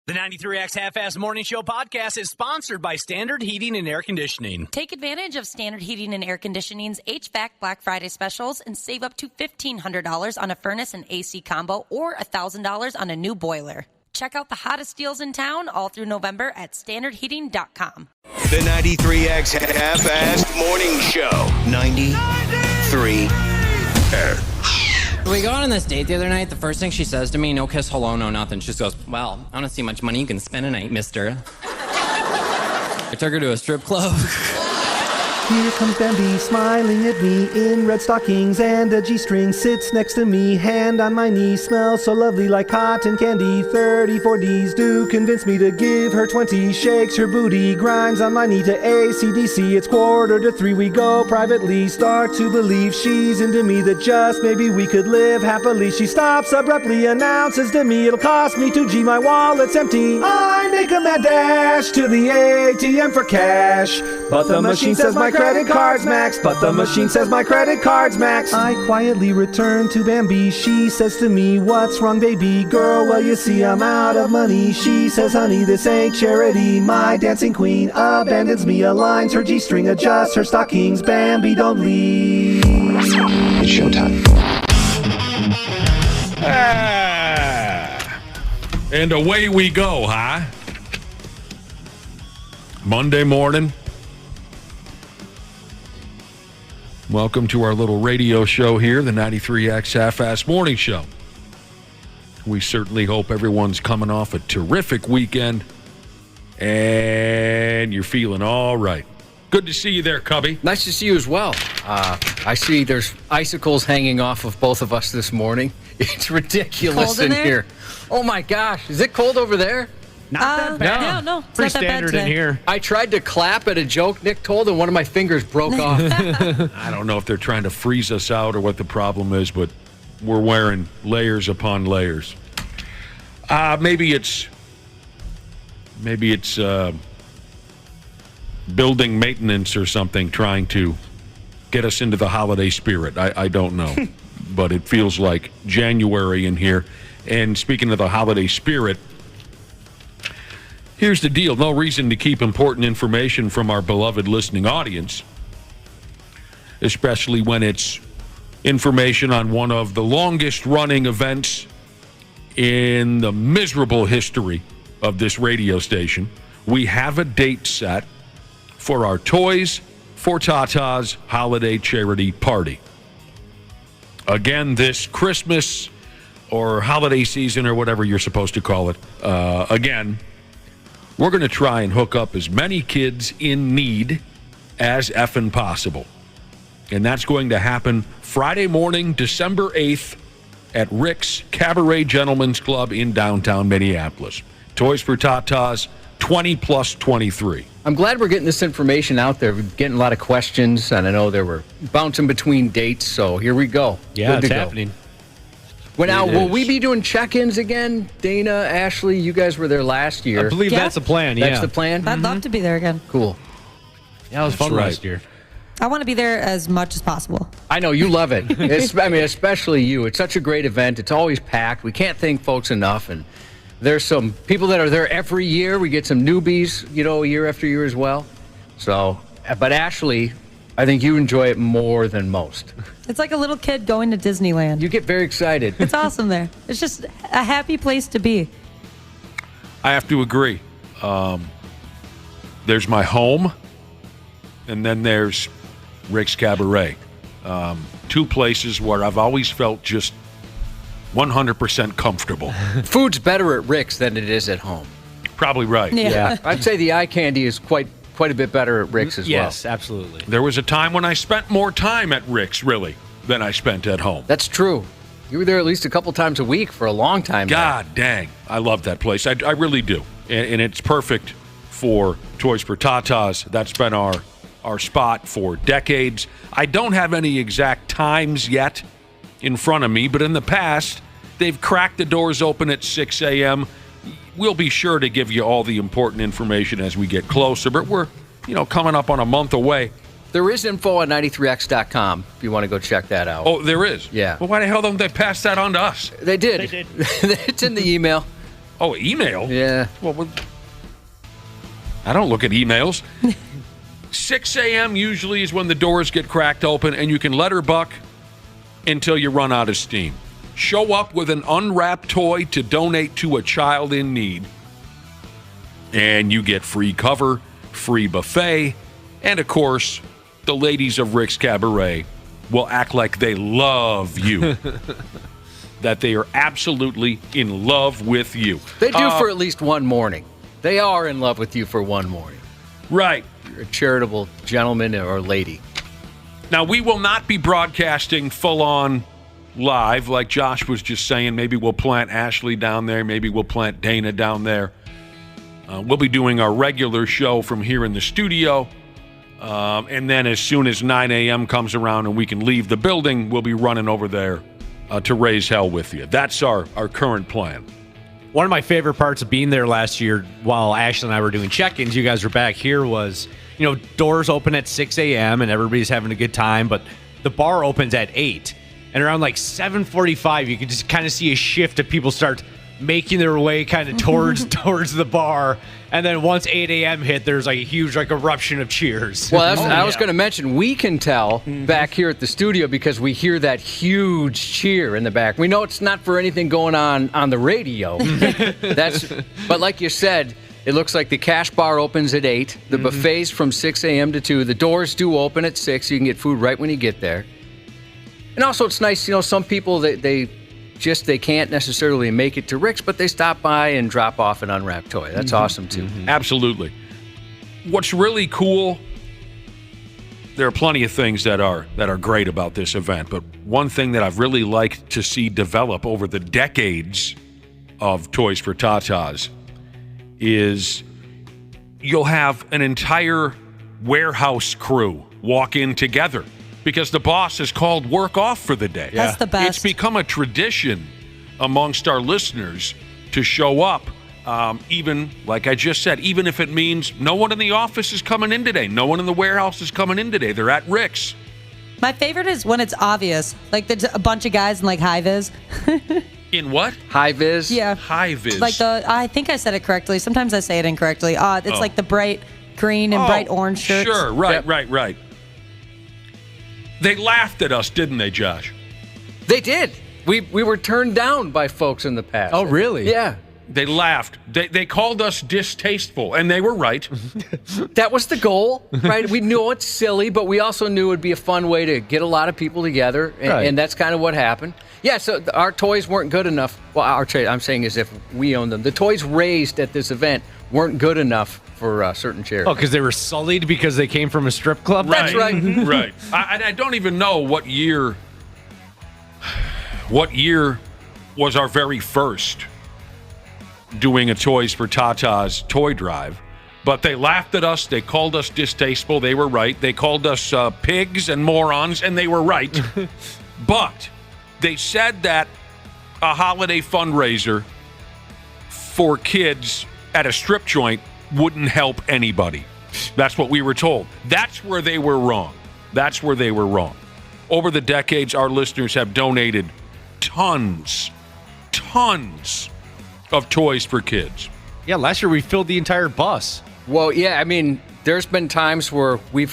The 93X Half-Ass Morning Show podcast is sponsored by Standard Heating and Air Conditioning. Take advantage of Standard Heating and Air Conditioning's HVAC Black Friday specials and save up to $1,500 on a furnace and AC combo or $1,000 on a new boiler. Check out the hottest deals in town all through November at standardheating.com. The 93X Half-Assed Morning Show. 93X. We go on this date the other night. The first thing she says to me, no kiss, hello, no nothing. She just goes, well, I want to see how much money you can spend a night, mister. I took her to a strip club. Here comes Bambi, smiling at me in red stockings and a G-string. Sits next to me, hand on my knee. Smells so lovely like cotton candy. 34 Ds do convince me to give her 20. Shakes her booty, grinds on my knee to AC/DC. It's 2:45, we go privately. Start to believe she's into me, that just maybe we could live happily. She stops abruptly, announces to me it'll cost me 2G, my wallet's empty. I make a mad dash to the ATM for cash, but the machine says my credit card's max. But the machine says my credit card's max. I quietly return to Bambi. She says to me, what's wrong, baby girl? Well, you see, I'm out of money. She says, honey, this ain't charity. My dancing queen abandons me, aligns her G-string, adjusts her stockings. Bambi, don't leave. It's showtime. And away we go, huh? Monday morning. Welcome to our little radio show here, the 93X Half-Ass Morning Show. We certainly hope everyone's coming off a terrific weekend and you're feeling all right. Good to see you there, Cubby. Nice to see you as well. I see there's icicles hanging off of both of us this morning. It's ridiculous Cold in there? here. Oh my gosh, is it cold over there? Not that bad. No, it's Pretty not that bad standard today. in here. I tried to clap at a joke Nick told, and one of my fingers broke off. I don't know if they're trying to freeze us out or what the problem is, but we're wearing layers upon layers. Maybe it's building maintenance or something trying to get us into the holiday spirit. I don't know, but it feels like January in here. And speaking of the holiday spirit, here's the deal. No reason to keep important information from our beloved listening audience, especially when it's information on one of the longest-running events in the miserable history of this radio station. We have a date set for our Toys for Tatas holiday charity party. Again, this Christmas or holiday season or whatever you're supposed to call it, again, we're going to try and hook up as many kids in need as effing possible. And that's going to happen Friday morning, December 8th at Rick's Cabaret Gentlemen's Club in downtown Minneapolis. Toys for Tatas, 20 plus 23. I'm glad we're getting this information out there. We're getting a lot of questions, and I know they were bouncing between dates, so here we go. Yeah, Good it's to go. happening. Well, now, It will is. we be doing check-ins again? Dana, Ashley, you guys were there last year. I believe Yeah. that's the plan, yeah. That's the plan? I'd love to be there again. Cool. Yeah, it was fun right. last year. I want to be there as much as possible. I know, you love it. Especially you. It's such a great event. It's always packed. We can't thank folks enough. And there's some people that are there every year. We get some newbies, year after year as well. So, but Ashley, I think you enjoy it more than most. It's like a little kid going to Disneyland. You get very excited. It's awesome there. It's just a happy place to be. I have to agree. There's my home, and then there's Rick's Cabaret. Two places where I've always felt just 100% comfortable. Food's better at Rick's than it is at home. Probably right. Yeah. I'd say the eye candy is quite a bit better at Rick's as Yes, well. absolutely. There was a time when I spent more time at Rick's, really, than I spent at home. That's true. You were there at least a couple times a week for a long time. God dang. I love that place. I really do. And it's perfect for Toys for Tatas. That's been our spot for decades. I don't have any exact times yet in front of me, but in the past, they've cracked the doors open at 6 a.m. We'll be sure to give you all the important information as we get closer, but we're, coming up on a month away. There is info on 93x.com if you want to go check that out. Oh, there is? Yeah. Well, why the hell don't they pass that on to us? They did. It's in the email. Oh, email? Yeah. Well, I don't look at emails. 6 a.m. usually is when the doors get cracked open, and you can let her buck until you run out of steam. Show up with an unwrapped toy to donate to a child in need, and you get free cover, free buffet, and, of course, the ladies of Rick's Cabaret will act like they love you, that they are absolutely in love with you. They do for at least one morning. They are in love with you for one morning. Right. You're a charitable gentleman or lady. Now, we will not be broadcasting full-on live like Josh was just saying. Maybe we'll plant Ashley down there. Maybe we'll plant Dana down there. We'll be doing our regular show from here in the studio. And then as soon as 9 a.m. comes around and we can leave the building, we'll be running over there to raise hell with you. That's our current plan. One of my favorite parts of being there last year while Ashley and I were doing check-ins, you guys were back here, was, doors open at 6 a.m. and everybody's having a good time, but the bar opens at 8. And around like 7:45, you can just kind of see a shift of people start making their way kind of towards the bar. And then once 8 a.m. hit, there's like a huge eruption of cheers. Well, I was going to mention, we can tell back here at the studio because we hear that huge cheer in the back. We know it's not for anything going on the radio. But like you said, it looks like the cash bar opens at 8. The buffet's from 6 a.m. to 2. The doors do open at 6. You can get food right when you get there. And also it's nice, some people, they can't necessarily make it to Rick's, but they stop by and drop off an unwrapped toy. That's awesome, too. Absolutely. What's really cool, there are plenty of things that are great about this event, but one thing that I've really liked to see develop over the decades of Toys for Tatas is you'll have an entire warehouse crew walk in together, because the boss has called work off for the day. That's the best. It's become a tradition amongst our listeners to show up, even, like I just said, even if it means no one in the office is coming in today. No one in the warehouse is coming in today. They're at Rick's. My favorite is when it's obvious. Like there's a bunch of guys in like high-vis. In what? High-vis? Yeah. High-vis. Like I think I said it correctly. Sometimes I say it incorrectly. It's like the bright green and bright orange shirts. Sure, right. They laughed at us, didn't they, Josh? They did. We were turned down by folks in the past. Oh, really? Yeah. They laughed. They called us distasteful, and they were right. That was the goal, right? We knew it's silly, but we also knew it would be a fun way to get a lot of people together, and that's kind of what happened. Yeah, so our toys weren't good enough. Well, I'm saying as if we owned them. The toys raised at this event weren't good enough for certain charities. Oh, because they were sullied because they came from a strip club? Right. That's right. Right. I don't even know what year was our very first doing a Toys for Tatas toy drive. But they laughed at us. They called us distasteful. They were right. They called us pigs and morons, and they were right. But they said that a holiday fundraiser for kids at a strip joint wouldn't help anybody. That's what we were told. That's where they were wrong. Over the decades, our listeners have donated tons of toys for kids. Yeah, last year we filled the entire bus. Well, yeah, I mean, there's been times where we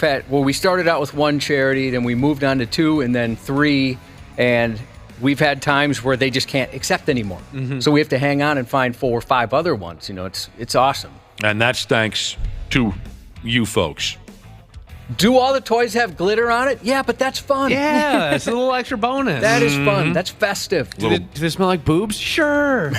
started out with one charity, then we moved on to 2 and then 3, and we've had times where they just can't accept anymore. So we have to hang on and find 4 or 5 other ones. It's awesome. And that's thanks to you folks. Do all the toys have glitter on it? Yeah, but that's fun. Yeah, it's a little extra bonus. That is fun. That's festive. Do they smell like boobs? Sure.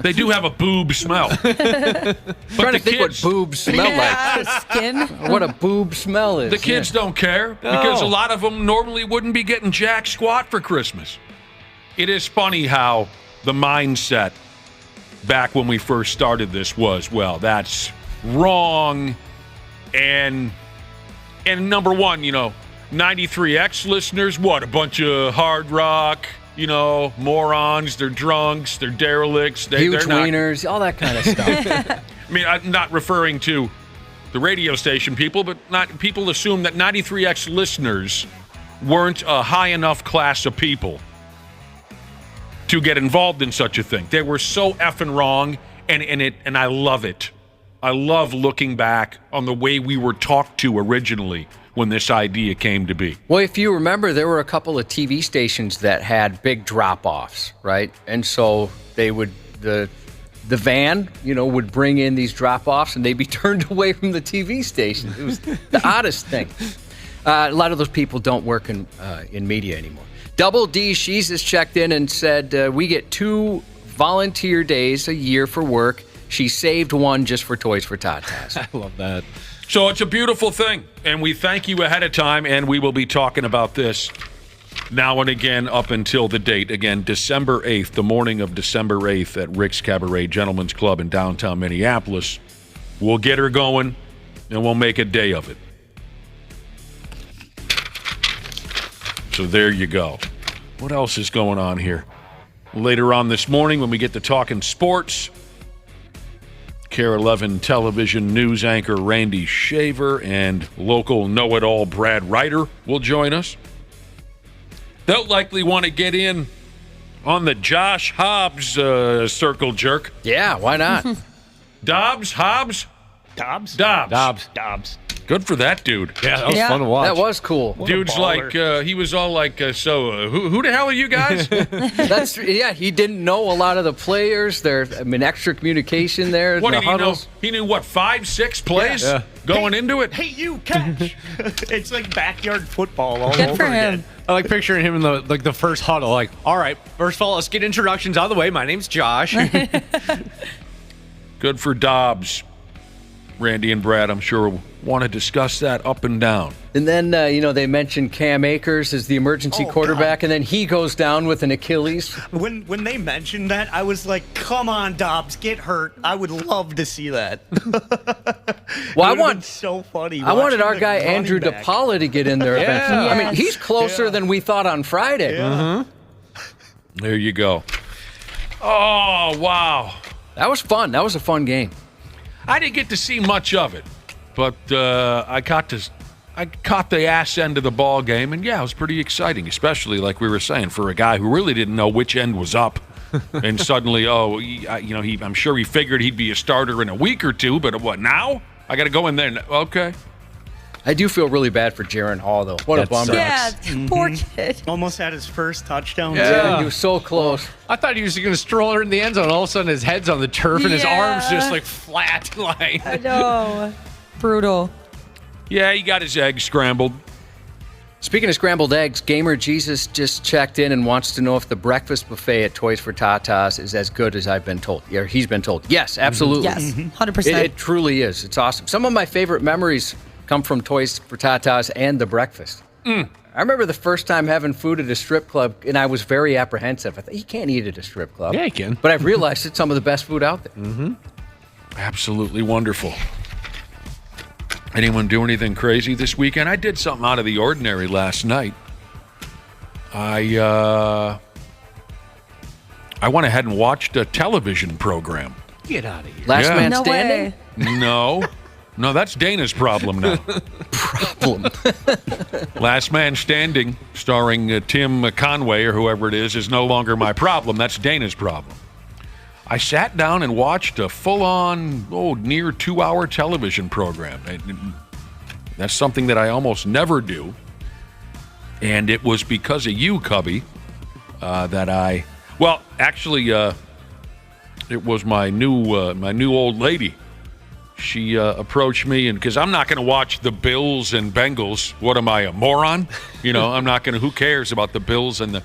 They do have a boob smell. Trying to think what boobs smell like. Skin. What a boob smell is. The kids don't care because a lot of them normally wouldn't be getting jack squat for Christmas. It is funny how the mindset back when we first started this was, well, that's wrong. And number one, 93X listeners, what? A bunch of hard rock, morons. They're drunks. They're derelicts. Huge they're not, wieners, all that kind of stuff. I mean, I'm not referring to the radio station people, but people assume that 93X listeners weren't a high enough class of people to get involved in such a thing. They were so effing wrong, and I love it. I love looking back on the way we were talked to originally when this idea came to be. Well, if you remember, there were a couple of TV stations that had big drop-offs, right? And so they would, the van, would bring in these drop-offs, and they'd be turned away from the TV station. It was the oddest thing. A lot of those people don't work in media anymore. Double D She's has checked in and said, we get 2 volunteer days a year for work. She saved one just for Toys for Tatas. I love that. So it's a beautiful thing, and we thank you ahead of time, and we will be talking about this now and again up until the date. Again, December 8th, the morning of December 8th at Rick's Cabaret Gentlemen's Club in downtown Minneapolis. We'll get her going, and we'll make a day of it. So there you go. What else is going on here? Later on this morning when we get to talking sports, KARE 11 television news anchor Randy Shaver and local know-it-all Brad Ryder will join us. They'll likely want to get in on the Josh Hobbs circle jerk. Yeah, why not? Dobbs? Hobbs? Dobbs? Dobbs. Good for that dude. Yeah, that was fun to watch. That was cool. Dude's like, he was all like, who the hell are you guys? He didn't know a lot of the players. Extra communication there. What the did he know? huddles. He knew, 5-6 plays going into it? Hey, you, catch! It's like backyard football all Good over for him. again. I like picturing him in the first huddle. Like, all right, first of all, let's get introductions out of the way. My name's Josh. Good for Dobbs. Randy and Brad, I'm sure, want to discuss that up and down. And then, they mentioned Cam Akers as the emergency quarterback, God. and then he goes down with an Achilles. When they mentioned that, I was like, come on, Dobbs, get hurt. I would love to see that. So funny. I wanted our watching guy the running Andrew back. DePaula to get in there eventually. I mean, he's closer than we thought on Friday. Yeah. There you go. Oh, wow. That was fun. That was a fun game. I didn't get to see much of it, but I caught the ass end of the ball game, and it was pretty exciting, especially like we were saying, for a guy who really didn't know which end was up, and suddenly, I'm sure he figured he'd be a starter in a week or two, but what now? I got to go in there. Okay. I do feel really bad for Jaron Hall, though. What a bummer. Yeah, poor kid. Almost had his first touchdown. Yeah, he was so close. I thought he was going to stroll her in the end zone. All of a sudden, his head's on the turf and his Yeah. arms just like flat. I know. Brutal. Yeah, he got his eggs scrambled. Speaking of scrambled eggs, Gamer Jesus just checked in and wants to know if the breakfast buffet at Toys for Tatas is as good as I've been told. Yeah, he's been told. Yes, absolutely. Yes, 100%. It truly is. It's awesome. Some of my favorite memories come from Toys for Tatas and the breakfast. I remember the first time having food at a strip club, and I was very apprehensive. I thought, you can't eat at a strip club. Yeah, you can. But I've realized it's some of the best food out there. Mm-hmm. Absolutely wonderful. Anyone do anything crazy this weekend? I did something out of the ordinary last night. I went ahead and watched a television program. Get out of here. Last Yeah. Man No Standing? way. No, that's Dana's problem now. Problem. Last Man Standing, starring Tim Conway or whoever it is no longer my problem. That's Dana's problem. I sat down and watched a full-on, near 2-hour television program. That's something that I almost never do. And it was because of you, Cubby, that I... Well, actually, it was my new old lady. She approached me, and because I'm not going to watch the Bills and Bengals. What am I, a moron? I'm not going to. Who cares about the Bills and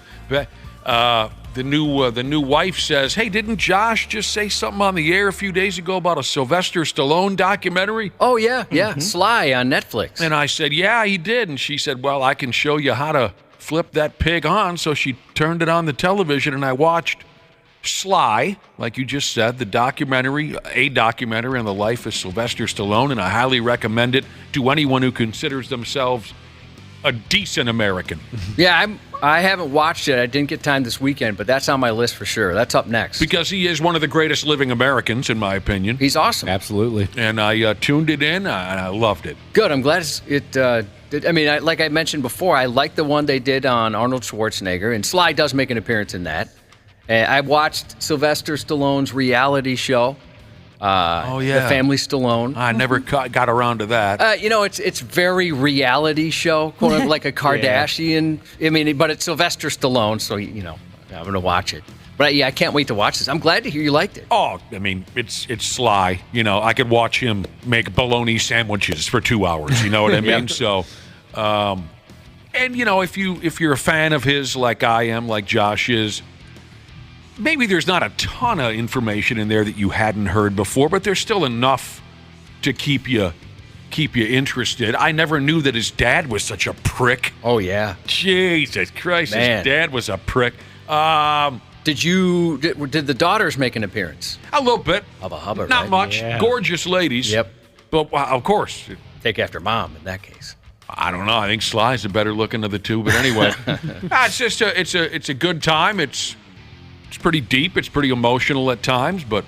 the new wife says, "Hey, didn't Josh just say something on the air a few days ago about a Sylvester Stallone documentary?" Oh, yeah. Sly on Netflix. And I said, "Yeah, he did." And she said, "Well, I can show you how to flip that pig on." So she turned it on the television, and I watched Sly, like you just said, a documentary on the life of Sylvester Stallone, and I highly recommend it to anyone who considers themselves a decent American. Yeah, I haven't watched it. I didn't get time this weekend, but that's on my list for sure. That's up next. Because he is one of the greatest living Americans, in my opinion. He's awesome. Absolutely. And I tuned it in, and I loved it. Good. I'm glad like I mentioned before, I like the one they did on Arnold Schwarzenegger, and Sly does make an appearance in that. I watched Sylvester Stallone's reality show. The Family Stallone. I never got around to that. It's very reality show, quote unquote, like a Kardashian. I mean, but it's Sylvester Stallone, so I'm gonna watch it. But I can't wait to watch this. I'm glad to hear you liked it. Oh, I mean, it's Sly. I could watch him make bologna sandwiches for 2 hours. You know what I mean? So, if you're a fan of his, like I am, like Josh is, maybe there's not a ton of information in there that you hadn't heard before, but there's still enough to keep you interested. I never knew that his dad was such a prick. Oh yeah, Jesus Christ, Man. His dad was a prick. Did the daughters make an appearance? A little bit. Hubba hubba, Not right? much. Yeah. Gorgeous ladies. Yep. But of course, Take after mom in that case. I don't know. I think Sly's the better looking of the two. But anyway, it's just it's a good time. It's pretty deep. It's pretty emotional at times, but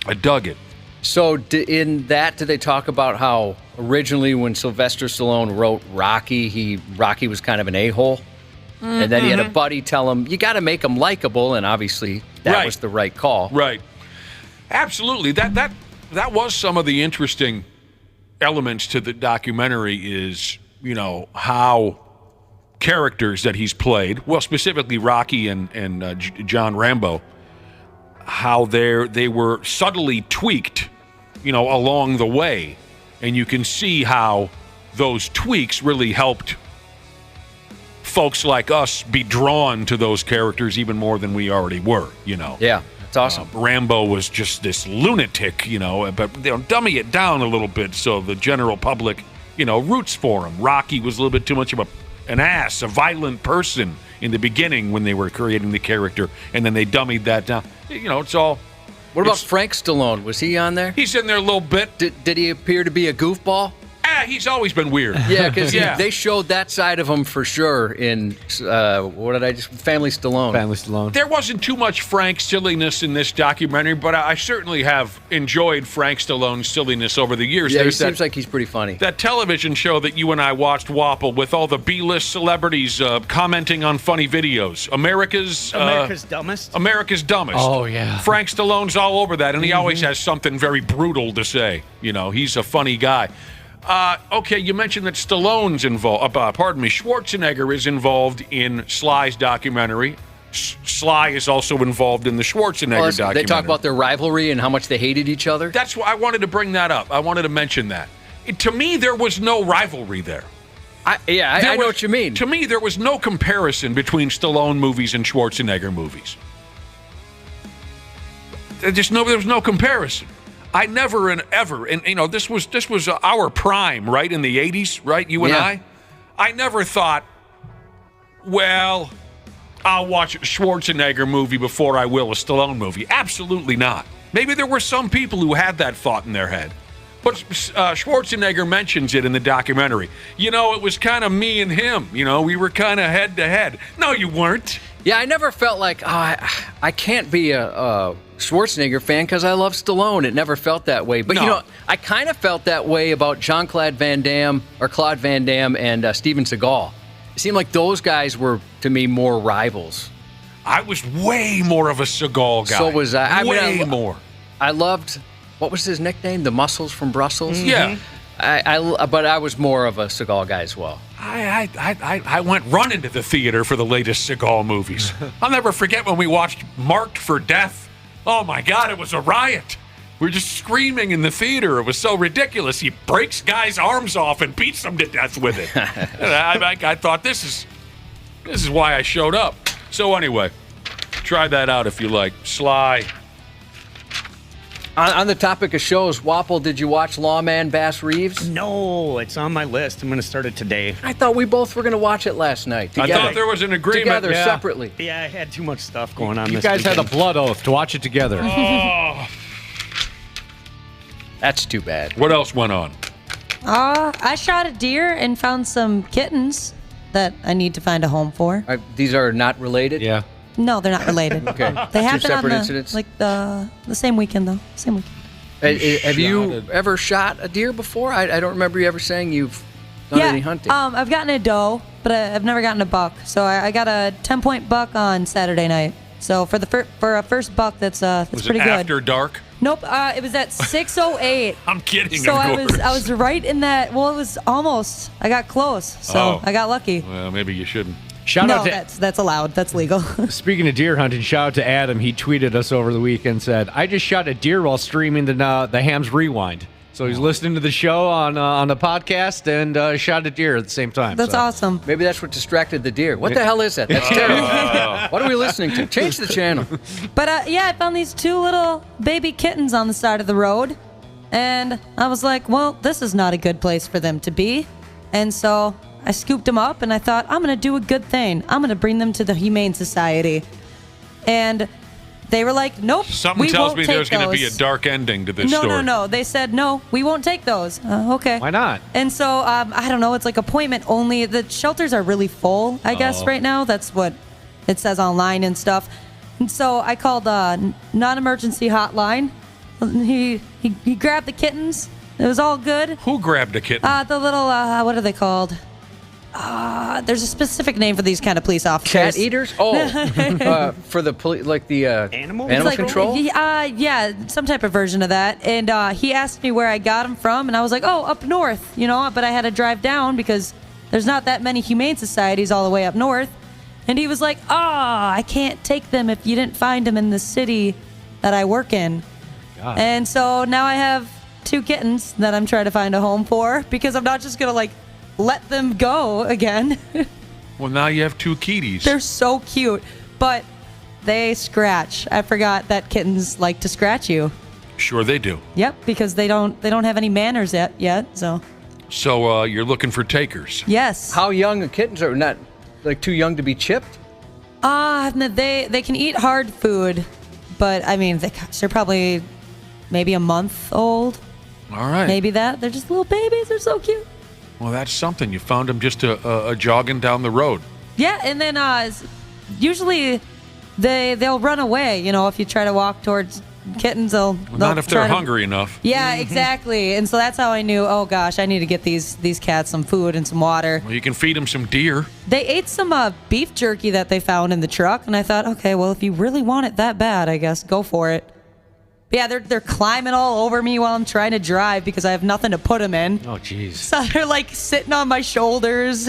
I dug it. So in that, did they talk about how originally when Sylvester Stallone wrote Rocky, Rocky was kind of an a-hole? And then he had a buddy tell him, you got to make him likable, and obviously that was the right call. Right. Absolutely. That was some of the interesting elements to the documentary is, how characters that he's played, well, specifically Rocky and John Rambo, how they were subtly tweaked, along the way. And you can see how those tweaks really helped folks like us be drawn to those characters even more than we already were, Yeah, that's awesome. Rambo was just this lunatic, but dummy it down a little bit so the general public, roots for him. Rocky was a little bit too much of an ass, a violent person in the beginning when they were creating the character, and then they dummied that down. It's all... What about Frank Stallone? Was he on there? He's in there a little bit. Did he appear to be a goofball? He's always been weird. Yeah, because they showed that side of him for sure in Family Stallone. Family Stallone. There wasn't too much Frank silliness in this documentary, but I certainly have enjoyed Frank Stallone's silliness over the years. Yeah, he seems like he's pretty funny. That television show that you and I watched, Wapple, with all the B-list celebrities commenting on funny videos. America's Dumbest. America's Dumbest. Oh, yeah. Frank Stallone's all over that, and he always has something very brutal to say. He's a funny guy. Okay, you mentioned that Stallone's involved. Schwarzenegger is involved in Sly's documentary. Sly is also involved in the Schwarzenegger documentary. They talk about their rivalry and how much they hated each other. That's why I wanted to bring that up. I wanted to mention that. To me, there was no rivalry there. I know what you mean. To me, there was no comparison between Stallone movies and Schwarzenegger movies. There was no comparison. I never and ever, and this was our prime, right, in the 80s, right, you and I never thought, well, I'll watch a Schwarzenegger movie before I will a Stallone movie. Absolutely not. Maybe there were some people who had that thought in their head. But Schwarzenegger mentions it in the documentary. It was kind of me and him. We were kind of head to head. No, you weren't. Yeah, I never felt like, I can't be a Schwarzenegger fan because I love Stallone. It never felt that way. But, I kind of felt that way about Claude Van Damme and Steven Seagal. It seemed like those guys were, to me, more rivals. I was way more of a Seagal guy. So was I. Way more. I loved, what was his nickname? The Muscles from Brussels? Yeah. But I was more of a Seagal guy as well. I went running to the theater for the latest Seagal movies. I'll never forget when we watched Marked for Death. Oh, my God, it was a riot. We were just screaming in the theater. It was so ridiculous. He breaks guys' arms off and beats them to death with it. I thought, this is why I showed up. So anyway, try that out if you like. Sly. On the topic of shows, Wapple, did you watch Lawman Bass Reeves? No, it's on my list. I'm going to start it today. I thought we both were going to watch it last night. Together. I thought there was an agreement. Together, separately. Yeah, I had too much stuff going on You this guys weekend. had a blood oath to watch it together. Oh. That's too bad. What else went on? I shot a deer and found some kittens that I need to find a home for. These are not related? Yeah. No, they're not related. Okay. They Two happened on separate incidents? the same weekend, though. Same weekend. Have you ever shot a deer before? I don't remember you ever saying you've done any hunting. I've gotten a doe, but I've never gotten a buck. So I got a 10-point buck on Saturday night. So for a first buck, that's Was pretty it good. after dark? Nope, it was at 6:08. I'm kidding. So of course. I was right in that. Well, it was almost. I got close, so I got lucky. Well, maybe you shouldn't. Shout No, out to that's allowed. That's legal. Speaking of deer hunting, shout out to Adam. He tweeted us over the weekend, said, "I just shot a deer while streaming the Hams Rewind." So he's listening to the show on the podcast and shot a deer at the same time. That's awesome. Maybe that's what distracted the deer. What the hell is that? That's terrible. What are we listening to? Change the channel. But I found these 2 little baby kittens on the side of the road, and I was like, well, this is not a good place for them to be. And so I scooped them up, and I thought, I'm going to do a good thing. I'm going to bring them to the Humane Society. And they were like, nope, Something we tells won't me take there's going to be a those. dark ending to this No, story. no. They said, no, we won't take those. Okay. Why not? And so, I don't know, it's like appointment only. The shelters are really full, I guess, right now. That's what it says online and stuff. And so I called non-emergency hotline. He grabbed the kittens. It was all good. Who grabbed a kitten? The little, what are they called? There's a specific name for these kind of police officers. Cat eaters? Oh, for the Animal? animal Like, control? yeah, some type of version of that. And he asked me where I got them from, and I was like, oh, up north, but I had to drive down because there's not that many humane societies all the way up north. And he was like, I can't take them if you didn't find them in the city that I work in. God. And so now I have 2 kittens that I'm trying to find a home for because I'm not just going to, let them go again. Well, now you have 2 kitties. They're so cute, but they scratch. I forgot that kittens like to scratch you. Sure they do. Yep, because they don't have any manners yet. So So you're looking for takers. yes. How young are kittens? Are not too young to be chipped? They can eat hard food, but I mean they're probably maybe a month old. All right. Maybe that. They're just little babies. They're so cute. Well, that's something. You found them just a jogging down the road. Yeah, and then usually they'll run away. If you try to walk towards kittens, they'll Not if they're try to- hungry enough. Yeah, exactly. And so that's how I knew, oh gosh, I need to get these cats some food and some water. Well, you can feed them some deer. They ate some beef jerky that they found in the truck, and I thought, okay, well, if you really want it that bad, I guess go for it. But yeah, they're climbing all over me while I'm trying to drive because I have nothing to put them in. Oh, jeez. So they're sitting on my shoulders.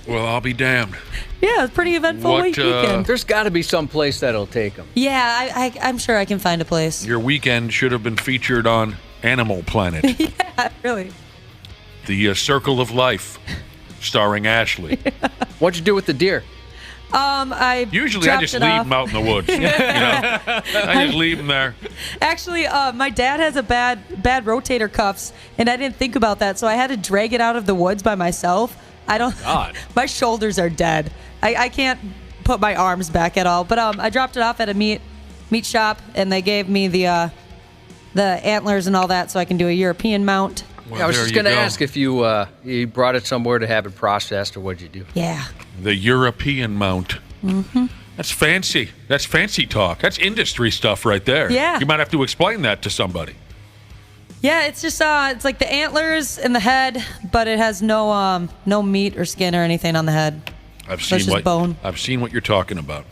Well, I'll be damned. Yeah, it's a pretty eventful weekend. There's got to be some place that'll take them. Yeah, I'm sure I can find a place. Your weekend should have been featured on Animal Planet. Yeah, really. The Circle of Life, starring Ashley. What'd you do with the deer? I Usually I dropped just it leave off. them out in the woods. I just leave them there. Actually, my dad has a bad rotator cuffs, and I didn't think about that, so I had to drag it out of the woods by myself. I don't. God. My shoulders are dead. I can't put my arms back at all. But I dropped it off at a meat shop, and they gave me the antlers and all that, so I can do a European mount. Well, I was there just you going to go. ask if you brought it somewhere to have it processed, or what'd you do? Yeah. The European mount. Mm-hmm. That's fancy. That's fancy talk. That's industry stuff right there. Yeah. You might have to explain that to somebody. Yeah, it's just it's like the antlers and the head, but it has no meat or skin or anything on the head. I've So it's seen just bone. I've seen what you're talking about.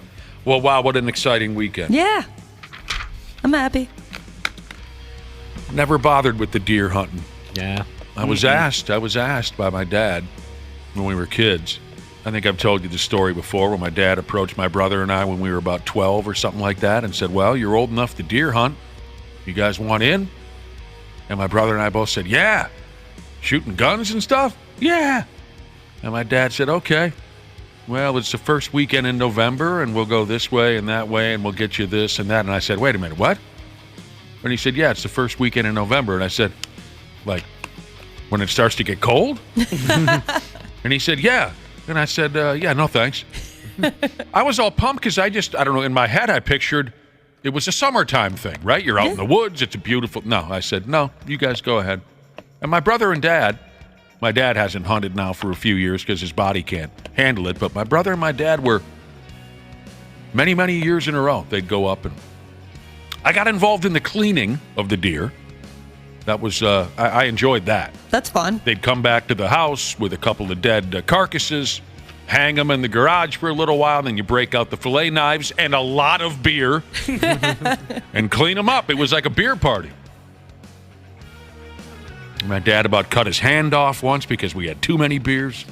Well, wow, what an exciting weekend. Yeah. I'm happy. Never bothered with the deer hunting. Yeah. I was asked by my dad when we were kids. I think I've told you the story before when my dad approached my brother and I when we were about 12 or something like that and said, well, you're old enough to deer hunt. You guys want in? And my brother and I both said, yeah. Shooting guns and stuff? Yeah. And my dad said, okay. Well, it's the first weekend in November and we'll go this way and that way and we'll get you this and that. And I said, wait a minute, what? And he said, yeah, it's the first weekend in November. And I said, like, when it starts to get cold? And he said, yeah. And I said, yeah, no thanks. I was all pumped because I don't know, in my head I pictured it was a summertime thing, right? You're out in the woods, it's a beautiful, no. I said, no, you guys go ahead. And my brother and dad, my dad hasn't hunted now for a few years because his body can't handle it, but my brother and my dad were many, many years in a row. They'd go up and I got involved in the cleaning of the deer. That was, I enjoyed that. That's fun. They'd come back to the house with a couple of dead carcasses, hang them in the garage for a little while, then you break out the fillet knives and a lot of beer and clean them up. It was like a beer party. My dad about cut his hand off once because we had too many beers.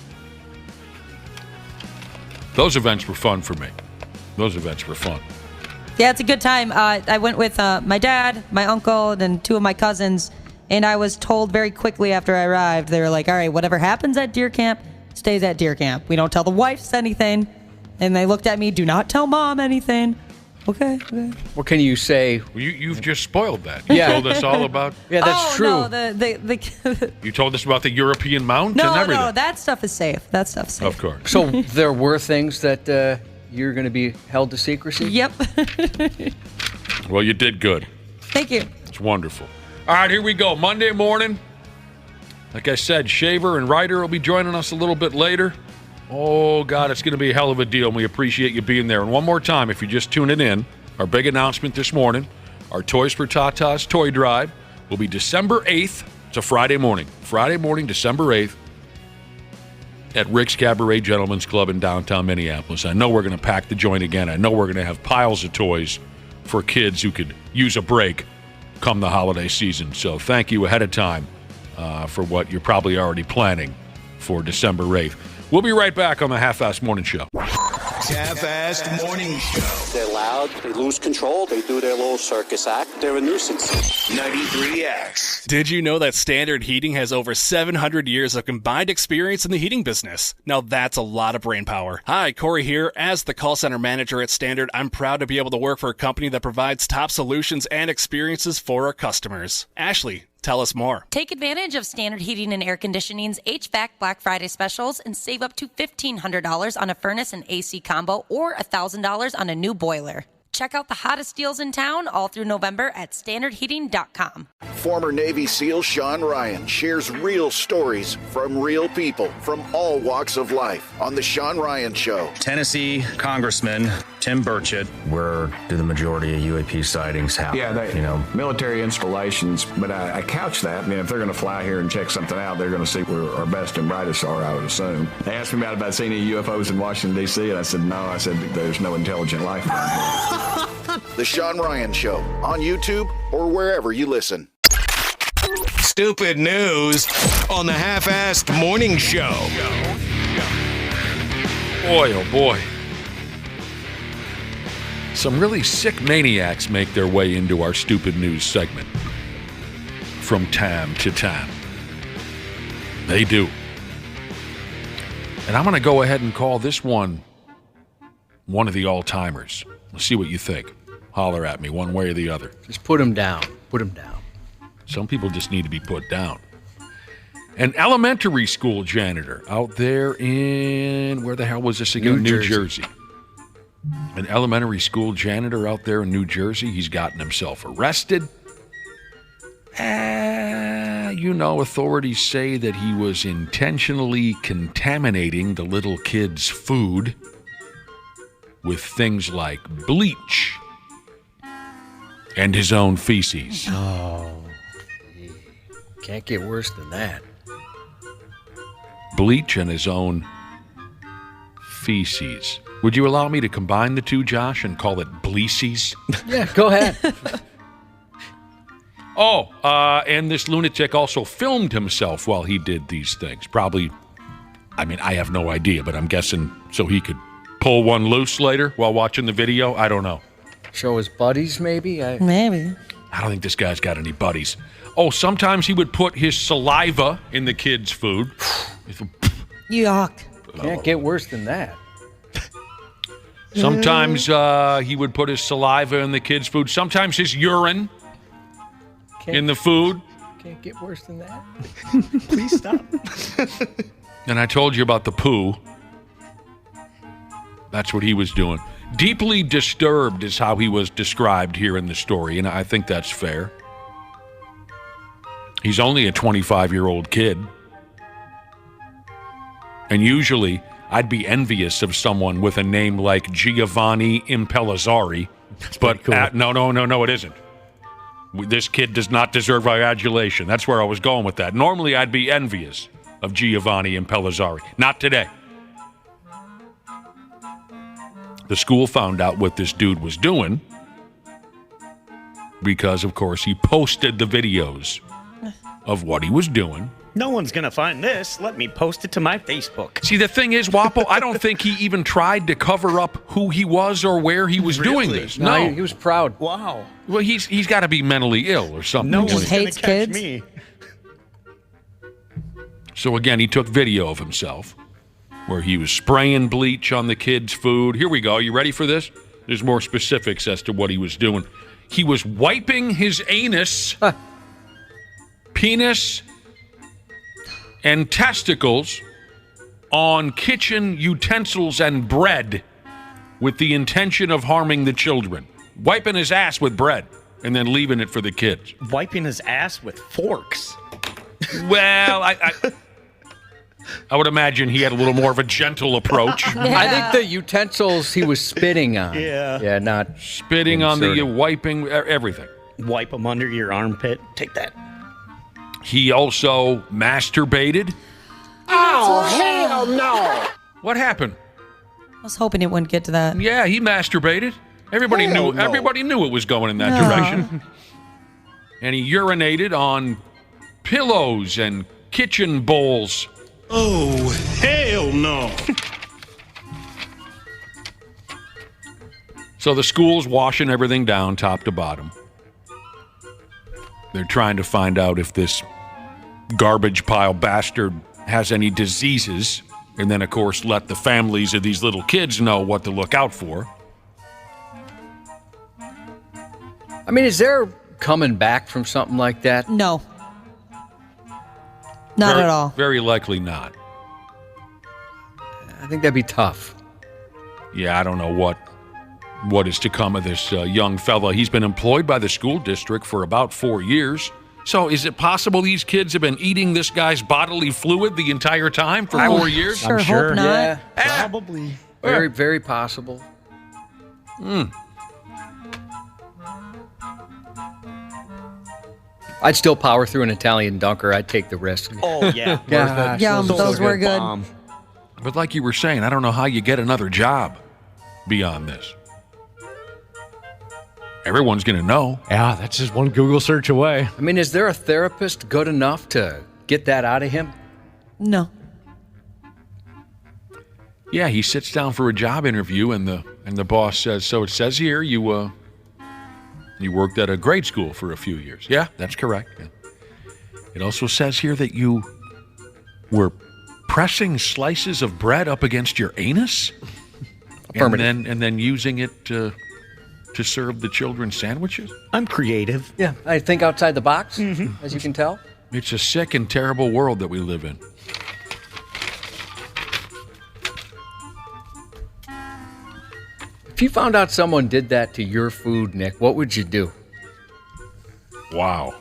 Those events were fun for me. Those events were fun. Yeah, it's a good time. I went with my dad, my uncle, and 2 of my cousins, and I was told very quickly after I arrived, they were like, all right, whatever happens at deer camp stays at deer camp. We don't tell the wives anything. And they looked at me, do not tell mom anything. Okay. What can you say? Well, you've just spoiled that. You Yeah. told us all about... Yeah, that's true. No, the You told us about the European mount and no, everything. that stuff is safe. That stuff's safe. Of course. So there were things that you're going to be held to secrecy? Yep. Well, you did good. Thank you. It's wonderful. All right, here we go. Monday morning. Like I said, Shaver and Ryder will be joining us a little bit later. Oh, God, it's going to be a hell of a deal, and we appreciate you being there. And one more time, if you're just tuning in, our big announcement this morning, our Toys for Tatas toy drive will be December 8th. It's a Friday morning. Friday morning, December 8th, at Rick's Cabaret Gentlemen's Club in downtown Minneapolis. I know we're going to pack the joint again. I know we're going to have piles of toys for kids who could use a break come the holiday season. So thank you ahead of time for what you're probably already planning for December 8th. We'll be right back on the Half-Assed Morning Show. Half-Assed Morning Show. They're loud, they lose control, they do their little circus act, they're a nuisance. 93X. Did you know that Standard Heating has over 700 years of combined experience in the heating business? Now that's a lot of brain power. Hi, Corey here. As the call center manager at Standard, I'm proud to be able to work for a company that provides top solutions and experiences for our customers. Ashley, tell us more. Take advantage of Standard Heating and Air Conditioning's HVAC Black Friday specials and save up to $1,500 on a furnace and AC combo or $1,000 on a new boiler. Check out the hottest deals in town all through November at standardheating.com. Former Navy SEAL Sean Ryan shares real stories from real people from all walks of life on The Sean Ryan Show. Tennessee Congressman Tim Burchett. Where do the majority of UAP sightings happen? Yeah, military installations, but I couch that. I mean, if they're going to fly here and check something out, they're going to see where our best and brightest are, I would assume. They asked me about seeing any UFOs in Washington, D.C., and I said, no. I said, there's no intelligent life around here. The Sean Ryan Show on YouTube or wherever you listen. Stupid news on the Half-Assed Morning Show. Boy, oh boy. Some really sick maniacs make their way into our stupid news segment from time to time. They do. And I'm going to go ahead and call this one of the all-timers. Let's see what you think. Holler at me one way or the other. Just put him down. Put him down. Some people just need to be put down. An elementary school janitor out there in, where the hell was this again? New Jersey. An elementary school janitor out there in New Jersey. He's gotten himself arrested. Authorities say that he was intentionally contaminating the little kids' food with things like bleach and his own feces. Oh, can't get worse than that. Bleach and his own feces. Would you allow me to combine the two, Josh, and call it bleeces? Yeah, go ahead. And this lunatic also filmed himself while he did these things. Probably, I have no idea, but I'm guessing so he could pull one loose later while watching the video. I don't know. Show his buddies, maybe? Maybe. I don't think this guy's got any buddies. Oh, sometimes he would put his saliva in the kids' food. Yuck. Can't get worse than that. Sometimes he would put his saliva in the kids' food. Sometimes his urine in the food. Can't get worse than that. Please stop. And I told you about the poo. That's what he was doing. Deeply disturbed is how he was described here in the story, and I think that's fair. He's only a 25-year-old kid. And usually, I'd be envious of someone with a name like Giovanni Impellizzari. But cool. No, it isn't. This kid does not deserve our adulation. That's where I was going with that. Normally, I'd be envious of Giovanni Impellizzari. Not today. The school found out what this dude was doing because, of course, he posted the videos of what he was doing. No one's going to find this. Let me post it to my Facebook. See, the thing is, Wapo, I don't think he even tried to cover up who he was or where he was doing this. No, he was proud. Wow. Well, he's got to be mentally ill or something. No Just one's going hates to catch kids. me. So again, he took video of himself where he was spraying bleach on the kids' food. Here we go. You ready for this? There's more specifics as to what he was doing. He was wiping his anus, penis, and testicles on kitchen utensils and bread with the intention of harming the children. Wiping his ass with bread and then leaving it for the kids. Wiping his ass with forks. Well, I would imagine he had a little more of a gentle approach. I think the utensils he was spitting on. Yeah, not spitting on the wiping, everything. Wipe them under your armpit. Take that. He also masturbated. Oh, hell no. What happened? I was hoping it wouldn't get to that. Yeah, he masturbated. Everybody knew it was going in that direction. And he urinated on pillows and kitchen bowls. Oh, hell no. So the school's washing everything down top to bottom. They're trying to find out if this garbage pile bastard has any diseases, and then, of course, let the families of these little kids know what to look out for. I mean, is there coming back from something like that? No. Not at all. Very likely not. I think that'd be tough. Yeah, I don't know what is to come of this young fella. He's been employed by the school district for about 4 years. So is it possible these kids have been eating this guy's bodily fluid the entire time for 4 years? Sure, hope not. Yeah, Probably. very, very possible. I'd still power through an Italian dunker. I'd take the risk. Oh, yeah. Gosh, Yum, those were good. But like you were saying, I don't know how you get another job beyond this. Everyone's going to know. Yeah, that's just one Google search away. I mean, is there a therapist good enough to get that out of him? No. Yeah, he sits down for a job interview, and the boss says, "So it says here you worked at a grade school for a few years." Yeah, that's correct. Yeah. It also says here that you were pressing slices of bread up against your anus, and then using it to serve the children sandwiches. I'm creative. Yeah, I think outside the box, as you can tell. It's a sick and terrible world that we live in. If you found out someone did that to your food, Nick, what would you do? Wow.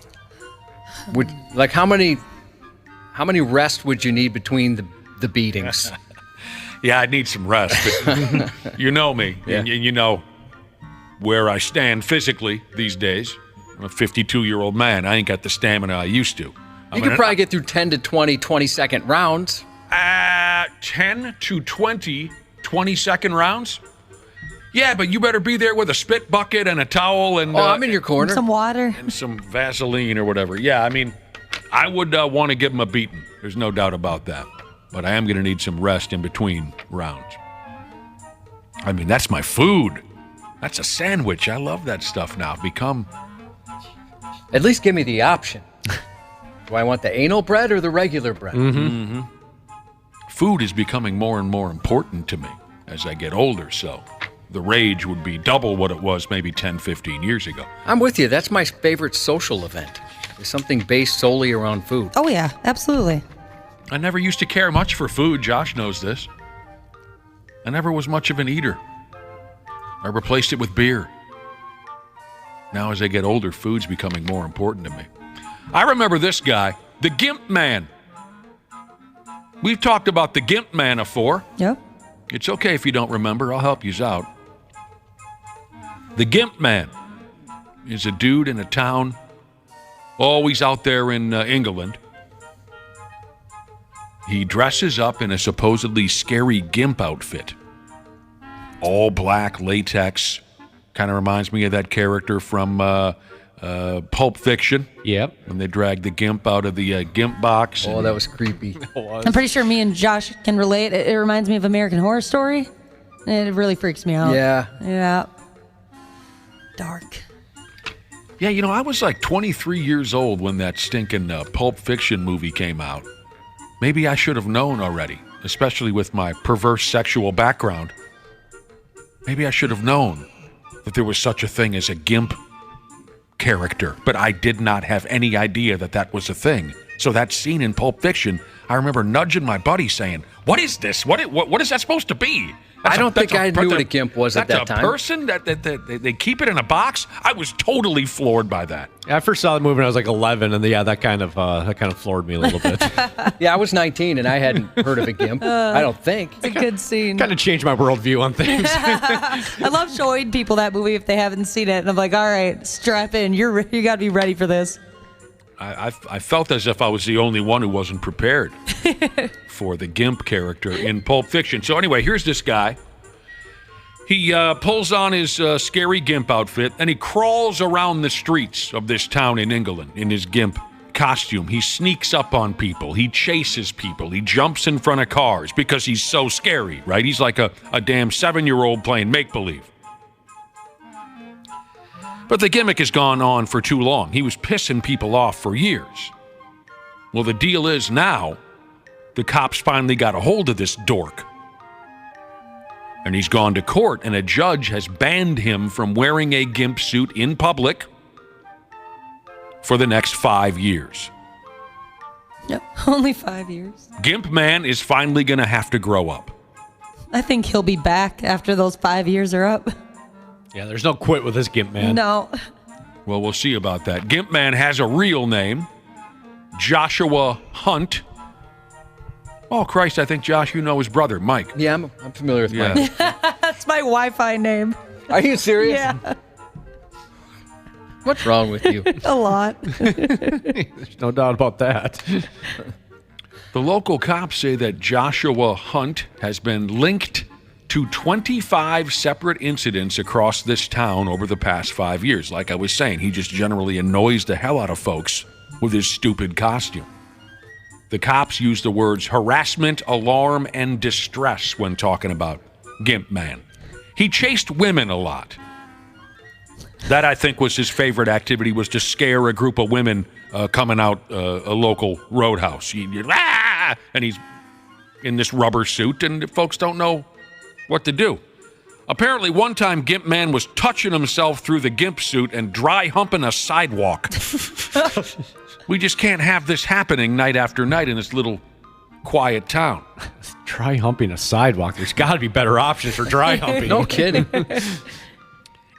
How many rests would you need between the beatings? Yeah, I'd need some rest. But you know me, and you know where I stand physically these days. I'm a 52-year-old man. I ain't got the stamina I used to. You could probably get through 10 to 20 20-second rounds. 10 to 20 20-second rounds? Yeah, but you better be there with a spit bucket and a towel and... I'm in your corner. Some water. And some Vaseline or whatever. Yeah, I mean, I would want to give him a beating. There's no doubt about that. But I am going to need some rest in between rounds. I mean, that's my food. That's a sandwich. I love that stuff now. At least give me the option. Do I want the anal bread or the regular bread? Mm-hmm. Food is becoming more and more important to me as I get older, so the rage would be double what it was maybe 10, 15 years ago. I'm with you. That's my favorite social event. It's something based solely around food. Oh, yeah, absolutely. I never used to care much for food. Josh knows this. I never was much of an eater. I replaced it with beer. Now, as I get older, food's becoming more important to me. I remember this guy, the Gimp Man. We've talked about the Gimp Man before. Yep. It's okay if you don't remember. I'll help you out. The Gimp Man is a dude in a town, always out there in England. He dresses up in a supposedly scary gimp outfit. all black latex. Kind of reminds me of that character from Pulp Fiction. Yep. When they dragged the Gimp out of the Gimp box. Oh, that was creepy. I'm pretty sure me and Josh can relate. It reminds me of American Horror Story. It really freaks me out. Yeah. Dark. Yeah, I was like 23 years old when that stinking Pulp Fiction movie came out. Maybe I should have known already, especially with my perverse sexual background. Maybe I should have known that there was such a thing as a Gimp character, but I did not have any idea that that was a thing. So that scene in Pulp Fiction, I remember nudging my buddy saying, "What is this? What is that supposed to be?" I don't think I knew what a Gimp was at that time. That's a person that they keep it in a box? I was totally floored by that. I first saw the movie when I was like 11, and that kind of floored me a little bit. Yeah, I was 19, and I hadn't heard of a Gimp. I don't think. It's a good scene. Kind of changed my worldview on things. I love showing people that movie if they haven't seen it, and I'm like, all right, strap in. You got to be ready for this. I felt as if I was the only one who wasn't prepared for the Gimp character in Pulp Fiction. So anyway, here's this guy. He pulls on his scary Gimp outfit, and he crawls around the streets of this town in England in his Gimp costume. He sneaks up on people. He chases people. He jumps in front of cars because he's so scary, right? He's like a damn 7-year-old playing make-believe. But the gimmick has gone on for too long. He was pissing people off for years. Well, the deal is now the cops finally got a hold of this dork. And he's gone to court, and a judge has banned him from wearing a Gimp suit in public for the next 5 years. Yep, only 5 years. Gimp Man is finally going to have to grow up. I think he'll be back after those 5 years are up. Yeah, there's no quit with this Gimp Man. No. Well, we'll see about that. Gimp Man has a real name, Joshua Hunt. Oh, Christ, I think, Josh, you know his brother, Mike. Yeah, I'm familiar with Mike. That's my Wi-Fi name. Are you serious? Yeah. What's wrong with you? A lot. There's no doubt about that. The local cops say that Joshua Hunt has been linked to 25 separate incidents across this town over the past 5 years. Like I was saying, he just generally annoys the hell out of folks with his stupid costume. The cops use the words harassment, alarm, and distress when talking about Gimp Man. He chased women a lot. That, I think, was his favorite activity, was to scare a group of women coming out a local roadhouse. And he's in this rubber suit, and folks don't know what to do. Apparently, one time, Gimp Man was touching himself through the Gimp suit and dry humping a sidewalk. We just can't have this happening night after night in this little quiet town. Dry humping a sidewalk. There's got to be better options for dry humping. No kidding.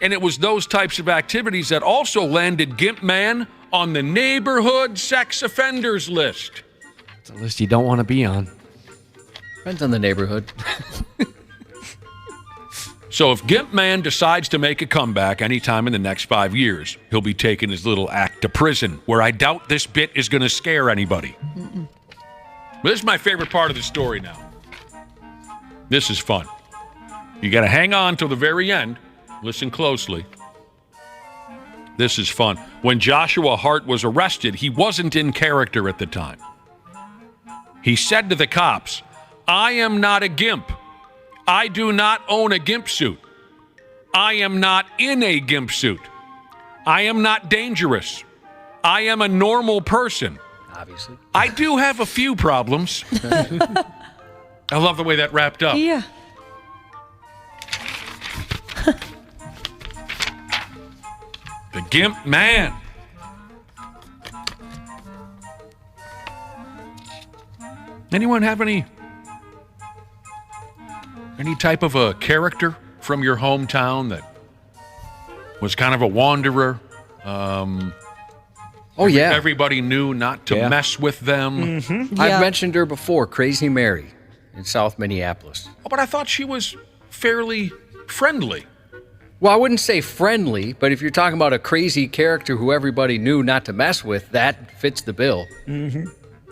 And it was those types of activities that also landed Gimp Man on the neighborhood sex offenders list. It's a list you don't want to be on. Depends on the neighborhood. So if Gimp Man decides to make a comeback anytime in the next 5 years, he'll be taking his little act to prison, where I doubt this bit is going to scare anybody. But this is my favorite part of the story now. This is fun. You got to hang on till the very end. Listen closely. This is fun. When Joshua Hart was arrested, he wasn't in character at the time. He said to the cops, "I am not a gimp. I do not own a gimp suit. I am not in a gimp suit. I am not dangerous. I am a normal person. Obviously. I do have a few problems." I love the way that wrapped up. Yeah. The Gimp Man. Anyone have any type of a character from your hometown that was kind of a wanderer? Everybody knew not to mess with them. Mm-hmm. I've mentioned her before, Crazy Mary in South Minneapolis. Oh, but I thought she was fairly friendly. Well, I wouldn't say friendly, but if you're talking about a crazy character who everybody knew not to mess with, that fits the bill. Mm-hmm.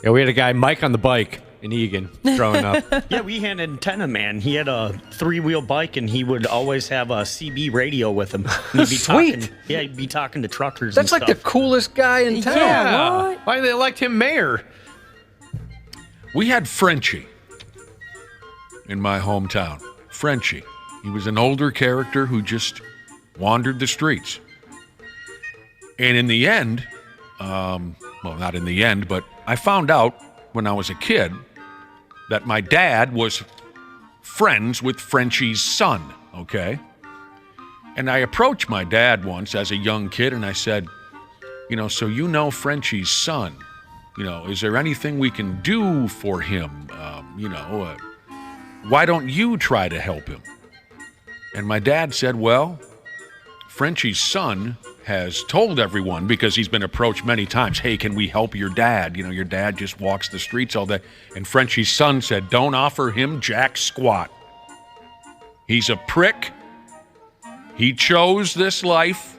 Yeah, we had a guy, Mike on the bike, in Egan growing up. Yeah, we had Antenna Man. He had a 3-wheel bike, and he would always have a CB radio with him. And he'd be Sweet. he'd be talking to truckers. That's and like the stuff. coolest guy in town. Yeah. what? Why did they elect him mayor? We had Frenchie in my hometown. Frenchie. He was an older character who just wandered the streets. And in the end, well, not in the end, but I found out when I was a kid that my dad was friends with Frenchie's son, okay? And I approached my dad once as a young kid, and I said, so you know Frenchie's son. Is there anything we can do for him? Why don't you try to help him? And my dad said, well, Frenchie's son has told everyone, because he's been approached many times, hey, can we help your dad? Your dad just walks the streets all day. And Frenchie's son said, don't offer him jack squat. He's a prick. He chose this life.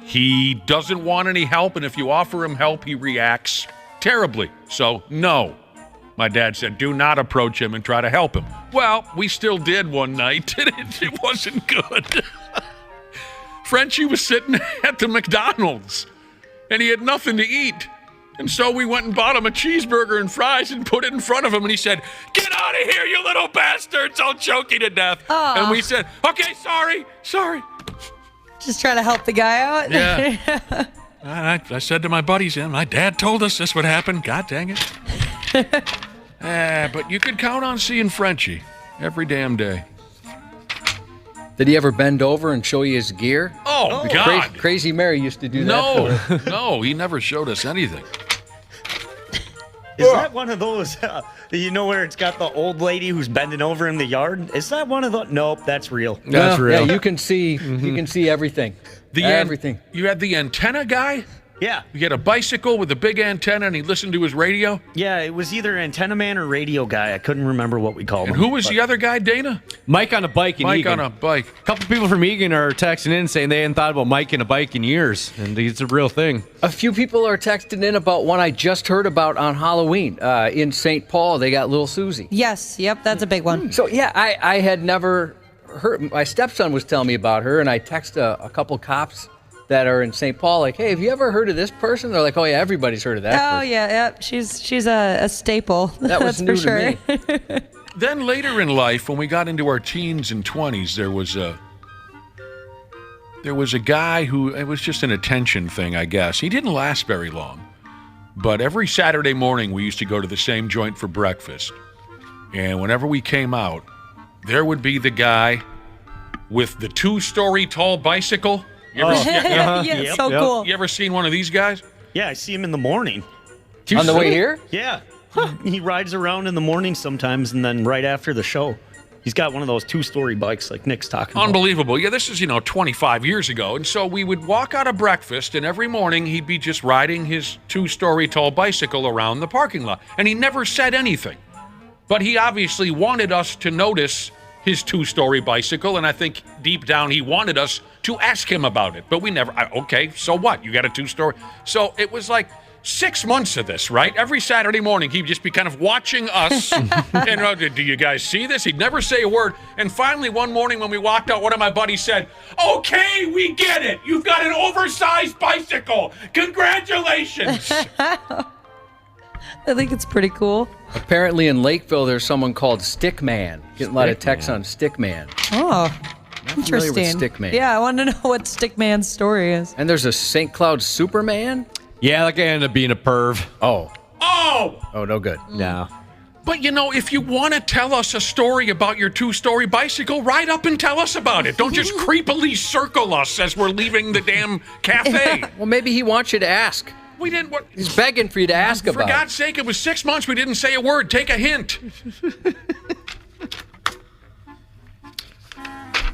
He doesn't want any help, and if you offer him help, he reacts terribly. So, no. My dad said, do not approach him and try to help him. Well, we still did one night, and it wasn't good. Frenchie was sitting at the McDonald's, and he had nothing to eat. And so we went and bought him a cheeseburger and fries and put it in front of him, and he said, get out of here, you little bastards, I'll choke you to death. Aww. And we said, okay, sorry. Just trying to help the guy out? Yeah. I said to my buddies, my dad told us this would happen. God dang it. But you could count on seeing Frenchie every damn day. Did he ever bend over and show you his gear? Oh, God. Crazy Mary used to do that. No, he never showed us anything. Is that one of those, where it's got the old lady who's bending over in the yard? Is that one of those? Nope, that's real. That's real. Yeah, you can see everything. Everything. You had the antenna guy? Yeah. You had a bicycle with a big antenna, and he listened to his radio? Yeah, it was either Antenna Man or Radio Guy. I couldn't remember what we called him. And who was the other guy, Dana? Mike on a bike in Egan. Mike on a bike. A couple people from Egan are texting in saying they hadn't thought about Mike and a bike in years, and it's a real thing. A few people are texting in about one I just heard about on Halloween. In St. Paul, they got Little Susie. Yes, yep, that's a big one. So, yeah, I had never heard. My stepson was telling me about her, and I texted a couple cops that are in St. Paul, like, hey, have you ever heard of this person? They're like, oh, yeah, everybody's heard of that person. Yeah. She's a staple. That was new to me. Then later in life, when we got into our teens and 20s, there was a guy who, it was just an attention thing, I guess. He didn't last very long. But every Saturday morning, we used to go to the same joint for breakfast. And whenever we came out, there would be the guy with the 2-story tall bicycle. Cool. You ever seen one of these guys? Yeah, I see him in the morning. On the way here? Yeah. He rides around in the morning sometimes, and then right after the show, he's got one of those 2-story bikes like Nick's talking about. Unbelievable. Yeah, this is, 25 years ago. And so we would walk out of breakfast, and every morning he'd be just riding his 2-story tall bicycle around the parking lot. And he never said anything. But he obviously wanted us to notice his 2-story bicycle, and I think deep down he wanted us to ask him about it. But we never, okay, so what? You got a 2-story? So it was like 6 months of this, right? Every Saturday morning, he'd just be kind of watching us. And do you guys see this? He'd never say a word. And finally, one morning when we walked out, one of my buddies said, okay, we get it. You've got an oversized bicycle. Congratulations. I think it's pretty cool. Apparently in Lakeville, there's someone called Stick Man. Getting a lot of texts on Stick Man. Oh, Not interesting. familiar with Stick Man. Yeah, I want to know what Stick Man's story is. And there's a St. Cloud Superman? Yeah, that guy ended up being a perv. Oh, no good. No. But, if you want to tell us a story about your 2-story bicycle, ride up and tell us about it. Don't just creepily circle us as we're leaving the damn cafe. Well, maybe he wants you to ask. We didn't. What? He's begging for you to ask about it. For God's sake, it was 6 months. We didn't say a word. Take a hint.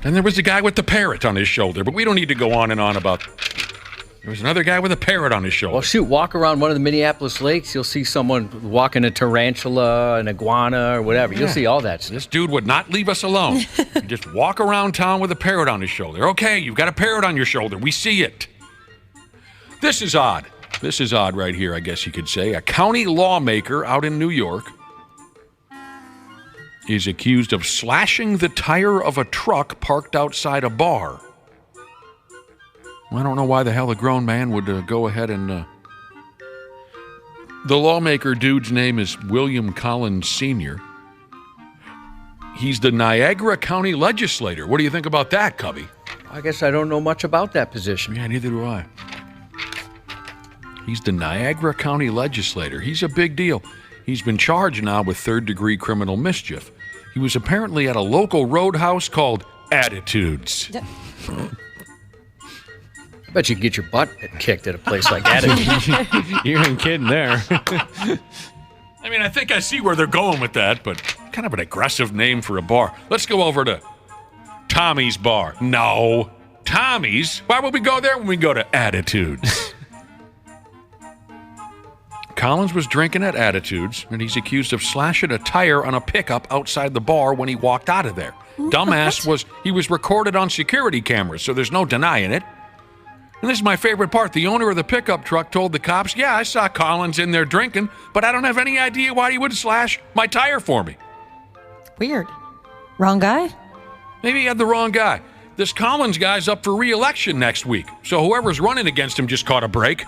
And there was a guy with the parrot on his shoulder, but we don't need to go on and on about. There was another guy with a parrot on his shoulder. Well, shoot, walk around one of the Minneapolis lakes, you'll see someone walking a tarantula, an iguana, or whatever. You'll see all that stuff. This dude would not leave us alone. He'd just walk around town with a parrot on his shoulder. Okay, you've got a parrot on your shoulder. We see it. This is odd. This is odd right here, I guess you could say. A county lawmaker out in New York is accused of slashing the tire of a truck parked outside a bar. I don't know why the hell a grown man would go ahead and... The lawmaker dude's name is William Collins Sr. He's the Niagara County legislator. What do you think about that, Cubby? I guess I don't know much about that position. Yeah, neither do I. He's the Niagara County legislator. He's a big deal. He's been charged now with third-degree criminal mischief. He was apparently at a local roadhouse called Attitudes. I bet you get your butt kicked at a place like Attitudes. You ain't kidding there. I mean, I think I see where they're going with that, but kind of an aggressive name for a bar. Let's go over to Tommy's Bar. No. Tommy's? Why would we go there when we go to Attitudes? Collins was drinking at Attitudes, and he's accused of slashing a tire on a pickup outside the bar when he walked out of there. Dumbass was recorded on security cameras, so there's no denying it. And this is my favorite part. The owner of the pickup truck told the cops, yeah, I saw Collins in there drinking, but I don't have any idea why he would slash my tire for me. Weird. Wrong guy? Maybe he had the wrong guy. This Collins guy's up for re-election next week, so whoever's running against him just caught a break.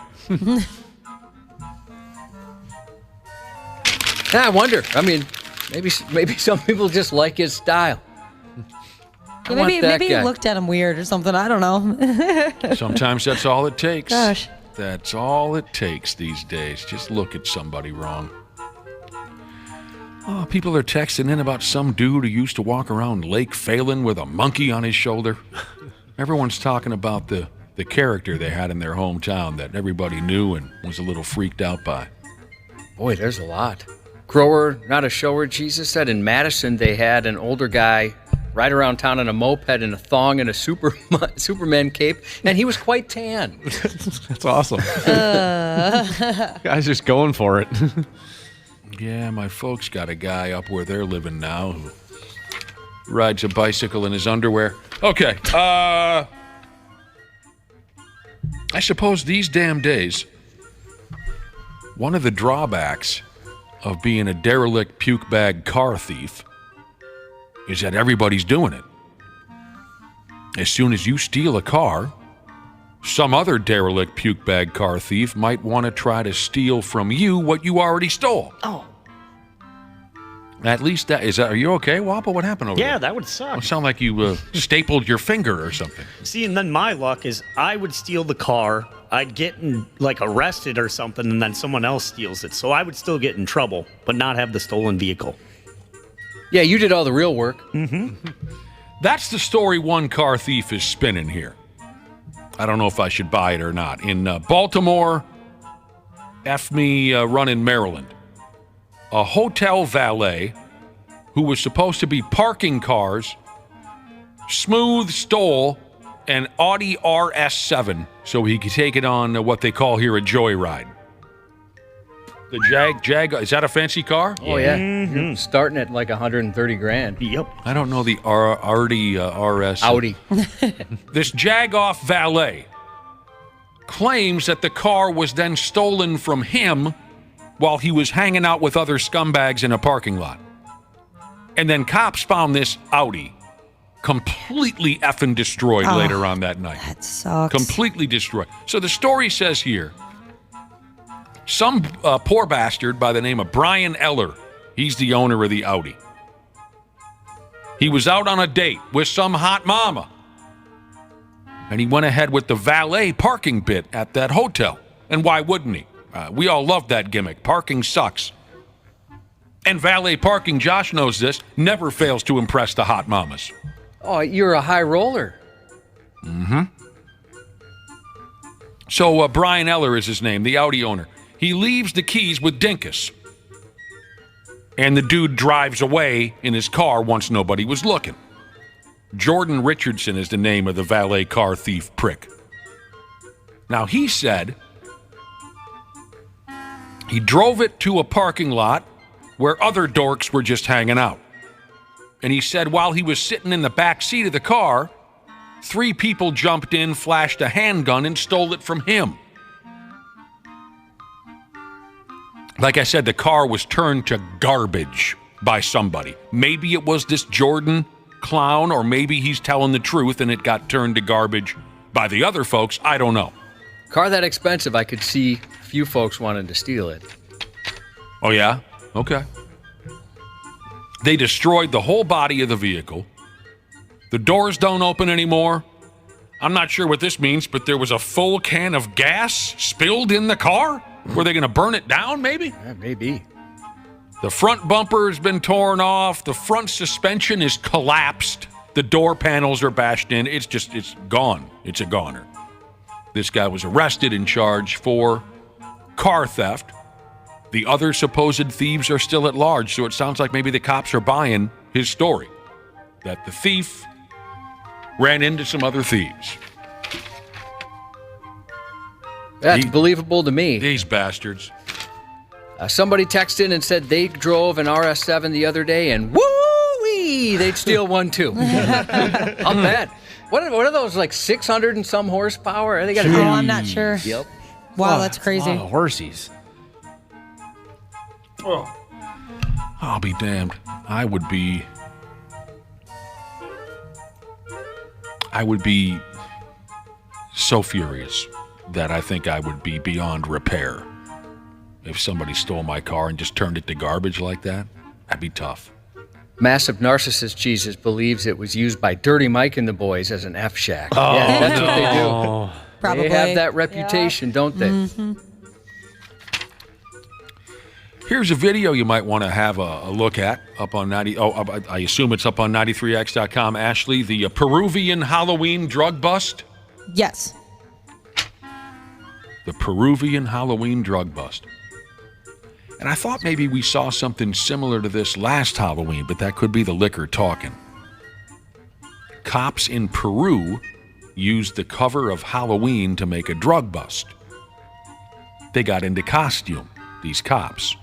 I wonder. I mean, maybe some people just like his style. Yeah, maybe he looked at him weird or something. I don't know. Sometimes that's all it takes. Gosh. That's all it takes these days. Just look at somebody wrong. Oh, people are texting in about some dude who used to walk around Lake Phelan with a monkey on his shoulder. Everyone's talking about the character they had in their hometown that everybody knew and was a little freaked out by. Boy, there's a lot. Grower, not a shower. Jesus said in Madison they had an older guy ride around town on a moped in a thong and a Superman cape, and he was quite tan. That's awesome. Guy's just going for it. Yeah, my folks got a guy up where they're living now who rides a bicycle in his underwear. Okay, I suppose these damn days, one of the drawbacks of being a derelict puke bag car thief is that everybody's doing it. As soon as you steal a car, some other derelict puke bag car thief might want to try to steal from you what you already stole. Oh. At least are you okay, Wappa? What happened over there? Yeah, that would suck. It sounded like you stapled your finger or something. See, and then my luck is I would steal the car, I'd get arrested or something, and then someone else steals it. So I would still get in trouble, but not have the stolen vehicle. Yeah, you did all the real work. Mm-hmm. That's the story one car thief is spinning here. I don't know if I should buy it or not. In Baltimore, run in Maryland, a hotel valet who was supposed to be parking cars stole an Audi RS7 so he could take it on what they call here a joyride. The Jag, is that a fancy car? Oh, yeah. Mm-hmm. Starting at like $130,000. Yep. I don't know the RS. Audi. This Jag-off valet claims that the car was then stolen from him while he was hanging out with other scumbags in a parking lot. And then cops found this Audi completely effing destroyed later on that night. That sucks. Completely destroyed. So the story says here, some poor bastard by the name of Brian Eller, he's the owner of the Audi. He was out on a date with some hot mama. And he went ahead with the valet parking bit at that hotel. And why wouldn't he? We all love that gimmick. Parking sucks. And valet parking, Josh knows this, never fails to impress the hot mamas. Oh, you're a high roller. Mm-hmm. So Brian Eller is his name, the Audi owner. He leaves the keys with Dinkus. And the dude drives away in his car once nobody was looking. Jordan Richardson is the name of the valet car thief prick. Now, he said he drove it to a parking lot where other dorks were just hanging out. And he said while he was sitting in the back seat of the car, 3 people jumped in, flashed a handgun, and stole it from him. Like I said, the car was turned to garbage by somebody. Maybe it was this Jordan clown, or maybe he's telling the truth and it got turned to garbage by the other folks. I don't know. Car that expensive, I could see a few folks wanting to steal it. Oh, yeah? Okay. They destroyed the whole body of the vehicle. The doors don't open anymore. I'm not sure what this means, but there was a full can of gas spilled in the car? Were they going to burn it down, maybe? Yeah, maybe. The front bumper has been torn off. The front suspension is collapsed. The door panels are bashed in. It's gone. It's a goner. This guy was arrested and charged for car theft. The other supposed thieves are still at large, so it sounds like maybe the cops are buying his story, that the thief ran into some other thieves. That's believable to me. These bastards. Somebody texted in and said they drove an RS7 the other day, and woo-wee, they'd steal one too. I'll bet. What are those, like 600 and some horsepower? They got. Oh, I'm not sure. Yep. Wow, that's crazy. A lot of horsies. Oh. I'll be damned. I would be so furious that I think I would be beyond repair if somebody stole my car and just turned it to garbage like that. That'd be tough. Massive Narcissist Jesus believes it was used by Dirty Mike and the boys as an F-shack. Oh, yeah, that's what they do. Probably. They have that reputation, don't they? Mm-hmm. Here's a video you might want to have a look at up on 90. Oh, I assume it's up on 93x.com. Ashley, the Peruvian Halloween drug bust. Yes. The Peruvian Halloween drug bust. And I thought maybe we saw something similar to this last Halloween, but that could be the liquor talking. Cops in Peru used the cover of Halloween to make a drug bust. They got into costume, these cops.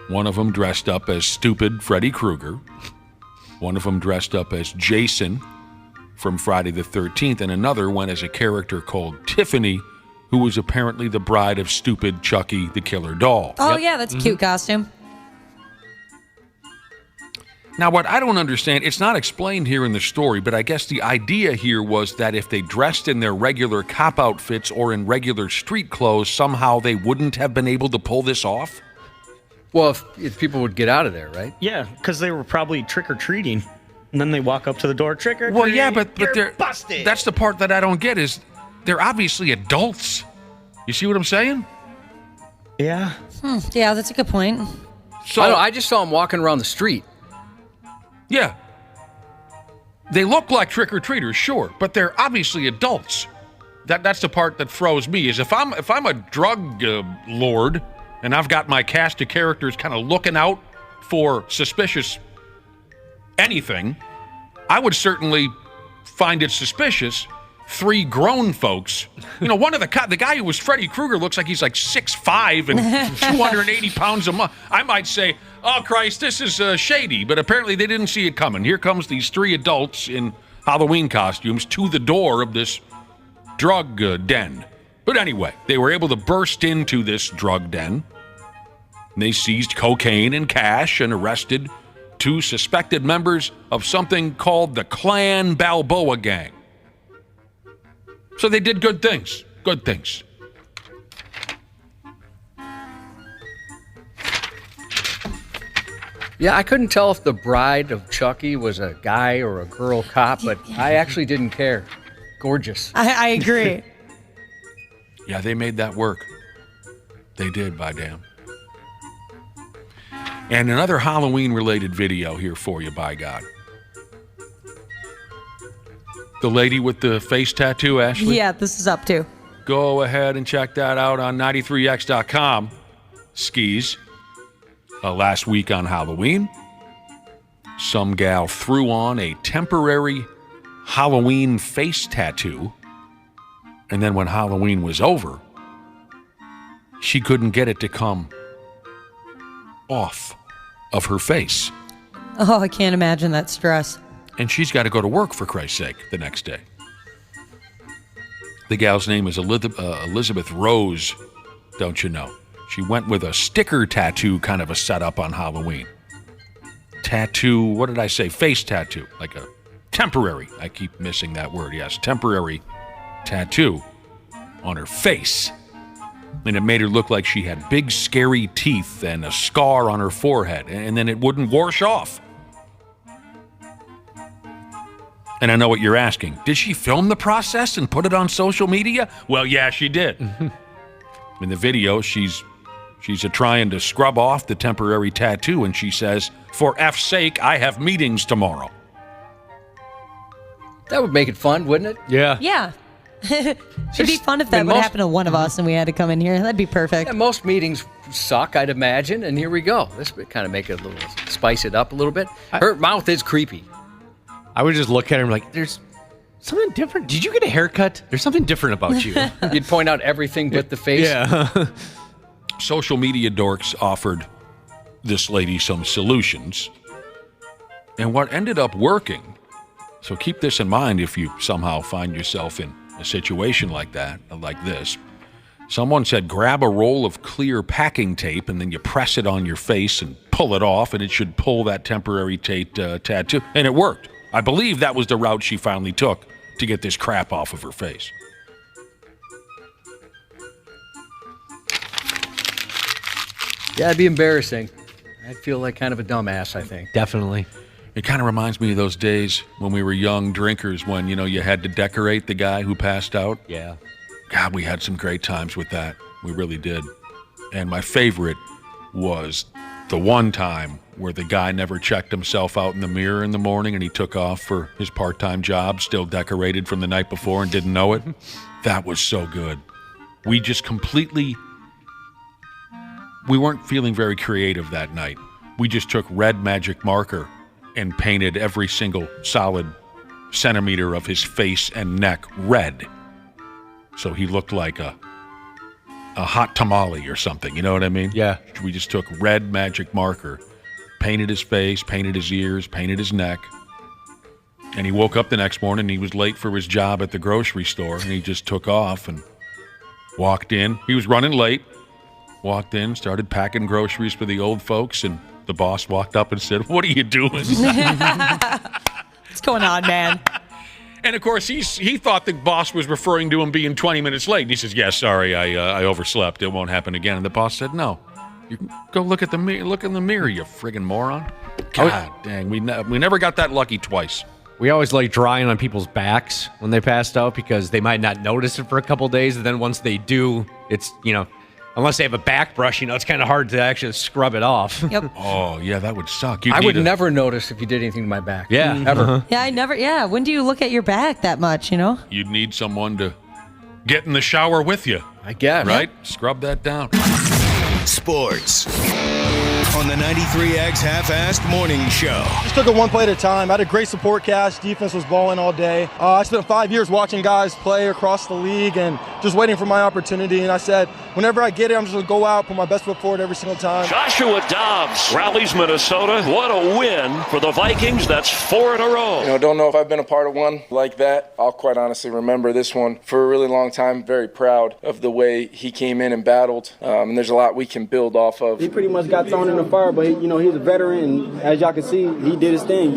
One of them dressed up as stupid Freddy Krueger. One of them dressed up as Jason from Friday the 13th, and another went as a character called Tiffany, who was apparently the bride of stupid Chucky the Killer Doll. Oh, yeah, that's a cute costume. Now, what I don't understand, it's not explained here in the story, but I guess the idea here was that if they dressed in their regular cop outfits or in regular street clothes, somehow they wouldn't have been able to pull this off? Well, if people would get out of there, right? Yeah, because they were probably trick-or-treating. And then they walk up to the door, trick-or-treat. Well, yeah, but they're busted. That's the part that I don't get is they're obviously adults. You see what I'm saying? Yeah. Yeah, that's a good point. So I just saw them walking around the street. Yeah. They look like trick-or-treaters, sure, but they're obviously adults. That's the part that throws me, is if I'm a drug lord and I've got my cast of characters kind of looking out for suspicious anything, I would certainly find it suspicious. 3 grown folks. You know, one of the guy who was Freddy Krueger looks like he's like 6'5" and 280 pounds a month. I might say, oh, Christ, this is shady, but apparently they didn't see it coming. Here comes these 3 adults in Halloween costumes to the door of this drug den. But anyway, they were able to burst into this drug den. And they seized cocaine and cash and arrested 2 suspected members of something called the Clan Balboa Gang. So they did good things. Good things. Yeah, I couldn't tell if the bride of Chucky was a guy or a girl cop, but I actually didn't care. Gorgeous. I agree. Yeah, they made that work. They did, by damn. And another Halloween-related video here for you, by God. The lady with the face tattoo, Ashley? Yeah, this is up too. Go ahead and check that out on 93x.com. Skis. Last week on Halloween, some gal threw on a temporary Halloween face tattoo, and then when Halloween was over, she couldn't get it to come off of her face. Oh, I can't imagine that stress. And she's got to go to work, for Christ's sake, the next day. The gal's name is Elizabeth Rose, don't you know? She went with a sticker tattoo kind of a setup on Halloween. Tattoo, what did I say? Face tattoo, like a temporary. I keep missing that word, yes. Temporary tattoo on her face. And it made her look like she had big, scary teeth and a scar on her forehead. And then it wouldn't wash off. And I know what you're asking. Did she film the process and put it on social media? Well, yeah, she did. In the video, she's trying to scrub off the temporary tattoo, and she says, "For F's sake, I have meetings tomorrow." That would make it fun, wouldn't it? Yeah. Yeah. It'd be fun if that would happen to one of us and we had to come in here. That'd be perfect. Yeah, most meetings suck, I'd imagine, and here we go. This would kind of make it a little, spice it up a little bit. Her mouth is creepy. I would just look at her and be like, there's something different. Did you get a haircut? There's something different about you. You'd point out everything but the face. Yeah. Social media dorks offered this lady some solutions. And what ended up working, so keep this in mind if you somehow find yourself in a situation like that, like this. Someone said grab a roll of clear packing tape and then you press it on your face and pull it off, and it should pull that temporary tattoo. And it worked. I believe that was the route she finally took to get this crap off of her face. Yeah, it'd be embarrassing. I'd feel like kind of a dumbass, I think. Definitely. It kind of reminds me of those days when we were young drinkers when, you had to decorate the guy who passed out. Yeah. God, we had some great times with that. We really did. And my favorite was the one time where the guy never checked himself out in the mirror in the morning and he took off for his part-time job, still decorated from the night before and didn't know it. That was so good. We just completely... We weren't feeling very creative that night. We just took red magic marker and painted every single solid centimeter of his face and neck red. So he looked like a hot tamale or something, you know what I mean? Yeah. We just took red magic marker, painted his face, painted his ears, painted his neck. And he woke up the next morning and he was late for his job at the grocery store, and he just took off and walked in. He was running late. Walked in, started packing groceries for the old folks, and the boss walked up and said, "What are you doing?" What's going on, man? And of course, he thought the boss was referring to him being 20 minutes late. And he says, "Yeah, sorry, I overslept. It won't happen again." And the boss said, "No, you go look at the look in the mirror, you friggin' moron." God dang, we never got that lucky twice. We always like drawing on people's backs when they passed out because they might not notice it for a couple days, and then once they do, it's unless they have a back brush, it's kind of hard to actually scrub it off. Yep. Oh, yeah, that would suck. I would never notice if you did anything to my back. Yeah. Ever. Yeah, I never. Yeah, when do you look at your back that much, You'd need someone to get in the shower with you. I guess. Right? Scrub that down. Sports on the 93X Half-Assed Morning Show. Just took it one play at a time. I had a great support cast. Defense was balling all day. I spent 5 years watching guys play across the league and just waiting for my opportunity. And I said, whenever I get it, I'm just going to go out, put my best foot forward every single time. Joshua Dobbs rallies Minnesota. What a win for the Vikings. That's 4 in a row. Don't know if I've been a part of one like that. I'll quite honestly remember this one for a really long time. Very proud of the way he came in and battled. And there's a lot we can build off of. He pretty much got thrown in the fire, but he's a veteran, and as y'all can see, he did his thing.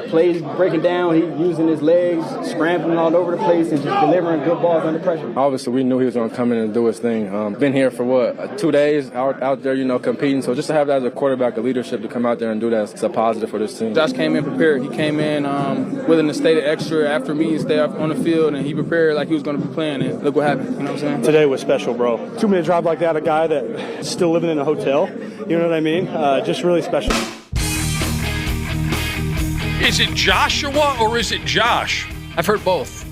Plays breaking down, he using his legs, scrambling all over the place, and just delivering good balls under pressure. Obviously, we knew he was going to come in and do his thing. Been here for 2 days out there, competing. So just to have that as a quarterback, the leadership to come out there and do that, it's a positive for this team. Josh came in prepared. He came in willing to stay the extra after me and stay on the field, and he prepared like he was going to be playing. And look what happened. You know what I'm saying? Today was special, bro. 2-minute drive like that, a guy that's still living in a hotel. You know what I mean? Just really special. Is it Joshua or is it Josh? I've heard both.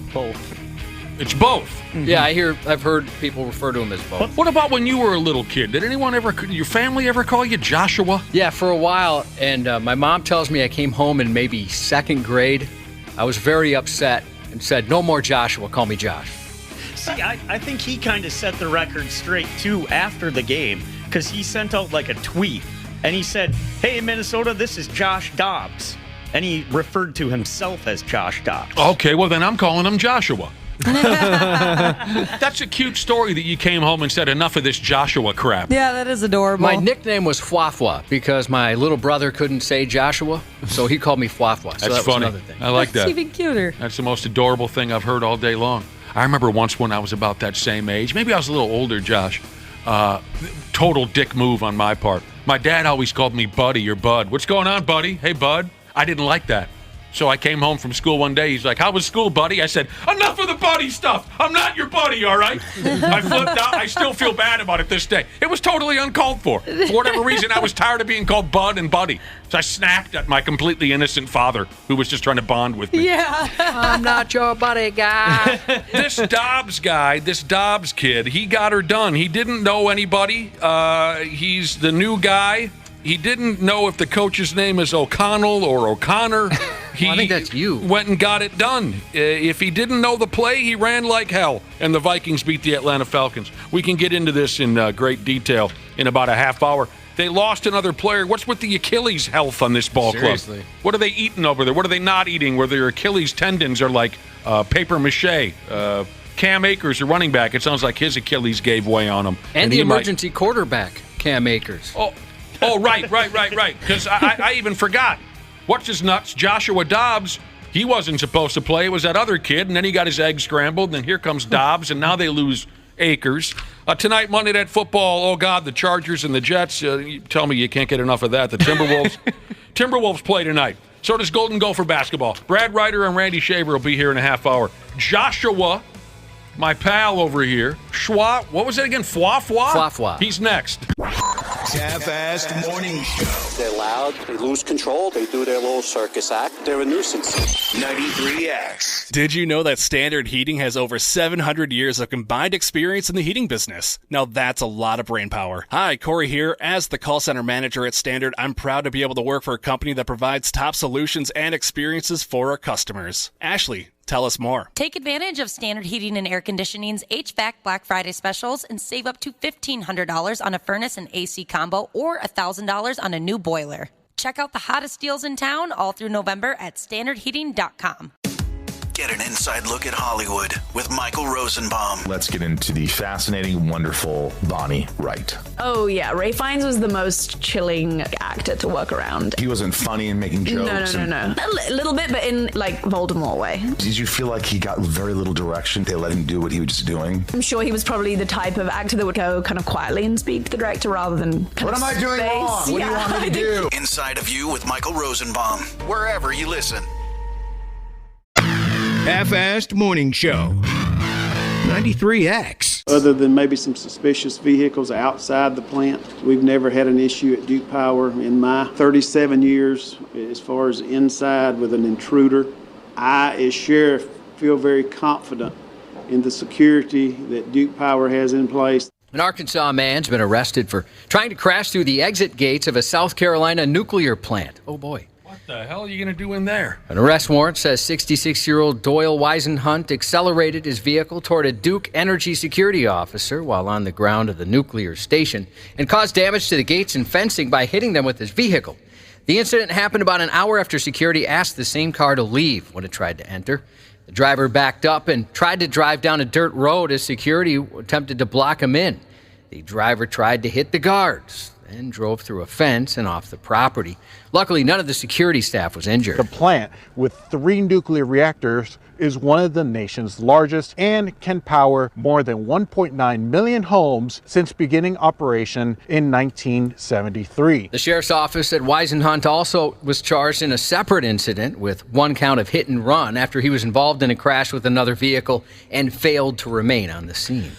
It's both. Mm-hmm. Yeah, I've heard people refer to him as both. What about when you were a little kid? Did your family ever call you Joshua? Yeah, for a while. And my mom tells me I came home in maybe second grade. I was very upset and said, "No more Joshua, call me Josh." See, I think he kind of set the record straight, too, after the game, because he sent out like a tweet, and he said, "Hey, Minnesota, this is Josh Dobbs." And he referred to himself as Josh Dobbs. Okay, well, then I'm calling him Joshua. That's a cute story that you came home and said, enough of this Joshua crap. Yeah, that is adorable. My nickname was Fwafwa because my little brother couldn't say Joshua, so he called me Fwafwa. So That's that funny. was another thing. I like That's that. even cuter. That's the most adorable thing I've heard all day long. I remember once when I was about that same age. Maybe I was a little older, Josh. Total dick move on my part. My dad always called me Buddy or Bud. What's going on, Buddy? Hey, Bud. I didn't like that. So I came home from school one day. He's like, how was school, buddy? I said, enough of the buddy stuff. I'm not your buddy, all right? I flipped out. I still feel bad about it this day. It was totally uncalled for. For whatever reason, I was tired of being called Bud and Buddy. So I snapped at my completely innocent father, who was just trying to bond with me. Yeah. I'm not your buddy guy. This Dobbs guy, this Dobbs kid, he got her done. He didn't know anybody. He's the new guy. He didn't know if the coach's name is O'Connell or O'Connor. Well, I think that's you. Went and got it done. If he didn't know the play, he ran like hell, and the Vikings beat the Atlanta Falcons. We can get into this in great detail in about a half hour. They lost another player. What's with the Achilles health on this ball Seriously. club? What are they eating over there? What are they not eating where their Achilles tendons are like paper mache? Cam Akers, a running back, it sounds like his Achilles gave way on him. And the emergency quarterback, Cam Akers. Oh, right. Because I even forgot. What's his nuts? Joshua Dobbs. He wasn't supposed to play. It was that other kid, and then he got his eggs scrambled, and then here comes Dobbs, and now they lose Akers. Tonight, Monday Night Football, oh, God, the Chargers and the Jets. You tell me you can't get enough of that. The Timberwolves play tonight. So does Golden Gopher basketball. Brad Ryder and Randy Shaver will be here in a half hour. Joshua, my pal over here, Schwa, what was it again? Fwafwa? Fwafwa. He's next. Half-assed morning show. They're loud, they lose control, they do their little circus act, they're a nuisance. 93X. Did you know that Standard Heating has over 700 years of combined experience in the heating business? Now that's a lot of brain power. Hi, Corey here. As the call center manager at Standard, I'm proud to be able to work for a company that provides top solutions and experiences for our customers. Ashley, tell us more. Take advantage of Standard Heating and Air Conditioning's HVAC Black Friday specials and save up to $1,500 on a furnace and AC combo or $1,000 on a new boiler. Check out the hottest deals in town all through November at standardheating.com. Get an inside look at Hollywood with Michael Rosenbaum. Let's get into the fascinating, wonderful Bonnie Wright. Oh, yeah. Ray Fiennes was the most chilling actor to work around. He wasn't funny and making jokes. No. A little bit, but in, like, Voldemort way. Did you feel like he got very little direction? They let him do what he was just doing? I'm sure he was probably the type of actor that would go kind of quietly and speak to the director rather than kind What of am I doing space. wrong? What do you want me to do? Inside of You with Michael Rosenbaum. Wherever you listen. Half-assed morning show. 93X. Other than maybe some suspicious vehicles outside the plant, we've never had an issue at Duke Power in my 37 years as far as inside with an intruder. I, as sheriff, feel very confident in the security that Duke Power has in place. An Arkansas man's been arrested for trying to crash through the exit gates of a South Carolina nuclear plant. Oh, boy. What the hell are you going to do in there? An arrest warrant says 66-year-old Doyle Weisenhunt accelerated his vehicle toward a Duke Energy security officer while on the ground of the nuclear station and caused damage to the gates and fencing by hitting them with his vehicle. The incident happened about an hour after security asked the same car to leave when it tried to enter. The driver backed up and tried to drive down a dirt road as security attempted to block him in. The driver tried to hit the guards, then drove through a fence and off the property. Luckily, none of the security staff was injured. The plant, with 3 nuclear reactors, is one of the nation's largest and can power more than 1.9 million homes since beginning operation in 1973. The sheriff's office at Weisenhunt also was charged in a separate incident with 1 count of hit and run after he was involved in a crash with another vehicle and failed to remain on the scene.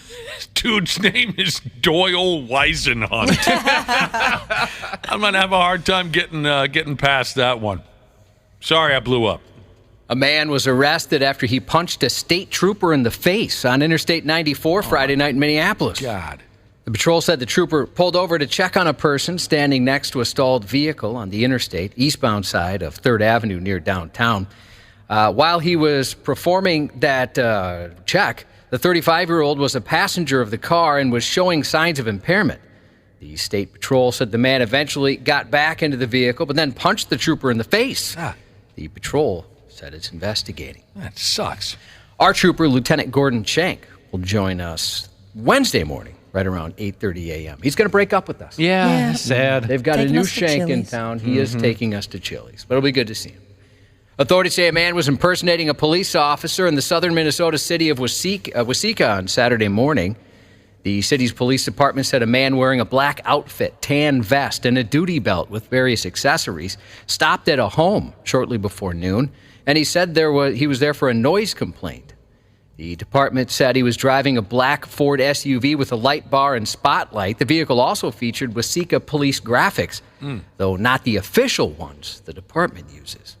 Dude's name is Doyle Weisenhunt. I'm going to have a hard time getting past that one. Sorry I blew up. A man was arrested after he punched a state trooper in the face on Interstate 94 Friday night in Minneapolis. God. The patrol said the trooper pulled over to check on a person standing next to a stalled vehicle on the interstate, eastbound side of 3rd Avenue near downtown. While he was performing that check, the 35-year-old was a passenger of the car and was showing signs of impairment. The state patrol said the man eventually got back into the vehicle, but then punched the trooper in the face. The patrol said it's investigating. That sucks. Our trooper, Lieutenant Gordon Shank, will join us Wednesday morning, right around 8:30 a.m. He's going to break up with us. Yeah. Sad. They've got Taking a new us to Shank in Chili's. town. He is taking us to Chili's, but it'll be good to see him. Authorities say a man was impersonating a police officer in the southern Minnesota city of Waseca on Saturday morning. The city's police department said a man wearing a black outfit, tan vest, and a duty belt with various accessories stopped at a home shortly before noon, and he said he was there for a noise complaint. The department said he was driving a black Ford SUV with a light bar and spotlight. The vehicle also featured Waseca police graphics, though not the official ones the department uses.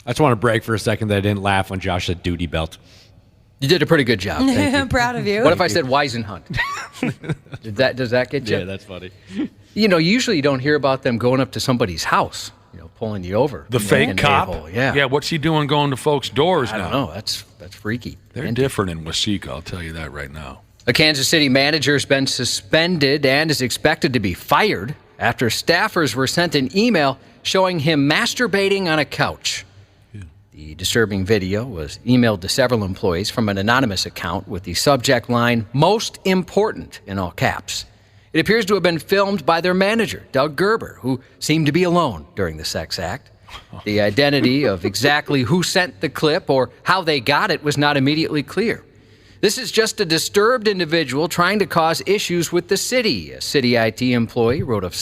I just want to brag for a second that I didn't laugh when Josh said duty belt. You did a pretty good job. Thank you. I'm proud of you. What if I said Weisenhunt? Does that get you? Yeah, that's funny. Usually you don't hear about them going up to somebody's house, pulling you over. The fake in the cop? a-hole. Yeah. Yeah, what's he doing going to folks' doors now? I don't know. That's freaky. They're different in Waseca, I'll tell you that right now. A Kansas City manager has been suspended and is expected to be fired after staffers were sent an email showing him masturbating on a couch. The disturbing video was emailed to several employees from an anonymous account with the subject line, "Most Important," in all caps. It appears to have been filmed by their manager, Doug Gerber, who seemed to be alone during the sex act. The identity of exactly who sent the clip or how they got it was not immediately clear. This is just a disturbed individual trying to cause issues with the city, a city IT employee wrote of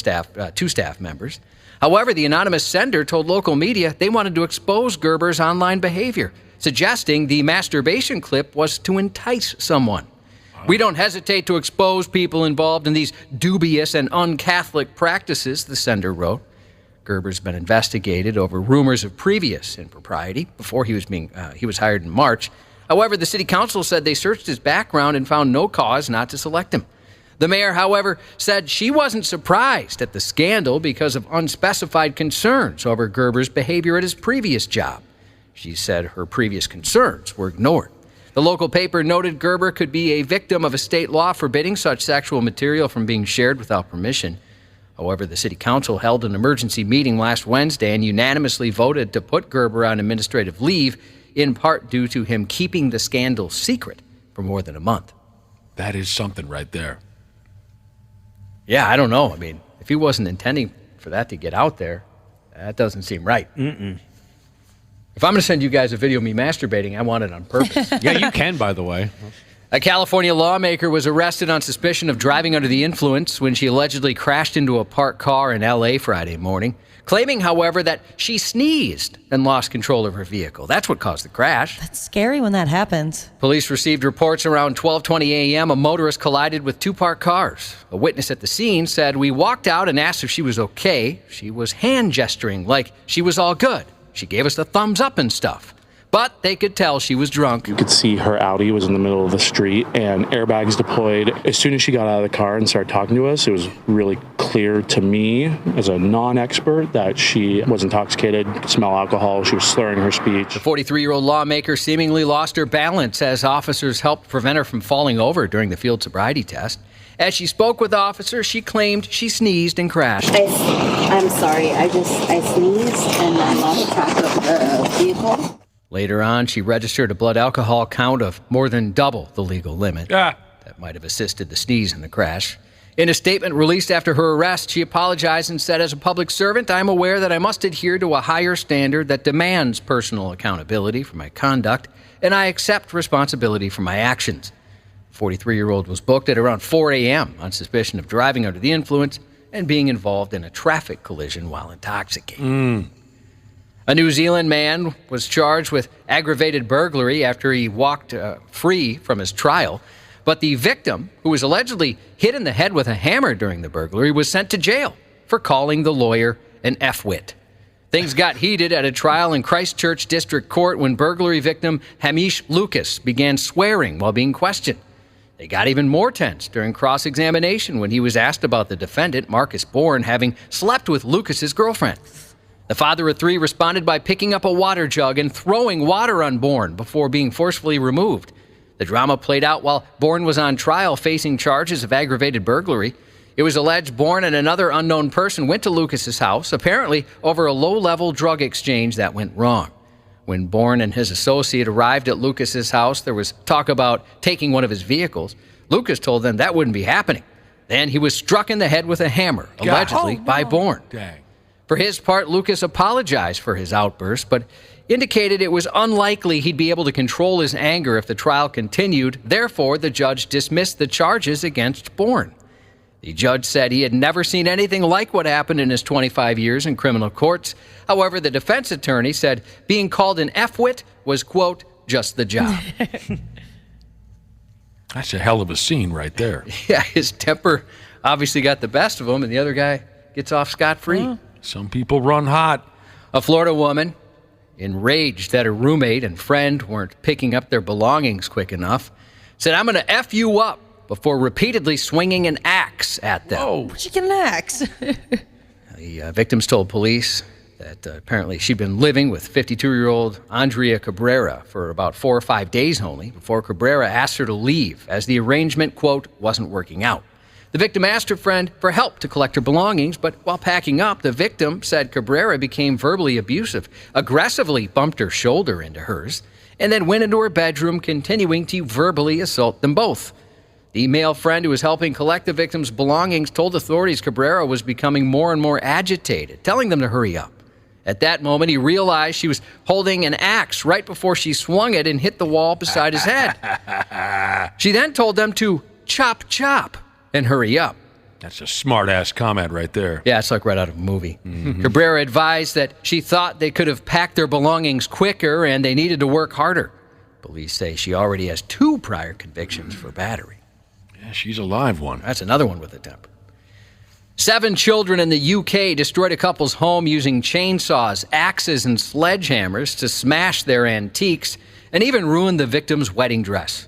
two staff members. However, the anonymous sender told local media they wanted to expose Gerber's online behavior, suggesting the masturbation clip was to entice someone. "We don't hesitate to expose people involved in these dubious and un-Catholic practices," the sender wrote. Gerber's been investigated over rumors of previous impropriety before he was hired in March. However, the city council said they searched his background and found no cause not to select him. The mayor, however, said she wasn't surprised at the scandal because of unspecified concerns over Gerber's behavior at his previous job. She said her previous concerns were ignored. The local paper noted Gerber could be a victim of a state law forbidding such sexual material from being shared without permission. However, the city council held an emergency meeting last Wednesday and unanimously voted to put Gerber on administrative leave, in part due to him keeping the scandal secret for more than a month. That is something right there. Yeah, I don't know. I mean, if he wasn't intending for that to get out there, that doesn't seem right. If I'm going to send you guys a video of me masturbating, I want it on purpose. Yeah, you can, by the way. A California lawmaker was arrested on suspicion of driving under the influence when she allegedly crashed into a parked car in L.A. Friday morning, claiming, however, that she sneezed and lost control of her vehicle. That's what caused the crash. That's scary when that happens. Police received reports around 12:20 a.m. a motorist collided with two parked cars. A witness at the scene said, "We walked out and asked if she was okay. She was hand gesturing like she was all good. She gave us the thumbs up and stuff. But they could tell she was drunk." You could see her Audi was in the middle of the street and airbags deployed. As soon as she got out of the car and started talking to us, it was really clear to me as a non-expert that she was intoxicated, could smell alcohol, she was slurring her speech. The 43-year-old lawmaker seemingly lost her balance as officers helped prevent her from falling over during the field sobriety test. As she spoke with officers, she claimed she sneezed and crashed. I'm sorry, I sneezed and I lost track of the vehicle. Later on, she registered a blood alcohol count of more than double the legal limit. That might have assisted the sneeze in the crash. In a statement released after her arrest, she apologized and said, "As a public servant, I'm aware that I must adhere to a higher standard that demands personal accountability for my conduct, and I accept responsibility for my actions." The 43-year-old was booked at around 4 a.m. on suspicion of driving under the influence and being involved in a traffic collision while intoxicated. A New Zealand man was charged with aggravated burglary after he walked free from his trial. But the victim, who was allegedly hit in the head with a hammer during the burglary, was sent to jail for calling the lawyer an F-wit. Things got heated at a trial in Christchurch District Court when burglary victim Hamish Lucas began swearing while being questioned. They got even more tense during cross-examination when he was asked about the defendant, Marcus Bourne, having slept with Lucas's girlfriend. The father of three responded by picking up a water jug and throwing water on Bourne before being forcefully removed. The drama played out while Bourne was on trial facing charges of aggravated burglary. It was alleged Bourne and another unknown person went to Lucas's house, apparently over a low-level drug exchange that went wrong. When Bourne and his associate arrived at Lucas's house, there was talk about taking one of his vehicles. Lucas told them that wouldn't be happening. Then he was struck in the head with a hammer, allegedly by Bourne. Dang. For his part, Lucas apologized for his outburst, but indicated it was unlikely he'd be able to control his anger if the trial continued. Therefore, the judge dismissed the charges against Bourne. The judge said he had never seen anything like what happened in his 25 years in criminal courts. However, the defense attorney said being called an F-wit was, quote, just the job. That's a hell of a scene right there. Yeah, his temper obviously got the best of him, and the other guy gets off scot-free. Some people run hot. A Florida woman, enraged that her roommate and friend weren't picking up their belongings quick enough, said, "I'm going to F you up," before repeatedly swinging an axe at them. Oh, where'd you get an axe? The victims told police that apparently she'd been living with 52-year-old Andrea Cabrera for about 4 or 5 days only before Cabrera asked her to leave, as the arrangement, quote, wasn't working out. The victim asked her friend for help to collect her belongings, but while packing up, the victim said Cabrera became verbally abusive, aggressively bumped her shoulder into hers, and then went into her bedroom, continuing to verbally assault them both. The male friend who was helping collect the victim's belongings told authorities Cabrera was becoming more and more agitated, telling them to hurry up. At that moment, he realized she was holding an axe right before she swung it and hit the wall beside his head. She then told them to chop, chop, and hurry up. That's a smart-ass comment right there. Yeah, it's like right out of a movie. Cabrera advised that she thought they could have packed their belongings quicker and they needed to work harder. Police say she already has 2 prior convictions for battery. Yeah, she's a live one. That's another one with a temper. 7 children in the UK destroyed a couple's home using chainsaws, axes, and sledgehammers to smash their antiques and even ruin the victim's wedding dress.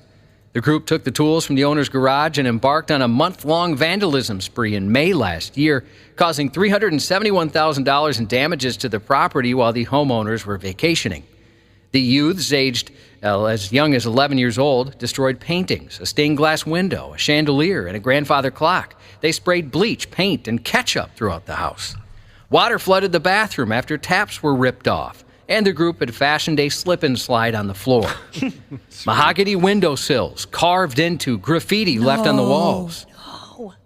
The group took the tools from the owner's garage and embarked on a month-long vandalism spree in May last year, causing $371,000 in damages to the property while the homeowners were vacationing. The youths, aged as young as 11 years old, destroyed paintings, a stained glass window, a chandelier, and a grandfather clock. They sprayed bleach, paint, and ketchup throughout the house. Water flooded the bathroom after taps were ripped off, and the group had fashioned a slip and slide on the floor. Mahogany windowsills carved into, graffiti left on the walls.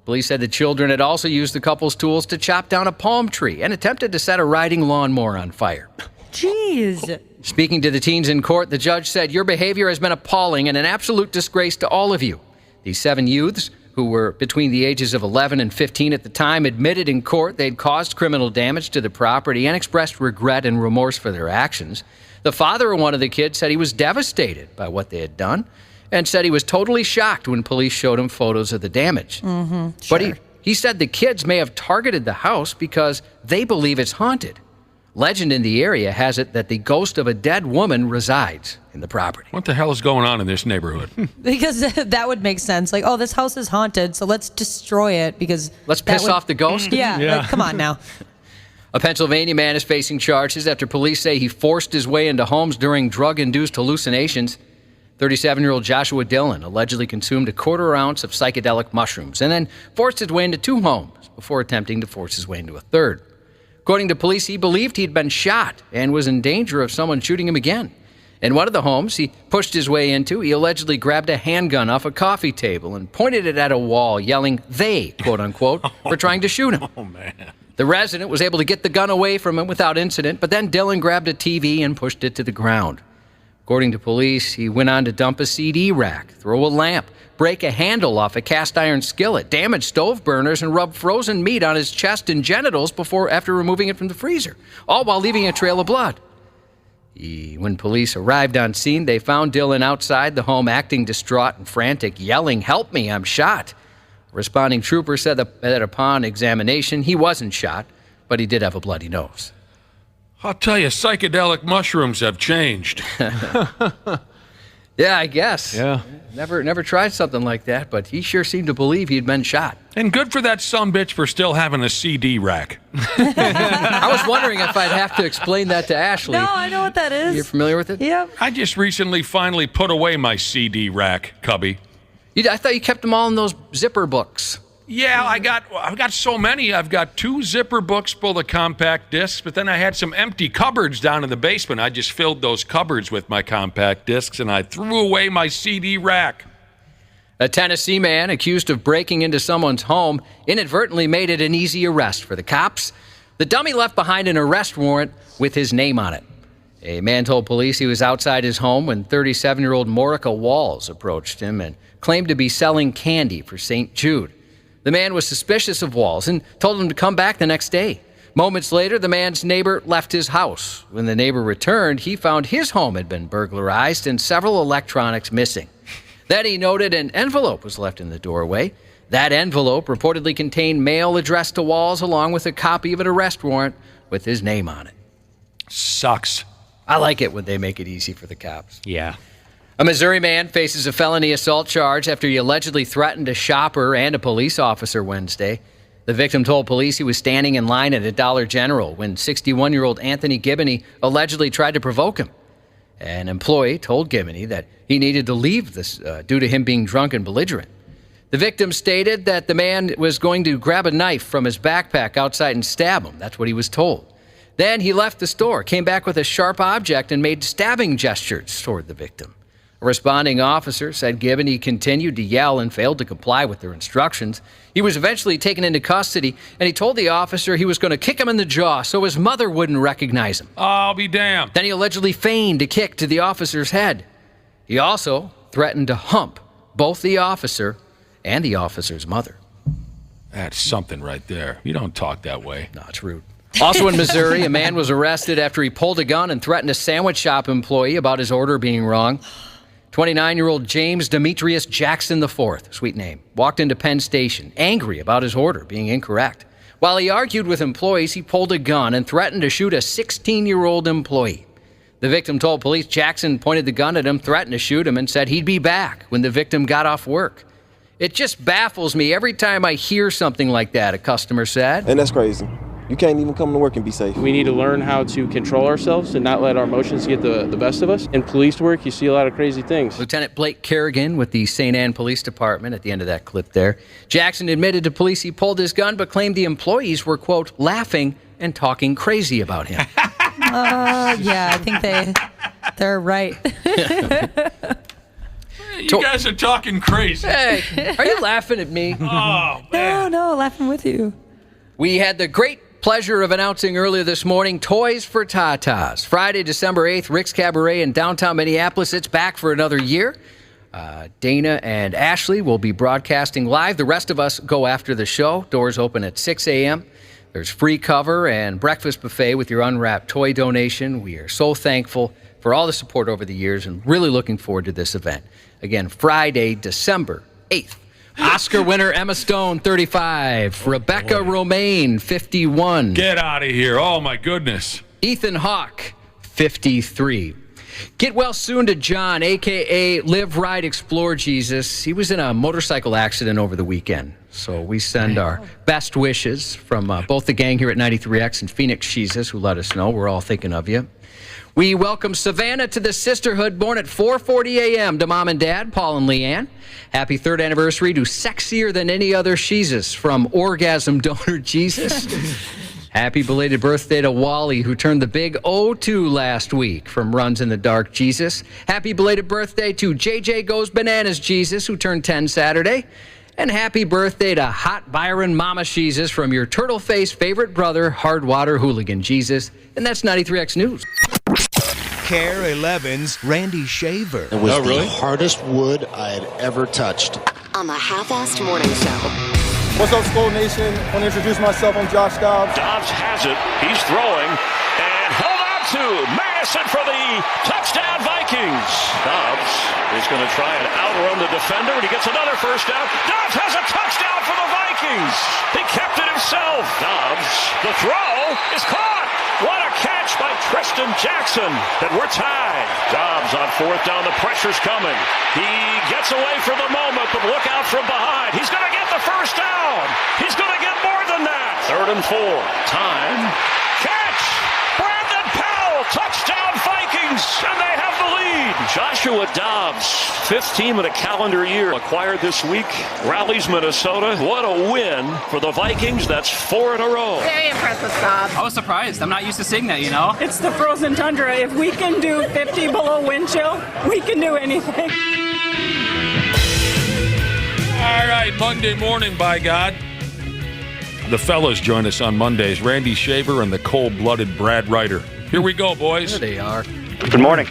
Police said the children had also used the couple's tools to chop down a palm tree and attempted to set a riding lawnmower on fire. Jeez. Speaking to the teens in court, the judge said, "Your behavior has been appalling and an absolute disgrace to all of you." These 7 youths, who were between the ages of 11 and 15 at the time, admitted in court they'd caused criminal damage to the property and expressed regret and remorse for their actions. The father of one of the kids said he was devastated by what they had done and said he was totally shocked when police showed him photos of the damage. Sure. But he said the kids may have targeted the house because they believe it's haunted. Legend in the area has it that the ghost of a dead woman resides in the property. What the hell is going on in this neighborhood? Because that would make sense. Like, oh, this house is haunted, so let's destroy it because... Let's piss off the ghost? Yeah. Like, come on now. A Pennsylvania man is facing charges after police say he forced his way into homes during drug-induced hallucinations. 37-year-old Joshua Dillon allegedly consumed a 1/4 ounce of psychedelic mushrooms and then forced his way into 2 homes before attempting to force his way into a 3rd. According to police, he believed he'd been shot and was in danger of someone shooting him again. In one of the homes he pushed his way into, he allegedly grabbed a handgun off a coffee table and pointed it at a wall, yelling, "They," quote-unquote, for trying to shoot him. Oh, man. The resident was able to get the gun away from him without incident, but then Dillon grabbed a TV and pushed it to the ground. According to police, he went on to dump a CD rack, throw a lamp, break a handle off a cast iron skillet, damage stove burners, and rub frozen meat on his chest and genitals after removing it from the freezer, all while leaving a trail of blood. When police arrived on scene, they found Dillon outside the home acting distraught and frantic, yelling, "Help me, I'm shot." A responding trooper said that upon examination, he wasn't shot, but he did have a bloody nose. I'll tell you, psychedelic mushrooms have changed. Yeah, I guess. Yeah. Never tried something like that, but he sure seemed to believe he'd been shot. And good for that sumbitch for still having a CD rack. I was wondering if I'd have to explain that to Ashley. No, I know what that is. You're familiar with it? Yep. I just recently finally put away my CD rack, Cubby. I thought you kept them all in those zipper books. Yeah, I've got so many. I've got 2 zipper books full of compact discs, but then I had some empty cupboards down in the basement. I just filled those cupboards with my compact discs, and I threw away my CD rack. A Tennessee man accused of breaking into someone's home inadvertently made it an easy arrest for the cops. The dummy left behind an arrest warrant with his name on it. A man told police he was outside his home when 37-year-old Morica Walls approached him and claimed to be selling candy for St. Jude. The man was suspicious of Walls and told him to come back the next day. Moments later, the man's neighbor left his house. When the neighbor returned, he found his home had been burglarized and several electronics missing. Then he noted an envelope was left in the doorway. That envelope reportedly contained mail addressed to Walls along with a copy of an arrest warrant with his name on it. Sucks. I like it when they make it easy for the cops. Yeah. A Missouri man faces a felony assault charge after he allegedly threatened a shopper and a police officer Wednesday. The victim told police he was standing in line at a Dollar General when 61-year-old Anthony Gibney allegedly tried to provoke him. An employee told Gibney that he needed to leave this due to him being drunk and belligerent. The victim stated that the man was going to grab a knife from his backpack outside and stab him. That's what he was told. Then he left the store, came back with a sharp object, and made stabbing gestures toward the victim. A responding officer said Gibney continued to yell and failed to comply with their instructions. He was eventually taken into custody, and he told the officer he was going to kick him in the jaw so his mother wouldn't recognize him. I'll be damned. Then he allegedly feigned a kick to the officer's head. He also threatened to hump both the officer and the officer's mother. That's something right there. You don't talk that way. No, it's rude. Also in Missouri, a man was arrested after he pulled a gun and threatened a sandwich shop employee about his order being wrong. 29-year-old James Demetrius Jackson IV, sweet name, walked into Penn Station, angry about his order being incorrect. While he argued with employees, he pulled a gun and threatened to shoot a 16-year-old employee. The victim told police Jackson pointed the gun at him, threatened to shoot him, and said he'd be back when the victim got off work. It just baffles me every time I hear something like that, a customer said. And that's crazy. You can't even come to work and be safe. We need to learn how to control ourselves and not let our emotions get the best of us. In police work, you see a lot of crazy things. Lieutenant Blake Kerrigan with the St. Anne Police Department at the end of that clip there. Jackson admitted to police he pulled his gun, but claimed the employees were, quote, laughing and talking crazy about him. Yeah, I think they're right. You guys are talking crazy. Hey, are you laughing at me? Oh, man. No, laughing with you. We had the great pleasure of announcing earlier this morning Toys for Tatas. Friday, December 8th, Rick's Cabaret in downtown Minneapolis. It's back for another year. Dana and Ashley will be broadcasting live. The rest of us go after the show. Doors open at 6 a.m. There's free cover and breakfast buffet with your unwrapped toy donation. We are so thankful for all the support over the years and really looking forward to this event. Again, Friday, December 8th. Oscar winner Emma Stone, 35. Rebecca Romaine, 51. Get out of here. Oh, my goodness. Ethan Hawke, 53. Get well soon to John, a.k.a. Live, Ride, Explore Jesus. He was in a motorcycle accident over the weekend. So we send our best wishes from both the gang here at 93X and Phoenix Jesus, who let us know. We're all thinking of you. We welcome Savannah to the sisterhood, born at 4:40 a.m. to Mom and Dad, Paul and Leanne. Happy third anniversary to Sexier Than Any Other Jesus from Orgasm Donor Jesus. Happy belated birthday to Wally, who turned the big 02 last week from Runs in the Dark Jesus. Happy belated birthday to JJ Goes Bananas Jesus, who turned 10 Saturday. And happy birthday to Hot Byron Mama Jesus from your turtle face favorite brother, Hardwater Hooligan Jesus. And that's 93X News. Care 11's Randy Shaver. It was the hardest wood I had ever touched. On the Half-Assed Morning Show. What's up, Skull Nation? I want to introduce myself. I'm Josh Dobbs. Dobbs has it. He's throwing. And held on to Madison for the touchdown Vikings. Dobbs is going to try and outrun the defender, and he gets another first down. Dobbs has a touchdown for the Vikings. He kept it himself. Dobbs, the throw is caught. What a catch by Tristan Jackson. And we're tied. Dobbs on fourth down. The pressure's coming. He gets away for the moment, but look out from behind. He's going to get the first down. He's going to get more than that. 3rd and 4. Time. Catch. Brandon Powell Touchdown Vikings, and they have the lead. Joshua Dobbs, 5th team in a calendar year, acquired this week. Rallies Minnesota. What a win for the Vikings. That's 4 in a row. Very impressed with Dobbs. I was surprised. I'm not used to seeing that, you know? It's the frozen tundra. If we can do 50 below wind chill, we can do anything. All right, Monday morning, by God. The fellas join us on Mondays, Randy Shaver and the cold-blooded Brad Ryder. Here we go, boys. There they are. Good morning.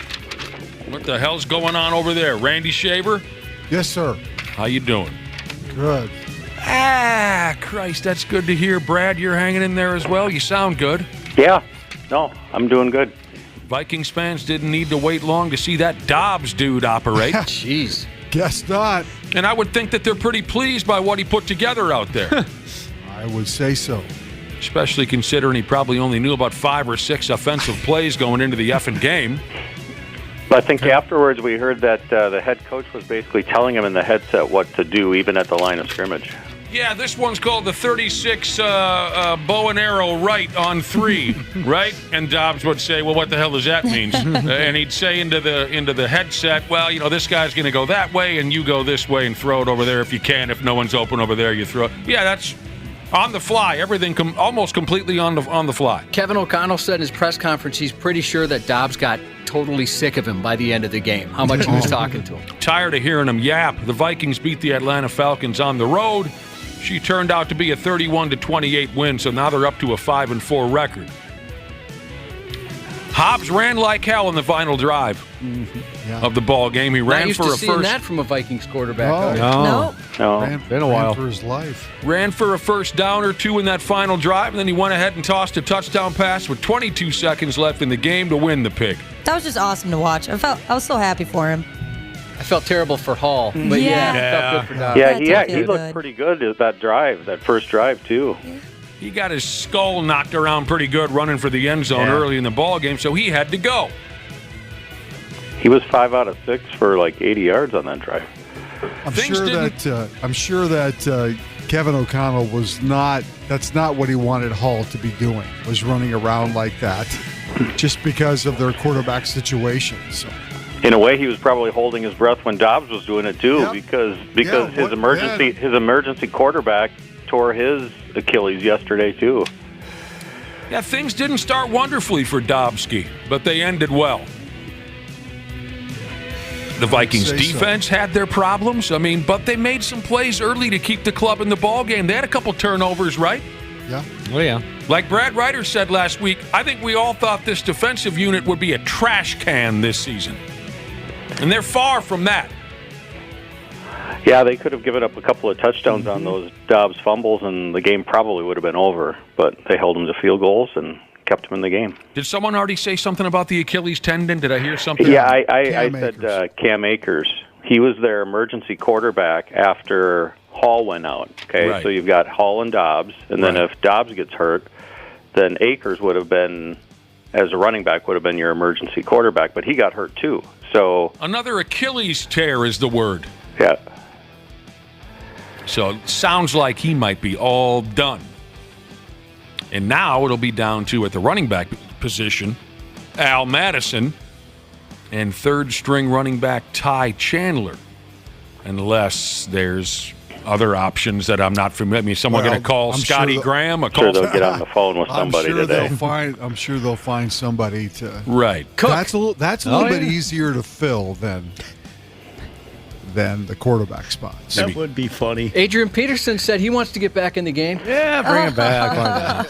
What the hell's going on over there? Randy Shaver? Yes, sir. How you doing? Good. Christ, that's good to hear. Brad, you're hanging in there as well. You sound good. Yeah. No, I'm doing good. Vikings fans didn't need to wait long to see that Dobbs dude operate. Jeez. Guess not. And I would think that they're pretty pleased by what he put together out there. I would say so. Especially considering he probably only knew about 5 or 6 offensive plays going into the effing game. But I think afterwards we heard that the head coach was basically telling him in the headset what to do, even at the line of scrimmage. Yeah, this one's called the 36 bow and arrow right on 3, right? And Dobbs would say, well, what the hell does that mean? And he'd say into the headset, well, you know, this guy's going to go that way, and you go this way and throw it over there if you can. If no one's open over there, you throw it. Yeah, that's on the fly. Everything almost completely on the fly. Kevin O'Connell said in his press conference he's pretty sure that Dobbs got totally sick of him by the end of the game, how much he was talking to him. Tired of hearing him yap. The Vikings beat the Atlanta Falcons on the road. She turned out to be a 31-28 win, so now they're up to a 5-4 record. Hobbs ran like hell in the final drive of the ball game. He ran for a first. Not used to seeing that from a Vikings quarterback. No. Been a while for his life. Ran for a first down or 2 in that final drive, and then he went ahead and tossed a touchdown pass with 22 seconds left in the game to win the pick. That was just awesome to watch. I was so happy for him. I felt terrible for Hall, but yeah, felt good for Dobbs. Yeah, he looked pretty good at that first drive, too. He got his skull knocked around pretty good running for the end zone early in the ball game, so he had to go. He was 5 out of 6 for like 80 yards on that drive. I'm sure that Kevin O'Connell that's not what he wanted Hall to be doing, was running around like that, just because of their quarterback situation. So. In a way, he was probably holding his breath when Dobbs was doing it too, because his emergency quarterback tore his Achilles yesterday too. Yeah, things didn't start wonderfully for Dobbski, but they ended well. The Vikings defense had their problems, but they made some plays early to keep the club in the ball game. They had a couple turnovers, right? Yeah. Oh, yeah. Like Brad Ryder said last week, I think we all thought this defensive unit would be a trash can this season. And they're far from that. Yeah, they could have given up a couple of touchdowns on those Dobbs fumbles, and the game probably would have been over. But they held them to field goals and kept them in the game. Did someone already say something about the Achilles tendon? Did I hear something? Yeah, I said Cam Akers. He was their emergency quarterback after Hall went out. Okay, Right. So you've got Hall and Dobbs, and then if Dobbs gets hurt, then Akers would have been, as a running back, would have been your emergency quarterback, but he got hurt too. So another Achilles tear is the word. Yeah. So it sounds like he might be all done. And now it'll be down to, at the running back position, Al Madison and third-string running back Ty Chandler, unless there's other options that I'm not familiar. I mean, someone going to call Scotty Graham? I'm sure they'll get on the phone with somebody today. I'm sure they'll find somebody to. Right. That's a little bit easier to fill than the quarterback spots. That would be funny. Adrian Peterson said he wants to get back in the game. Yeah, bring him back.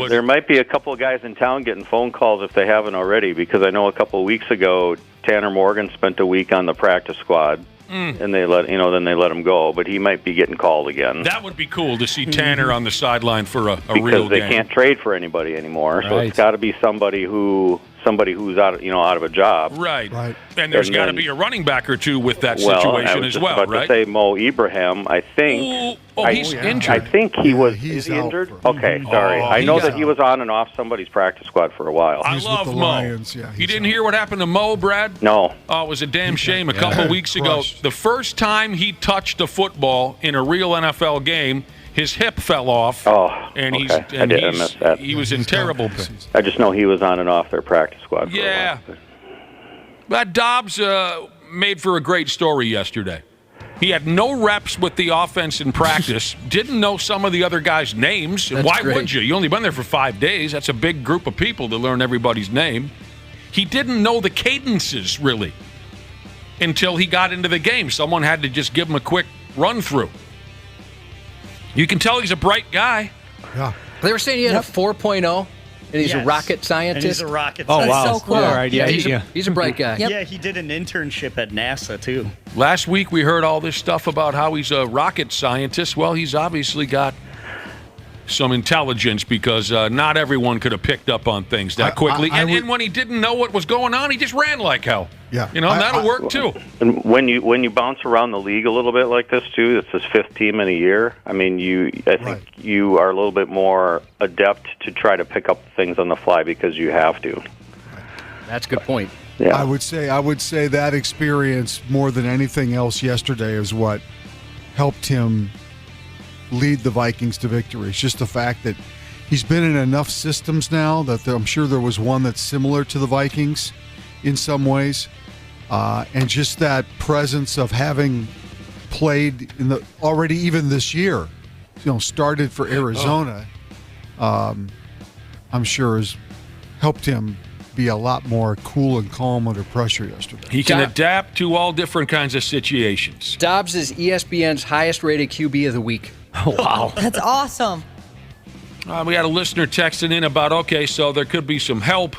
There might be a couple of guys in town getting phone calls if they haven't already, because I know a couple of weeks ago Tanner Morgan spent a week on the practice squad, and they let him go. But he might be getting called again. That would be cool to see Tanner on the sideline for a real game. Because they can't trade for anybody anymore, so it's got to be somebody who's out of a job. Right. And there's got to be a running back or two with that situation as well, right? I was just about to say Mo Ibrahim, I think. He's injured. I think he was. Is he injured? Okay, sorry. I know that he was on and off somebody's practice squad for a while. I love Mo. Lions. Yeah, you didn't hear what happened to Mo, Brad? No. Oh, it was a damn shame a couple weeks ago. The first time he touched a football in a real NFL game, His hip fell off. Oh, and okay. I missed that. He was in terrible pain. I just know he was on and off their practice squad. Yeah. But Dobbs made for a great story yesterday. He had no reps with the offense in practice, didn't know some of the other guys' names. That's Why great. would you? You only been there for 5 days. That's a big group of people to learn everybody's name. He didn't know the cadences, really, until he got into the game. Someone had to just give him a quick run-through. You can tell he's a bright guy. Yeah. They were saying he had a 4.0, and he's a Yes. rocket scientist. And he's a rocket Oh, scientist. wow. so cool. All right. Yeah, he's a bright guy. Yeah, he did an internship at NASA, too. Last week we heard all this stuff about how he's a rocket scientist. Well, he's obviously got some intelligence because not everyone could have picked up on things that quickly. And when he didn't know what was going on, he just ran like hell. Yeah. That'll work too. And when you bounce around the league a little bit like this too, it's his 5th team in a year. I mean, I think you are a little bit more adept to try to pick up things on the fly because you have to. That's a good point. Yeah. I would say that experience more than anything else yesterday is what helped him lead the Vikings to victory. It's just the fact that he's been in enough systems now that I'm sure there was one that's similar to the Vikings in some ways, and just that presence of having played already even this year, started for Arizona, I'm sure has helped him be a lot more cool and calm under pressure yesterday. He can adapt to all different kinds of situations. Dobbs is ESPN's highest-rated QB of the week. Wow. That's awesome. We had a listener texting in about, okay, so there could be some help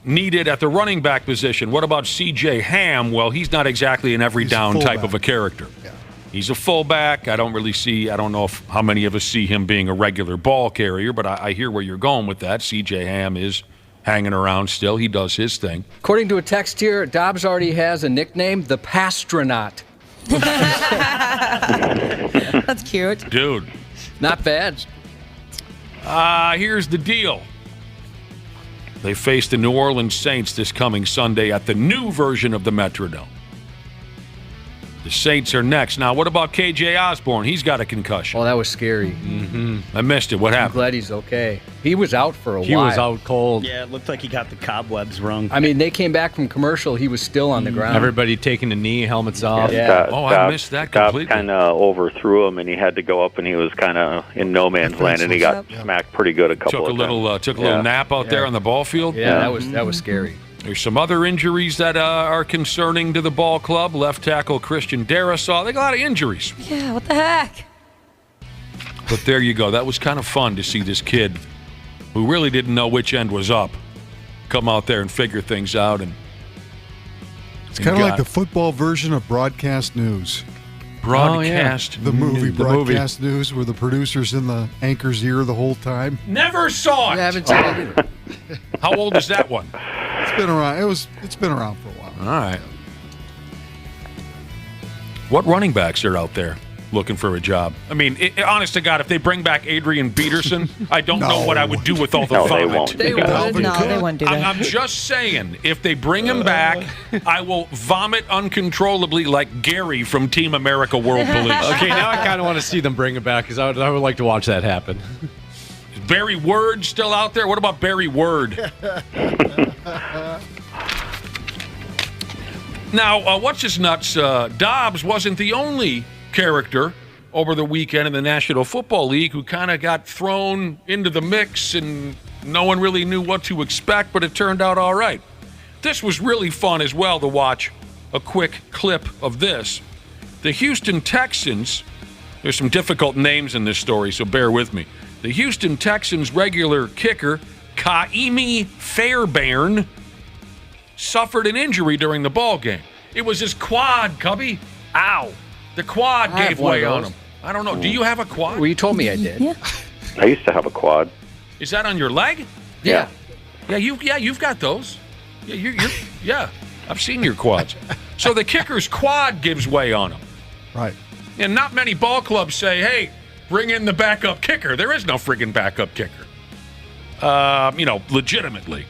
needed at the running back position. What about C.J. Ham? Well, he's not exactly an every down type of a character. Yeah. He's a fullback. I don't know how many of us see him being a regular ball carrier, but I hear where you're going with that. C.J. Ham is hanging around still. He does his thing. According to a text here, Dobbs already has a nickname, the Pastronaut. That's cute. Dude. Not bad. Here's the deal. They face the New Orleans Saints this coming Sunday at the new version of the Metrodome. The Saints are next. Now, what about K.J. Osborne? He's got a concussion. Oh, that was scary. Mm-hmm. I missed it. What happened? I'm glad he's okay. He was out for a while. He was out cold. Yeah, it looked like he got the cobwebs wrung. I mean, they came back from commercial. He was still on the ground. Everybody taking a knee, helmets off. Yeah. I missed that completely. Dobbs kind of overthrew him, and he had to go up, and he was kind of in no man's land, and he got smacked pretty good a couple of times. Took a little nap out there on the ball field. Yeah, that was scary. There's some other injuries that are concerning to the ball club. Left tackle Christian Darrisaw. They got a lot of injuries. Yeah, what the heck? But there you go. That was kind of fun to see this kid who really didn't know which end was up come out there and figure things out. And it's kind of like the football version of broadcast news. Broadcast. The movie Broadcast News, where the producer's in the anchor's ear the whole time. Never saw it. I haven't seen it either. How old is that one? It's been around. It's been around for a while. All right. What running backs are out there looking for a job? I mean, honest to God, if they bring back Adrian Peterson, I don't know what I would do with all the vomit. They wouldn't do that. I'm just saying, if they bring him back, I will vomit uncontrollably like Gary from Team America World Police. Okay, now I kind of want to see them bring him back because I would like to watch that happen. Is Barry Word still out there? What about Barry Word? Now, what's his nuts? Dobbs wasn't the only character over the weekend in the National Football League who kind of got thrown into the mix and no one really knew what to expect, but it turned out all right. This was really fun as well to watch a quick clip of this. The Houston Texans, there's some difficult names in this story, so bear with me. The Houston Texans regular kicker, Kaimi Fairbairn, suffered an injury during the ball game. It was his quad, Cubby. Ow. The quad gave way on him. I don't know. Do you have a quad? Well, you told me I did. Yeah. I used to have a quad. Is that on your leg? Yeah. Yeah, you've got those. Yeah, I've seen your quads. So the kicker's quad gives way on him. Right. And not many ball clubs say, hey, bring in the backup kicker. There is no friggin' backup kicker. Legitimately.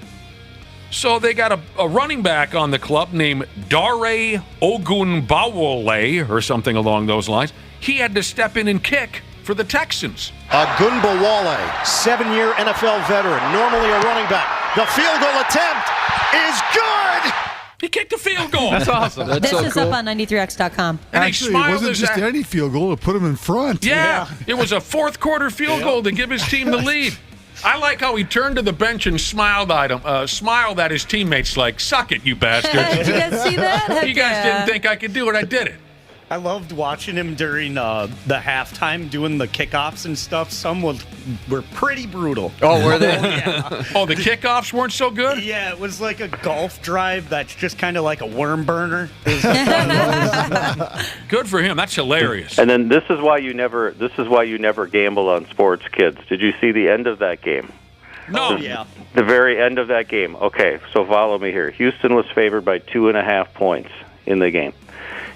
So they got a running back on the club named Dare Ogunbowale or something along those lines. He had to step in and kick for the Texans. Agunbowale, 7-year NFL veteran, normally a running back. The field goal attempt is good. He kicked a field goal. That's awesome. This is up on 93x.com. And Actually, it wasn't just any field goal to put him in front. Yeah, it was a fourth quarter field goal to give his team the lead. I like how he turned to the bench and smiled at his teammates like, "Suck it, you bastards." Did you guys see that? You guys didn't think I could do it. I did it. I loved watching him during the halftime doing the kickoffs and stuff. Some were pretty brutal. Oh, were they? Yeah. Oh, the kickoffs weren't so good? Yeah, it was like a golf drive that's just kind of like a worm burner. Good for him. That's hilarious. And then this is why you never gamble on sports, kids. Did you see the end of that game? No. Yeah. The very end of that game. Okay, so follow me here. Houston was favored by 2.5 points in the game.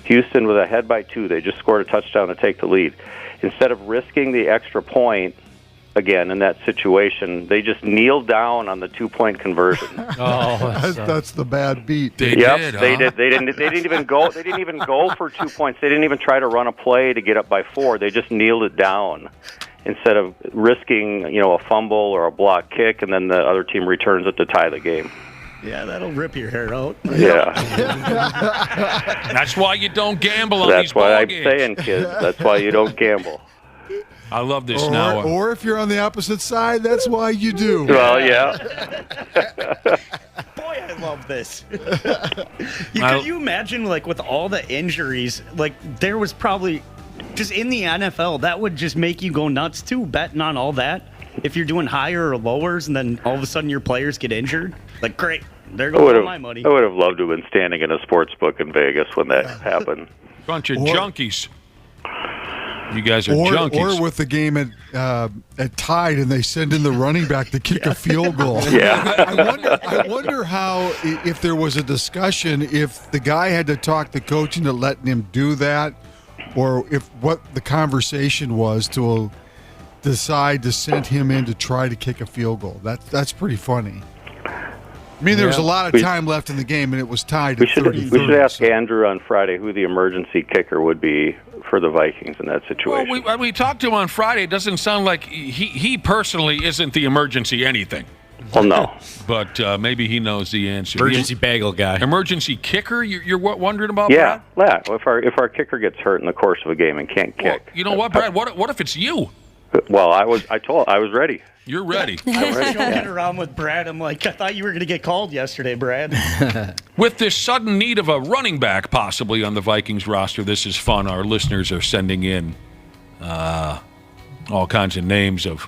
Houston was ahead by 2. They just scored a touchdown to take the lead. Instead of risking the extra point, again, in that situation, they just kneeled down on the 2-point conversion. That's the bad beat. They did. They didn't even go. They didn't even go for 2 points. They didn't even try to run a play to get up by 4. They just kneeled it down instead of risking, a fumble or a block kick, and then the other team returns it to tie the game. Yeah, that'll rip your hair out. Yeah. That's why you don't gamble on That's these ball what I'm games. saying, kids. That's why you don't gamble. I love this now. Or if you're on the opposite side, that's why you do. Well, yeah. Boy, I love this. Could you imagine, like, with all the injuries, like, there was probably, just in the NFL, that would just make you go nuts, too, betting on all that. If you're doing higher or lowers and then all of a sudden your players get injured, like, great. There goes all my money. I would have loved to have been standing in a sports book in Vegas when that happened. Bunch of junkies. You guys are junkies. Or with the game at tied and they send in the running back to kick a field goal. Yeah. I wonder how, if there was a discussion, if the guy had to talk the coach into letting him do that, or if what the conversation was to decide to send him in to try to kick a field goal. That's pretty funny. I mean, there was a lot of time left in the game, and it was tied at 30-30. We should ask Andrew on Friday who the emergency kicker would be for the Vikings in that situation. Well, we talked to him on Friday. It doesn't sound like he personally isn't the emergency anything. Well, no. But maybe he knows the answer. Emergency bagel guy. Emergency kicker? You're wondering about, yeah, Brad? Yeah. If our kicker gets hurt in the course of a game and can't kick. Well, you know what, Brad? What if it's you? Well, I was ready. You're ready. I was joking around with Brad. I'm like, I thought you were going to get called yesterday, Brad. With this sudden need of a running back possibly on the Vikings roster, this is fun. Our listeners are sending in all kinds of names of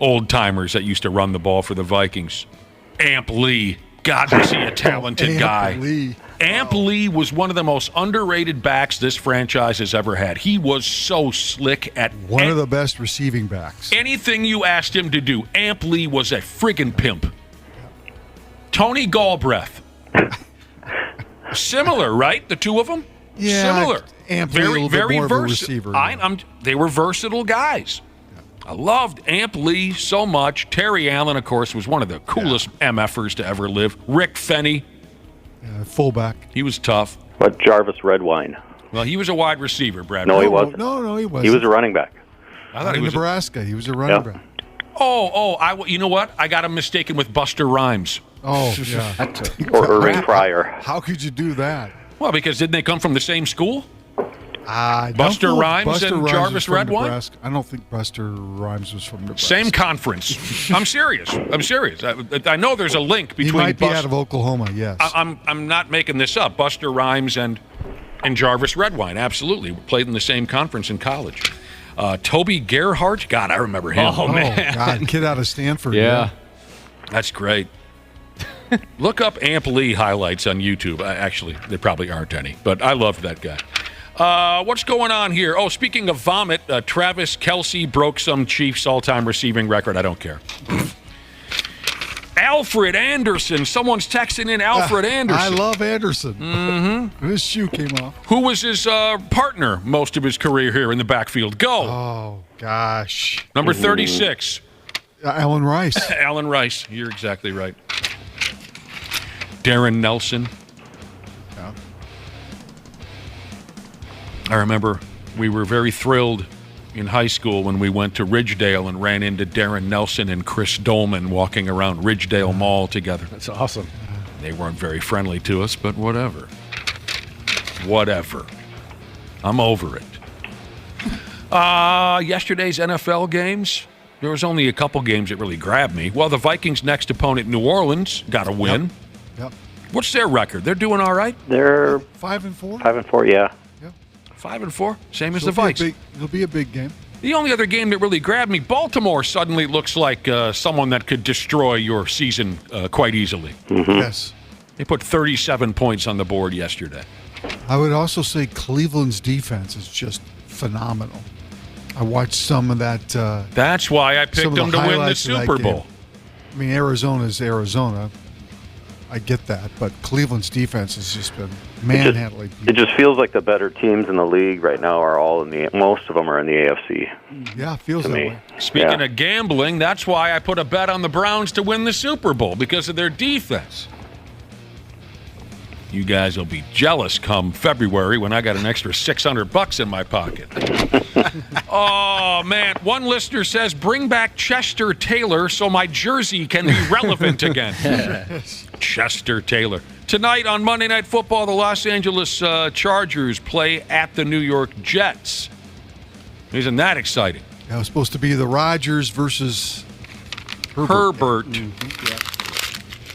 old-timers that used to run the ball for the Vikings. Amp Lee. God, was he a talented guy. Lee. Amp Lee was one of the most underrated backs this franchise has ever had. He was so slick at one of the best receiving backs. Anything you asked him to do, Amp Lee was a friggin' pimp. Tony Galbraith. Similar, right? The two of them? Yeah. Similar. Amp Lee, very, a little bit more of a versatile. receiver. They were versatile guys. I loved Amp Lee so much. Terry Allen, of course, was one of the coolest MFers to ever live. Rick Fenny. Fullback. He was tough. But Jarvis Redwine. Well, he was a wide receiver, Brad. No, he wasn't. No, he wasn't. He was a running back. I thought he was Nebraska. He was a running back. You know what? I got him mistaken with Buster Rhymes. Oh, yeah. Or Irving Pryor. How could you do that? Well, because didn't they come from the same school? I Buster don't know if Rhymes Buster and Rhymes Jarvis was from Redwine? Nebraska. I don't think Buster Rhymes was from Nebraska. Same conference. I'm serious. I know there's a link between. He might be out of Oklahoma. Yes. I'm not making this up. Buster Rhymes and Jarvis Redwine absolutely played in the same conference in college. Toby Gerhardt. God, I remember him. Oh man, God, kid out of Stanford. Yeah, that's great. Look up Amp Lee highlights on YouTube. Actually, there probably aren't any, but I loved that guy. What's going on here? Oh, speaking of vomit, Travis Kelce broke some Chiefs all-time receiving record. I don't care. Alfred Anderson. Someone's texting in Alfred Anderson. I love Anderson. Mm-hmm. His shoe came off. Who was his partner most of his career here in the backfield? Go. Oh, gosh. Number 36. Allen Rice. Allen Rice. You're exactly right. Darren Nelson. Yeah. I remember we were very thrilled in high school when we went to Ridgedale and ran into Darren Nelson and Chris Dolman walking around Ridgedale Mall together. That's awesome. They weren't very friendly to us, but whatever. Whatever. I'm over it. Yesterday's NFL games, there was only a couple games that really grabbed me. Well, the Vikings' next opponent, New Orleans, got a win. Yep. What's their record? They're doing all right? They're 5-4. 5-4, yeah. 5-4, same as the Vikes. It'll be a big game. The only other game that really grabbed me, Baltimore suddenly looks like someone that could destroy your season quite easily. Mm-hmm. Yes. They put 37 points on the board yesterday. I would also say Cleveland's defense is just phenomenal. I watched some of that. That's why I picked them to win the Super Bowl. I mean, Arizona's Arizona. I get that, but Cleveland's defense has just been manhandling people. It just feels like the better teams in the league right now are all in the. Most of them are in the AFC. Yeah, it feels that way. Speaking of gambling, that's why I put a bet on the Browns to win the Super Bowl, because of their defense. You guys will be jealous come February when I got an extra $600 in my pocket. Oh, man. One listener says, bring back Chester Taylor so my jersey can be relevant again. Chester Taylor. Tonight on Monday Night Football, the Los Angeles Chargers play at the New York Jets. Isn't that exciting? That was supposed to be the Rodgers versus Herbert. Mm-hmm. Yeah.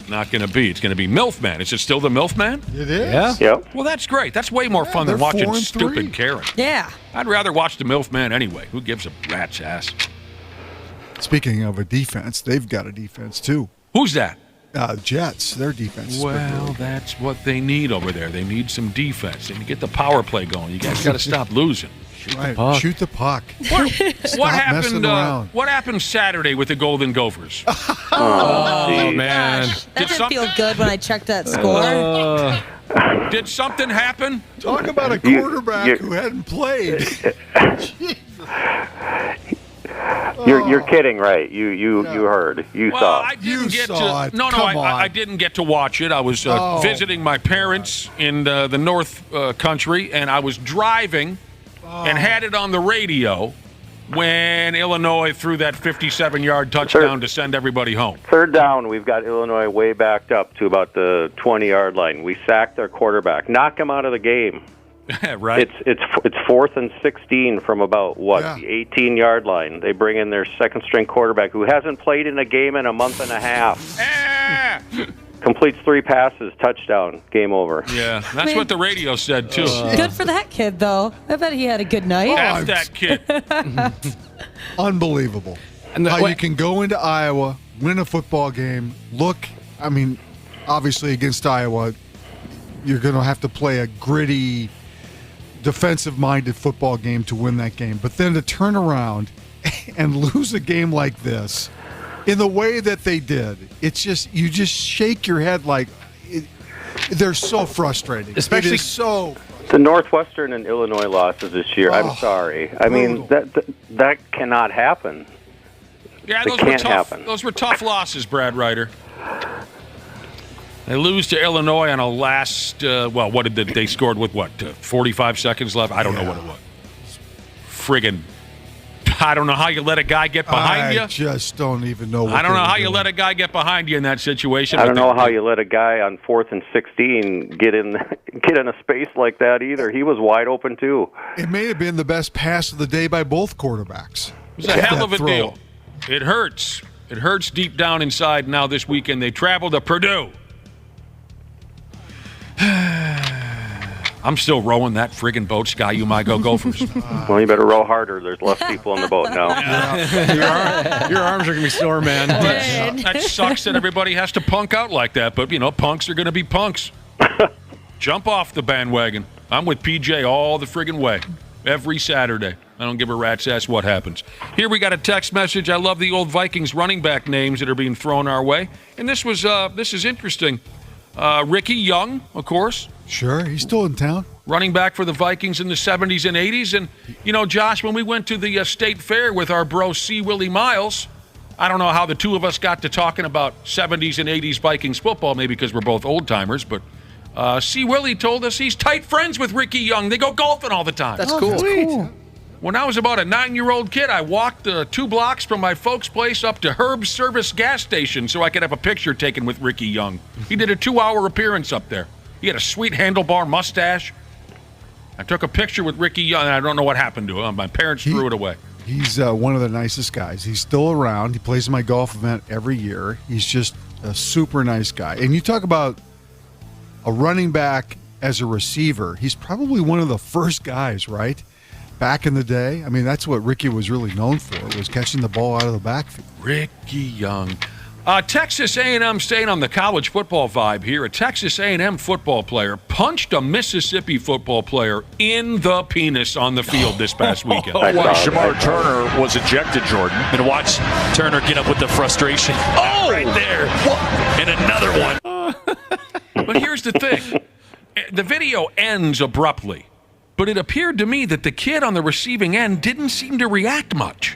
Not going to be. It's going to be Milfman. Is it still the Milfman? It is. Yeah. Yep. Well, that's great. That's way more fun than watching stupid Karen. Yeah. I'd rather watch the Milfman anyway. Who gives a rat's ass? Speaking of a defense, they've got a defense too. Who's that? Jets. Their defense. Well, that's what they need over there. They need some defense. They need to get the power play going. You guys got to stop losing. Right. Shoot the puck. What happened? What happened Saturday with the Golden Gophers? Oh man! That didn't feel good when I checked that score. Did something happen? Talk about a quarterback who hadn't played. You're kidding, right? You heard. You saw. I didn't get to. I didn't get to watch it. I was visiting my parents in the North Country, and I was driving. And had it on the radio when Illinois threw that 57-yard touchdown to send everybody home. Third down, we've got Illinois way backed up to about the 20-yard line. We sacked their quarterback, knock him out of the game. Right. It's 4th and 16 from about the 18-yard line. They bring in their second-string quarterback who hasn't played in a game in a month and a half. Completes 3 passes, touchdown, game over. Yeah, that's what the radio said, too. Good for that kid, though. I bet he had a good night. F that kid. Unbelievable. And how you can go into Iowa, win a football game, obviously against Iowa, you're going to have to play a gritty, defensive-minded football game to win that game. But then to turn around and lose a game like this, in the way that they did, it's just you just shake your head like they're so frustrating. Especially the Northwestern and Illinois losses this year. I'm sorry. I mean that cannot happen. Yeah, those can't happen. Those were tough losses, Brad Ryder. They lose to Illinois on a last. What did they scored with? 45 seconds left. I don't know what it was. Friggin'. I don't know how you let a guy get behind you. I just don't even know. I don't know how you let a guy get behind you in that situation. I don't know how you let a guy on 4th and 16 get in a space like that either. He was wide open too. It may have been the best pass of the day by both quarterbacks. It was a hell of a deal. It hurts. It hurts deep down inside. Now this weekend they travel to Purdue. I'm still rowing that friggin' boat, Sky. You might go Gophers. Well, you better row harder. There's less people on the boat now. Your arms are going to be sore, man. That sucks that everybody has to punk out like that, but, punks are going to be punks. Jump off the bandwagon. I'm with PJ all the friggin' way, every Saturday. I don't give a rat's ass what happens. Here we got a text message. I love the old Vikings running back names that are being thrown our way. And this is interesting. Ricky Young, of course. Sure, he's still in town. Running back for the Vikings in the 70s and 80s. And, Josh, when we went to the state fair with our bro C. Willie Miles, I don't know how the two of us got to talking about 70s and 80s Vikings football, maybe because we're both old-timers, but C. Willie told us he's tight friends with Ricky Young. They go golfing all the time. That's cool. Sweet. When I was about a 9-year-old kid, I walked 2 blocks from my folks' place up to Herb's Service gas station so I could have a picture taken with Ricky Young. He did a 2-hour appearance up there. He had a sweet handlebar mustache. I took a picture with Ricky Young, and I don't know what happened to him. My parents threw it away. He's one of the nicest guys. He's still around. He plays in my golf event every year. He's just a super nice guy. And you talk about a running back as a receiver. He's probably one of the first guys, right? Back in the day. I mean, that's what Ricky was really known for, was catching the ball out of the backfield. Ricky Young. Texas A&M, staying on the college football vibe here. A Texas A&M football player punched a Mississippi football player in the penis on the field this past weekend. Shamar Turner was ejected, Jordan. And watch Turner get up with the frustration. Oh! Right there. And another one. But here's the thing. The video ends abruptly. But it appeared to me that the kid on the receiving end didn't seem to react much.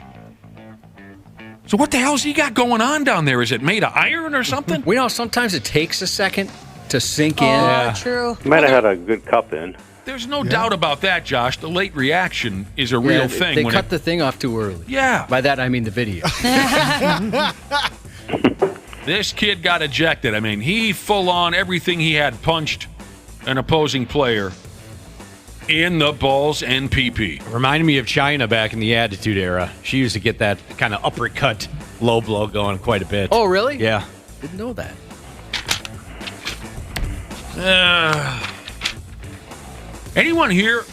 So what the hell's he got going on down there? Is it made of iron or something? We know sometimes it takes a second to sink in. Oh, true. Might have had a good cup in. There's no doubt about that, Josh. The late reaction is a real thing. They cut the thing off too early. Yeah. By that, I mean the video. This kid got ejected. I mean, he full on everything he had punched an opposing player in the balls and PP. Reminded me of China back in the Attitude Era. She used to get that kind of uppercut low blow going quite a bit. Oh, really? Yeah. Didn't know that. Anyone here,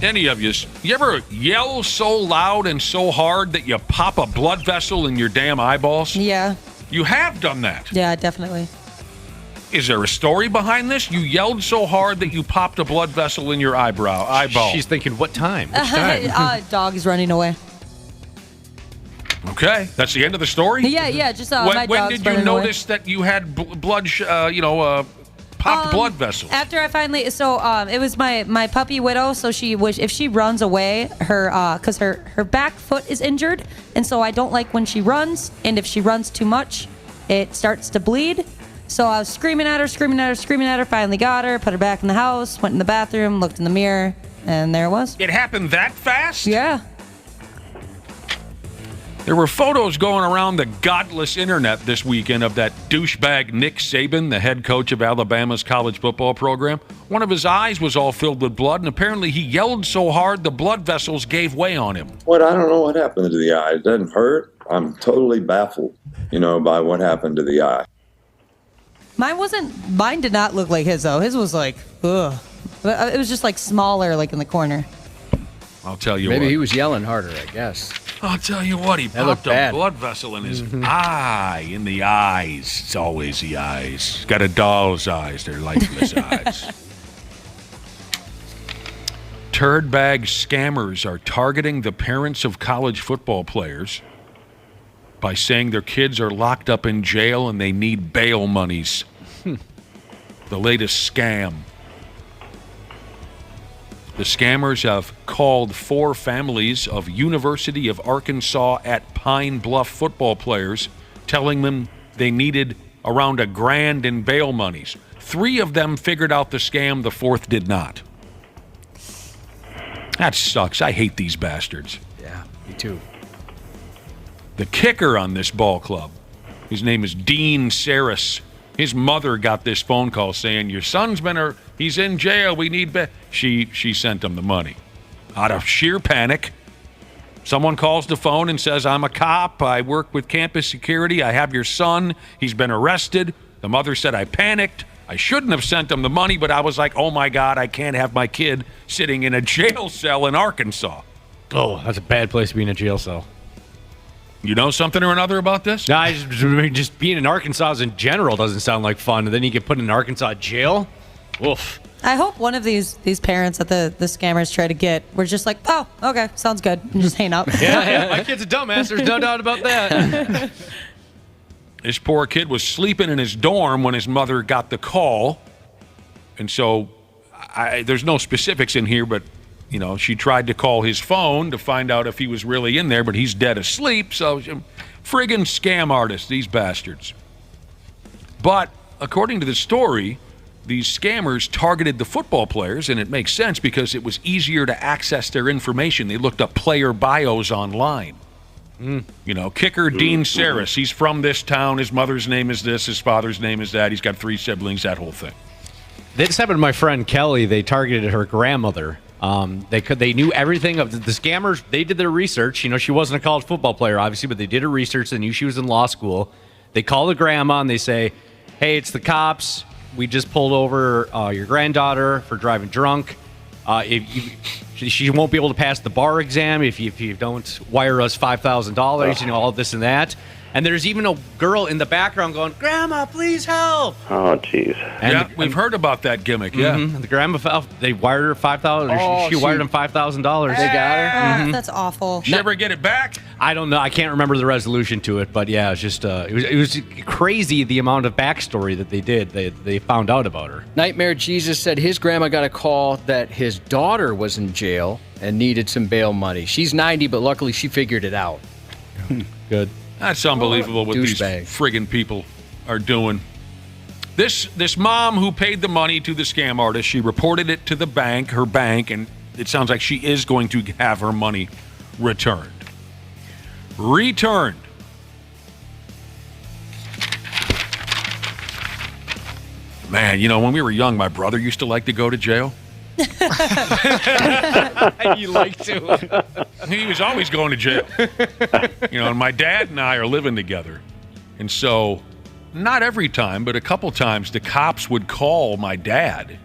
any of you ever yell so loud and so hard that you pop a blood vessel in your damn eyeballs? Yeah. You have done that. Yeah, definitely. Is there a story behind this? You yelled so hard that you popped a blood vessel in your eyeball. She's thinking, what time? Which time? Dog's running away. Okay, that's the end of the story? Yeah, just my when dog's did you running notice that you had blood, popped blood vessels? After I finally, it was my puppy Widow. So if she runs away, because her back foot is injured, and so I don't like when she runs, and if she runs too much, it starts to bleed. So I was screaming at her, finally got her, put her back in the house, went in the bathroom, looked in the mirror, and there it was. It happened that fast? Yeah. There were photos going around the godless internet this weekend of that douchebag Nick Saban, the head coach of Alabama's college football program. One of his eyes was all filled with blood, and apparently he yelled so hard the blood vessels gave way on him. I don't know what happened to the eye. It doesn't hurt. I'm totally baffled, by what happened to the eye. Mine did not look like his, though. His was like, ugh. It was just like smaller, like in the corner. I'll tell you what. Maybe he was yelling harder, I guess. I'll tell you what, he popped a blood vessel in his eye, in the eyes. It's always the eyes. He's got a doll's eyes. They're lifeless eyes. Turd bag scammers are targeting the parents of college football players by saying their kids are locked up in jail and they need bail monies. The latest scam. The scammers have called 4 families of University of Arkansas at Pine Bluff football players, telling them they needed around $1,000 in bail monies. 3 of them figured out the scam, the 4th did not. That sucks. I hate these bastards. Yeah, me too. The kicker on this ball club, his name is Dean Saris. His mother got this phone call saying, your son's he's in jail, we need She sent him the money. Out of sheer panic, someone calls the phone and says, I'm a cop, I work with campus security, I have your son, he's been arrested. The mother said, I panicked, I shouldn't have sent him the money, but I was like, oh my God, I can't have my kid sitting in a jail cell in Arkansas. Oh, that's a bad place to be in a jail cell. You know something or another about this? No, just being in Arkansas in general doesn't sound like fun. And then you get put in Arkansas jail? Oof. I hope one of these parents that the scammers try to get were just like, oh, okay, sounds good, and just hang up. Yeah, my kid's a dumbass. There's no doubt about that. This poor kid was sleeping in his dorm when his mother got the call. And so there's no specifics in here, but she tried to call his phone to find out if he was really in there, but he's dead asleep. So, friggin' scam artists, these bastards. But according to the story, these scammers targeted the football players, and it makes sense because it was easier to access their information. They looked up player bios online. You know, kicker Dean Saris, he's from this town, his mother's name is this, his father's name is that, he's got 3 siblings, that whole thing. This happened to my friend Kelly. They targeted her grandmother. They knew everything of the scammers. They did their research. You know, she wasn't a college football player, obviously, but they did her research. They knew she was in law school. They call the grandma and they say, "Hey, it's the cops. We just pulled over your granddaughter for driving drunk. She won't be able to pass the bar exam if you don't wire us $5,000. You know, all this and that." And there's even a girl in the background going, "Grandma, please help." Oh, jeez. Yeah, we've heard about that gimmick, yeah. The grandma, they wired her $5,000. She wired him $5,000. They got her? That's awful. Did you ever get it back? I don't know. I can't remember the resolution to it, but yeah, it's just it was crazy the amount of backstory that they did. They found out about her. Nightmare Jesus said his grandma got a call that his daughter was in jail and needed some bail money. She's 90, but luckily she figured it out. Good. That's unbelievable what these friggin' people are doing. This mom who paid the money to the scam artist, she reported it to the bank, her bank, and it sounds like she is going to have her money returned. Man, you know, when we were young, my brother used to like to go to jail. You like to. He was always going to jail. You know, and my dad and I are living together. And so, not every time, but a couple times, the cops would call my dad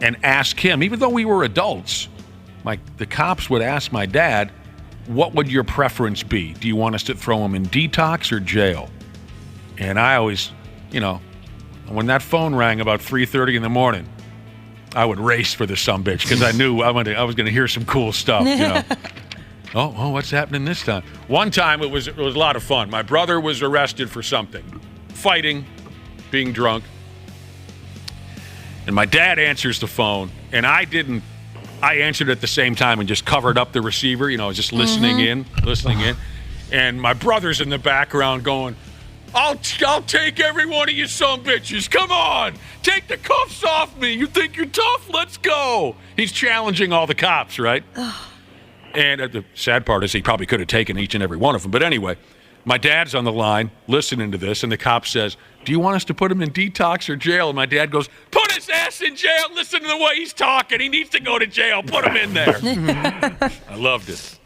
and ask him, even though we were adults, the cops would ask my dad, "What would your preference be? Do you want us to throw him in detox or jail?" And I always, you know, when that phone rang about 3:30 in the morning, I would race for the sumbitch because I knew I was going to hear some cool stuff. You know, oh, what's happening this time? One time it was a lot of fun. My brother was arrested for something, fighting, being drunk, and my dad answers the phone, and I didn't. I answered at the same time and just covered up the receiver. You know, just listening in, and my brother's in the background going, I'll take every one of you sumbitches. Come on. Take the cuffs off me. You think you're tough? Let's go. He's challenging all the cops, right? And the sad part is he probably could have taken each and every one of them. But anyway, my dad's on the line listening to this, and the cop says, "Do you want us to put him in detox or jail?" And my dad goes, "Put his ass in jail. Listen to the way he's talking. He needs to go to jail. Put him in there." I loved it.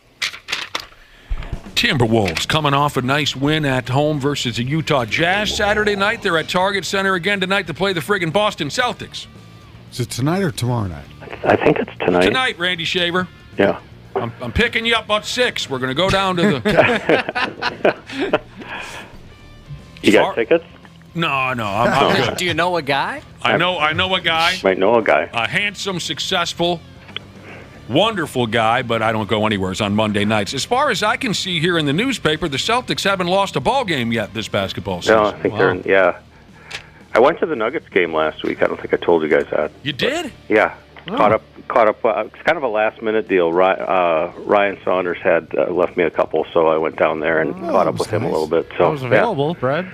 Timberwolves coming off a nice win at home versus the Utah Jazz Saturday night. They're at Target Center again tonight to play the friggin' Boston Celtics. Is it tonight or tomorrow night? I think it's tonight. Tonight, Randy Shaver. Yeah. I'm picking you up about 6. We're going to go down to the... You got tickets? No, I'm good. Do you know a guy? I know a guy. Might know a guy. A handsome, successful, wonderful guy, but I don't go anywhere. It's on Monday nights. As far as I can see here in the newspaper, the Celtics haven't lost a ball game yet this basketball season. No, I think they're yeah. I went to the Nuggets game last week. I don't think I told you guys that. You did? Yeah. Caught up. It's kind of a last-minute deal. Ryan Saunders had left me a couple, so I went down there and caught up with him a little bit. So I was available, Brad.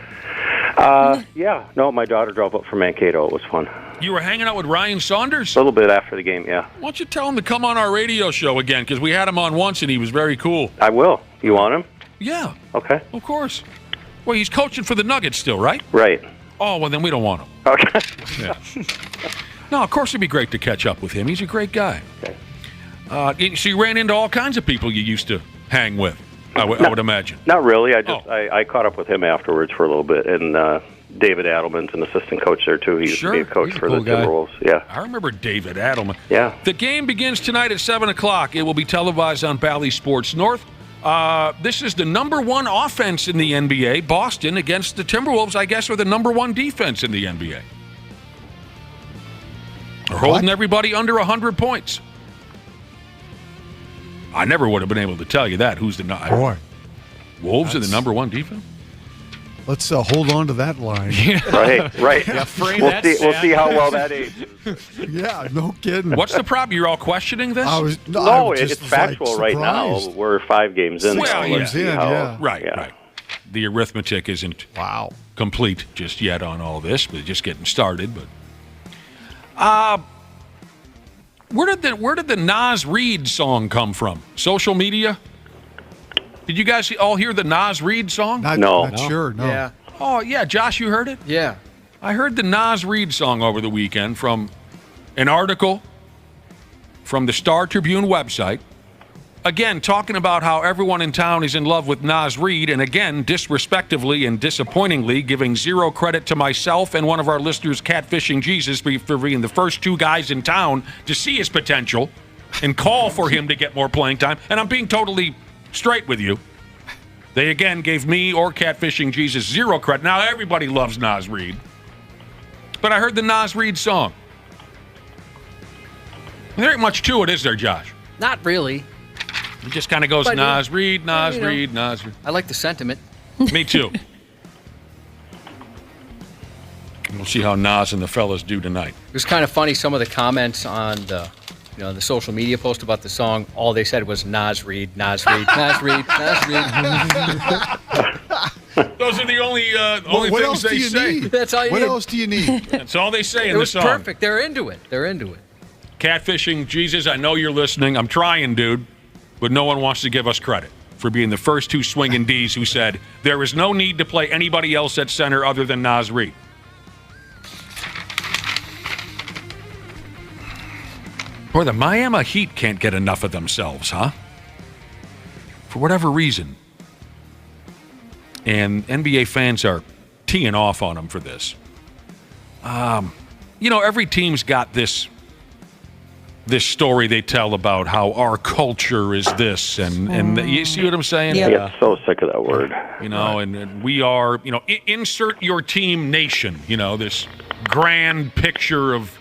Yeah. No, my daughter drove up from Mankato. It was fun. You were hanging out with Ryan Saunders? A little bit after the game, yeah. Why don't you tell him to come on our radio show again, because we had him on once and he was very cool. I will. You want him? Yeah. Okay. Of course. Well, he's coaching for the Nuggets still, right? Right. Oh, well, then we don't want him. Okay. Yeah. No, of course it'd be great to catch up with him. He's a great guy. Okay. So you ran into all kinds of people you used to hang with, I would imagine. Not really. I caught up with him afterwards for a little bit, and David Adelman's an assistant coach there, too. He used to be a coach for the Timberwolves. Yeah. I remember David Adelman. Yeah. The game begins tonight at 7 o'clock. It will be televised on Bally Sports North. This is the number one offense in the NBA. Boston against the Timberwolves, I guess, are the number one defense in the NBA. They're holding everybody under 100 points. I never would have been able to tell you that. Who's the boy? Wolves are the number one defense? Let's hold on to that line. Right. Yeah, we'll see how well that ages. Yeah, no kidding. What's the problem? You're all questioning this? It's factual right now. We're 5 games in. Right. The arithmetic isn't complete just yet on all this, but just getting started. But Where did the Nas Reed song come from? Social media? Did you guys all hear the Nas Reed song? Not sure, no. Yeah. Oh, yeah. Josh, you heard it? Yeah. I heard the Nas Reed song over the weekend from an article from the Star Tribune website. Again, talking about how everyone in town is in love with Nas Reed, and again, disrespectively and disappointingly, giving zero credit to myself and one of our listeners, Catfishing Jesus, for being the first two guys in town to see his potential and call for him to get more playing time. And I'm being totally straight with you. They again gave me or Catfishing Jesus zero credit. Now everybody loves Nas Reed. But I heard the Nas Reed song. There ain't much to it, is there, Josh? Not really. It just kind of goes Nas Reed, Nas Reed, Nas Reed. I like the sentiment. Me too. We'll see how Nas and the fellas do tonight. It was kind of funny. Some of the comments on the social media post about the song, all they said was Nas Reed, Nas Reed, Nas Reed, Nas Reed. Those are the only things they say. That's all you What need. else do you need? That's all they say in It the was song. perfect. They're into it. They're into it. Catfishing Jesus, I know you're listening. I'm trying, dude. But no one wants to give us credit for being the first two swinging Ds who said there is no need to play anybody else at center other than Nas Reed. Boy, the Miami Heat can't get enough of themselves, huh? For whatever reason. And NBA fans are teeing off on them for this. Every team's got this story they tell about how our culture is this, and you see what I'm saying? I get so sick of that word. And we are, insert your team nation, this grand picture of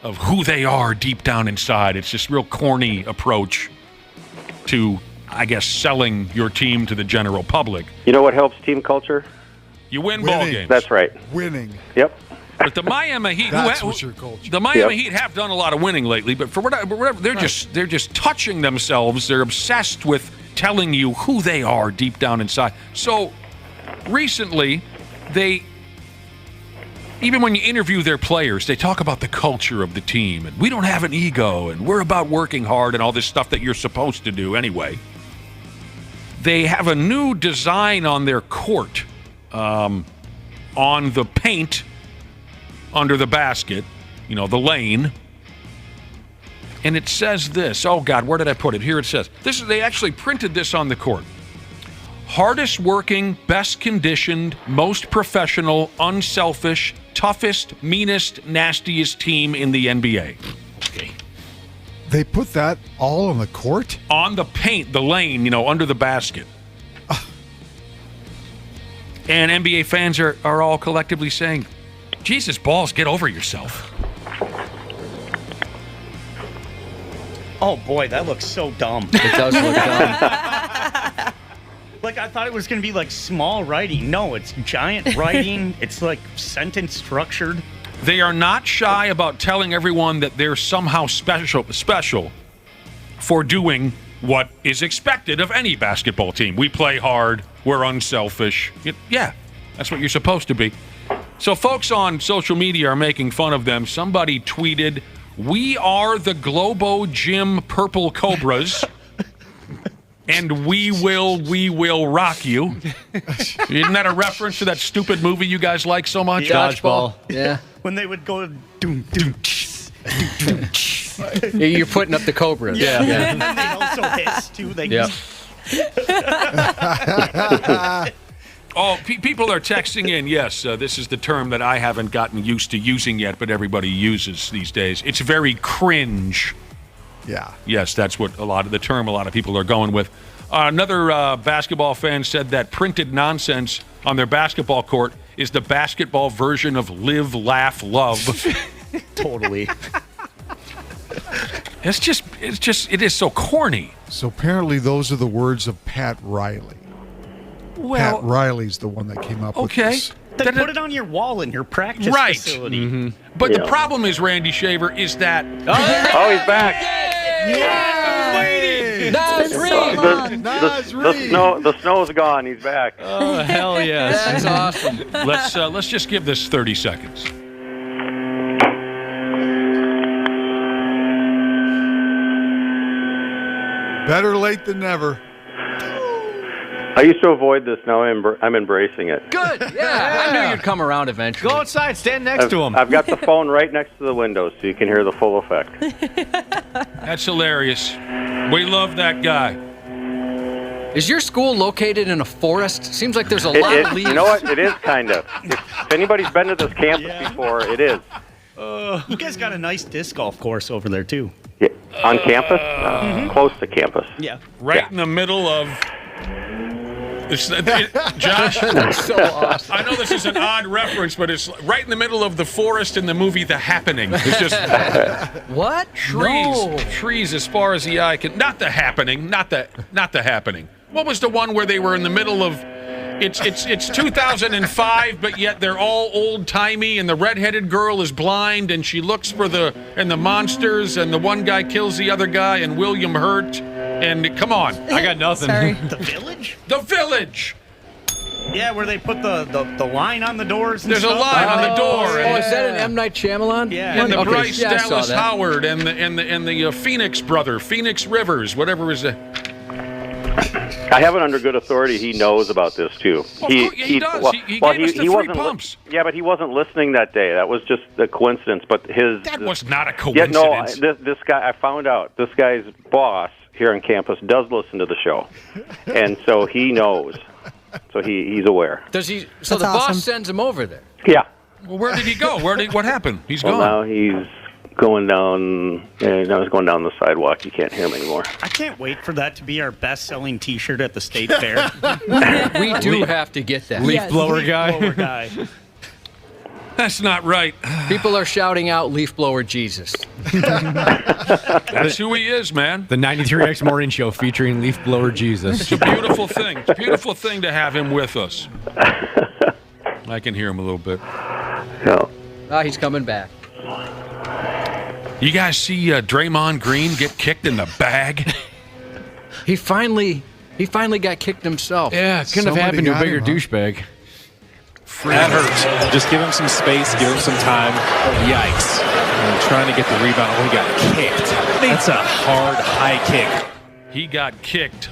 who they are deep down inside. It's this real corny approach to, I guess, selling your team to the general public. You know what helps team culture? You win ball games. That's right. Winning. Yep. But the Miami Heat, That's what's your culture. the Miami Heat have done a lot of winning lately. But for whatever, they're just touching themselves. They're obsessed with telling you who they are deep down inside. So recently, even when you interview their players, they talk about the culture of the team, and we don't have an ego, and we're about working hard, and all this stuff that you're supposed to do anyway. They have a new design on their court, on the paint. Under the basket, the lane. And it says this. Oh, God, where did I put it? Here it says. They actually printed this on the court. Hardest working, best conditioned, most professional, unselfish, toughest, meanest, nastiest team in the NBA. Okay. They put that all on the court? On the paint, the lane, under the basket. And NBA fans are all collectively saying, Jesus balls, get over yourself. Oh boy, that looks so dumb. It does look dumb. Like, I thought it was going to be like small writing. No, it's giant writing. It's like sentence structured. They are not shy about telling everyone that they're somehow special for doing what is expected of any basketball team. We play hard. We're unselfish. Yeah, that's what you're supposed to be. So folks on social media are making fun of them. Somebody tweeted, "We are the Globo Gym Purple Cobras, and we will rock you." Isn't that a reference to that stupid movie you guys like so much? Dodgeball. Yeah. When they would go doom, doom, You're putting up the Cobras. yeah. And then they also hiss too. Oh, people are texting in. Yes, this is the term that I haven't gotten used to using yet, but everybody uses these days. It's very cringe. Yeah. Yes, that's what a lot of people are going with. Another basketball fan said that printed nonsense on their basketball court is the basketball version of Live, Laugh, Love. Totally. It is so corny. So apparently those are the words of Pat Riley. Well, Pat Riley's the one that came up with this. Then put it on your wall in your practice facility. Mm-hmm. But the problem is, Randy Shaver, is that... Oh, he's back. Yay! Nas Reed. The snow's gone. He's back. Oh, hell yes. That's awesome. Let's just give this 30 seconds. Better late than never. I used to avoid this. Now I'm embracing it. Good. Yeah, I knew you'd come around eventually. Go outside, stand next to him. I've got the phone right next to the window so you can hear the full effect. That's hilarious. We love that guy. Is your school located in a forest? Seems like there's a lot of leaves. You know what? It is kind of. If anybody's been to this campus before, it is. You guys got a nice disc golf course over there, too. Yeah. On campus? Close to campus. Yeah. Right in the middle of... Josh, That's so awesome. I know this is an odd reference, but it's right in the middle of the forest in the movie The Happening. It's just what? Trees as far as the eye can. Not The Happening, not the Happening. What was the one where they were in the middle of? It's 2005, but yet they're all old timey, and the redheaded girl is blind, and she looks for the monsters, and the one guy kills the other guy, and William Hurt. And come on, I got nothing. Sorry. The Village? The Village. Yeah, where they put the line on the doors. And There's a stuff. line on the door. Oh, is that an M. Night Shyamalan? Yeah. And the Okay, Bryce yeah, I saw Dallas that. Howard and the Phoenix brother, Phoenix Rivers, whatever is it. I have it under good authority. He knows about this too. Well, he does. Well, He gave us the free wasn't pumps. Yeah, but he wasn't listening that day. That was just a coincidence. But That was not a Yeah, coincidence. no. This guy, I found out. This guy's boss here on campus does listen to the show, and so he knows. So he's aware. Does he? So That's the awesome. boss sends him over there. Yeah. Well, where did he go? What happened? He's Well, gone. now he's going down. Now he's going down the sidewalk. You can't hear him anymore. I can't wait for that to be our best-selling T-shirt at the state fair. We do have to get that. Leaf blower guy. Blower guy. That's not right. People are shouting out "Leaf Blower Jesus." That's who he is, man. The 93X Morning Show featuring Leaf Blower Jesus. It's a beautiful thing. It's a beautiful thing to have him with us. I can hear him a little bit. No. He's coming back. You guys see Draymond Green get kicked in the bag? He finally got kicked himself. Yeah, it couldn't have happened to a bigger douchebag. That hurts. Just give him some space, give him some time. Yikes. And trying to get the rebound. Oh, he got kicked. That's a hard, high kick. He got kicked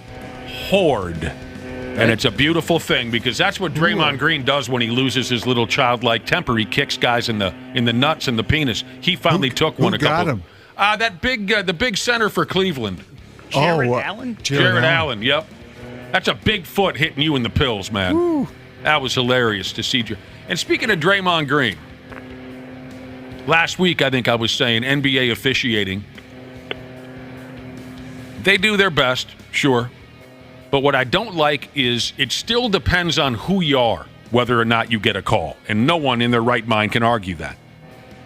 hard. And it's a beautiful thing because that's what Draymond Green does when he loses his little childlike temper. He kicks guys in the nuts and the penis. He finally took one. Who got him? The big center for Cleveland. Jared Allen? Jared Allen, yep. That's a big foot hitting you in the pills, man. Woo. That was hilarious to see. And speaking of Draymond Green, last week I think I was saying NBA officiating, they do their best, sure. But what I don't like is it still depends on who you are, whether or not you get a call. And no one in their right mind can argue that.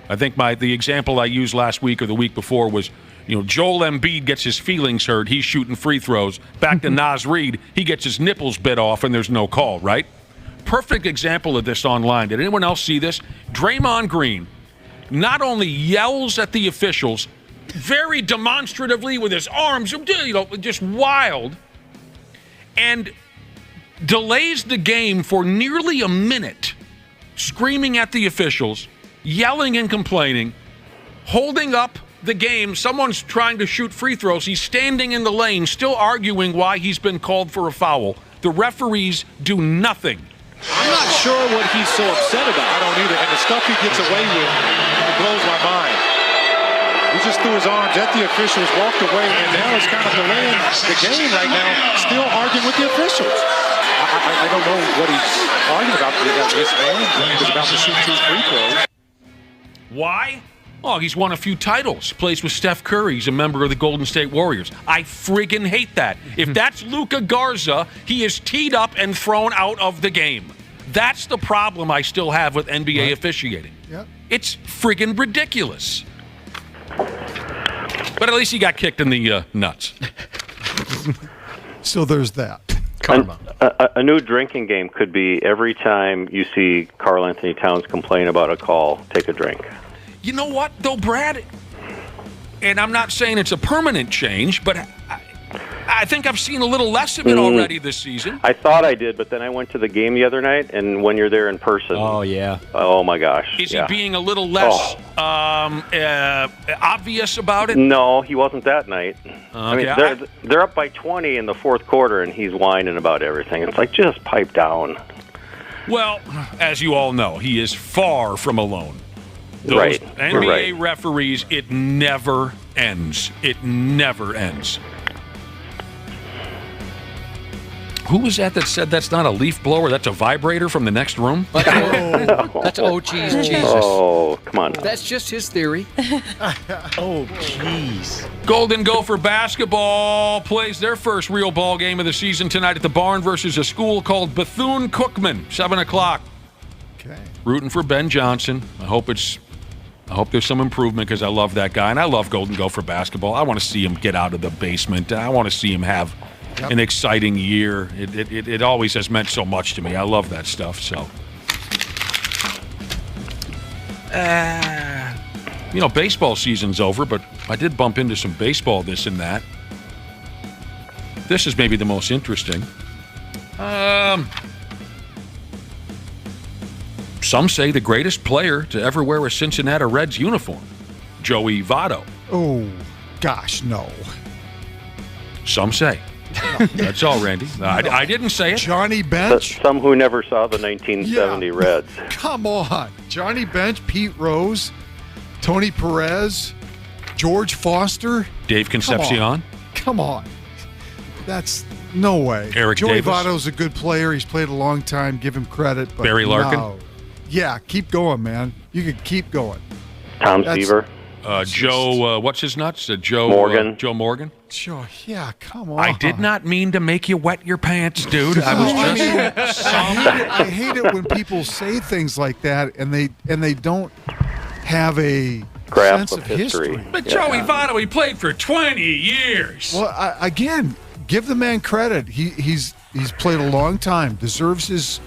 I think the example I used last week or the week before was, Joel Embiid gets his feelings hurt. He's shooting free throws. Back to Naz Reid, he gets his nipples bit off and there's no call, right? Perfect example of this online. Did anyone else see this? Draymond Green not only yells at the officials very demonstratively with his arms, just wild, and delays the game for nearly a minute, screaming at the officials, yelling and complaining, holding up the game. Someone's trying to shoot free throws. He's standing in the lane, still arguing why he's been called for a foul. The referees do nothing. I'm not sure what he's so upset about. I don't either. And the stuff he gets away with, it blows my mind. He just threw his arms at the officials, walked away, and now he's kind of delaying the game right now, still arguing with the officials. I don't know what he's arguing about. This man is about to shoot 2 free throws. Why? Oh, he's won a few titles. Plays with Steph Curry. He's a member of the Golden State Warriors. I friggin' hate that. If that's Luka Garza, he is teed up and thrown out of the game. That's the problem I still have with NBA officiating. Yep. It's friggin' ridiculous. But at least he got kicked in the nuts. So there's that. A new drinking game could be every time you see Karl Anthony Towns complain about a call, take a drink. You know what, though, Brad? And I'm not saying it's a permanent change, but I think I've seen a little less of it already this season. I thought I did, but then I went to the game the other night, and when you're there in person... Oh, yeah. Oh, my gosh. Is he being a little less obvious about it? No, he wasn't that night. I mean, Okay. they're up by 20 in the fourth quarter, and he's whining about everything. It's like, just pipe down. Well, as you all know, he is far from alone. Those Right. NBA Right. referees, it never ends. It never ends. Who was that said that's not a leaf blower, that's a vibrator from the next room? That's Jesus. Oh, come on. That's just his theory. Oh, jeez. Golden Gopher basketball plays their first real ball game of the season tonight at the Barn versus a school called Bethune-Cookman, 7 o'clock. Okay. Rooting for Ben Johnson. I hope there's some improvement because I love that guy, and I love Golden Gopher basketball. I want to see him get out of the basement. I want to see him have an exciting year. It always has meant so much to me. I love that stuff. So, baseball season's over, but I did bump into some baseball, this and that. This is maybe the most interesting. Some say the greatest player to ever wear a Cincinnati Reds uniform, Joey Votto. Oh, gosh, no. Some say. That's all, Randy. I didn't say it. Johnny Bench? Some who never saw the 1970 Reds. Come on. Johnny Bench, Pete Rose, Tony Perez, George Foster. Dave Concepcion. Come on. That's no way. Eric Joey Davis. Votto's a good player. He's played a long time. Give him credit. But Barry Larkin. no. Yeah, keep going, man. You can keep going. Tom Seaver. Joe, what's his nuts? Joe Morgan. Joe Morgan. Sure. Yeah, come on. I did not mean to make you wet your pants, dude. I was just. I hate it when people say things like that and they don't have a Grasp sense of of history. But Joey Votto, he played for 20 years. Well, again, give the man credit. He's played a long time, deserves his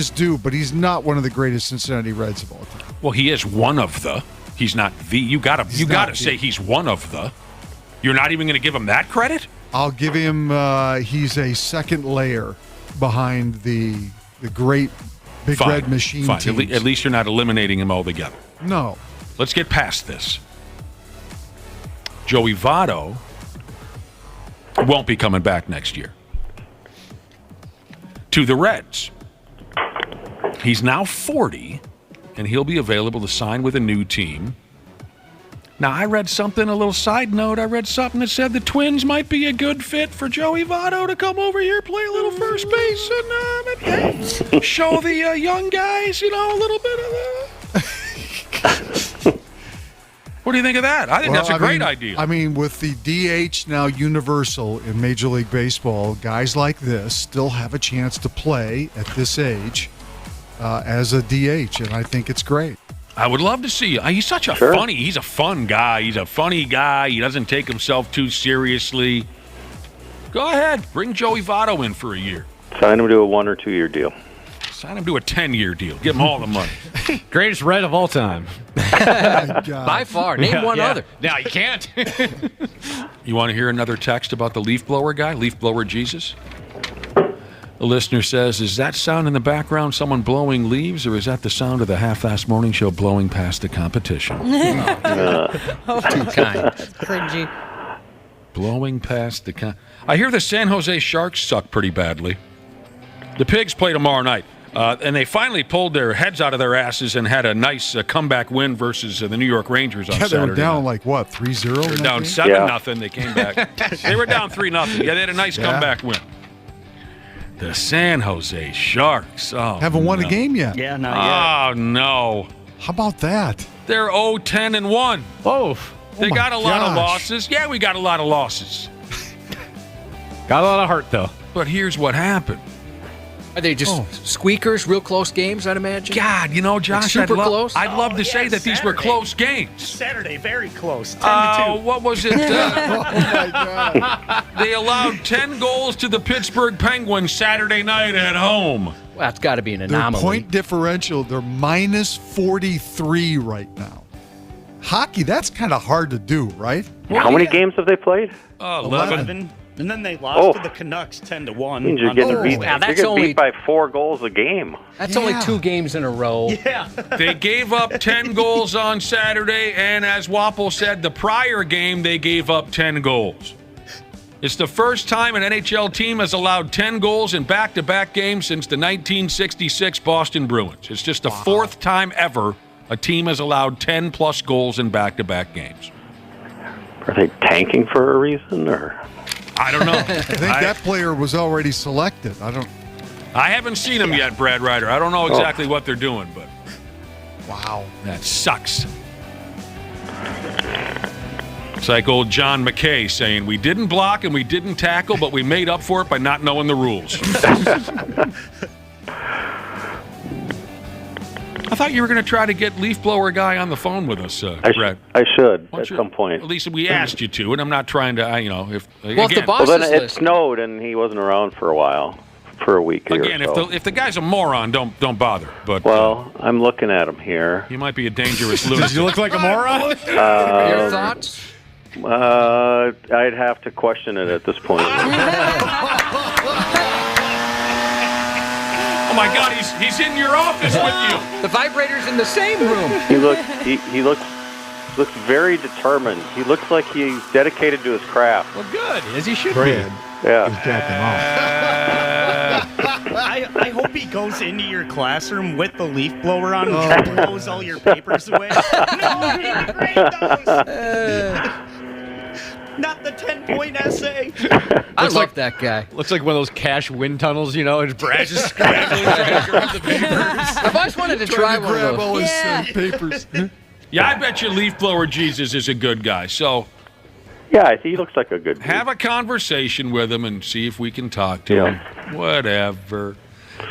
due, but he's not one of the greatest Cincinnati Reds of all time. Well, he is one of the. He's not the. You gotta say he's one of the. You're not even going to give him that credit? I'll give him. He's a second layer behind the great Big Fine. Red Machine Fine. teams. At least you're not eliminating him altogether. No. Let's get past this. Joey Votto won't be coming back next year to the Reds. He's now 40, and he'll be available to sign with a new team. Now, I read something, a little side note, I read something that said the Twins might be a good fit for Joey Votto to come over here, play a little first base, and show the young guys, a little bit of What do you think of that? I think that's a great idea. I mean, with the DH now universal in Major League Baseball, guys like this still have a chance to play at this age as a DH, and I think it's great. I would love to see. He's such a he's a fun guy. He's a funny guy. He doesn't take himself too seriously. Go ahead. Bring Joey Votto in for a year. Sign him to a 1 or 2 year deal. Sign him to a 10-year deal. Give him all the money. Greatest Red of all time. By far. Name one other. No, you can't. You want to hear another text about the leaf blower guy? Leaf blower Jesus? The listener says, is that sound in the background someone blowing leaves, or is that the sound of the half-assed morning show blowing past the competition? Too kind. That's cringy. Blowing past the I hear the San Jose Sharks suck pretty badly. The Pigs play tomorrow night, and they finally pulled their heads out of their asses and had a nice comeback win versus the New York Rangers on Saturday. They were down night. 3-0? They were down 7-0. They came back. They were down 3-0. Yeah, they had a nice comeback win. The San Jose Sharks. Oh, haven't won a game yet. Yeah, not yet. Oh, no. How about that? They're 0-10-1. Oh. They got a lot of losses. Yeah, we got a lot of losses. Got a lot of heart, though. But here's what happened. Are they just squeakers, real close games, I'd imagine? God, Josh, Like super close? I'd love to say that these were close games. Saturday, very close. 10-2. What was it? Oh, my God. They allowed 10 goals to the Pittsburgh Penguins Saturday night at home. Well, that's got to be an Their anomaly. point differential, they're minus 43 right now. Hockey, that's kind of hard to do, right? How many games have they played? 11. And then they lost to the Canucks 10-1. Means you're getting beat. Now, You're getting beat by 4 goals a game. That's only 2 games in a row. Yeah. They gave up 10 goals on Saturday, and as Wapple said, the prior game they gave up 10 goals. It's the first time an NHL team has allowed 10 goals in back-to-back games since the 1966 Boston Bruins. It's just the 4th time ever a team has allowed 10-plus goals in back-to-back games. Are they tanking for a reason, or? I don't know. I think that player was already selected. I haven't seen him yet, Brad Ryder. I don't know exactly what they're doing, but wow, that sucks. It's like old John McKay saying, we didn't block and we didn't tackle, but we made up for it by not knowing the rules. I thought you were going to try to get leaf blower guy on the phone with us, Brad. I should at some point. At least we asked you to, and I'm not trying to, if the boss then it snowed and he wasn't around for a while, for a week. Again, or so. if the guy's a moron, don't bother. But I'm looking at him here. He might be a dangerous lunatic. Does he look like a moron? Your thoughts? I'd have to question it at this point. Oh my God, he's in your office with you. The vibrator's in the same room. He looks very determined. He looks like he's dedicated to his craft. Well, good, as he should be. Yeah. I hope he goes into your classroom with the leaf blower on and blows all your papers away. No, he grade those. Not the 10-point essay. I like that guy. Looks like one of those cash wind tunnels, and Brad just scrambling trying to grab the papers. I've always wanted to try one of those. All his papers. Yeah, I bet you leaf blower Jesus is a good guy. So, yeah, he looks like a good dude. Have a conversation with him and see if we can talk to him. Whatever.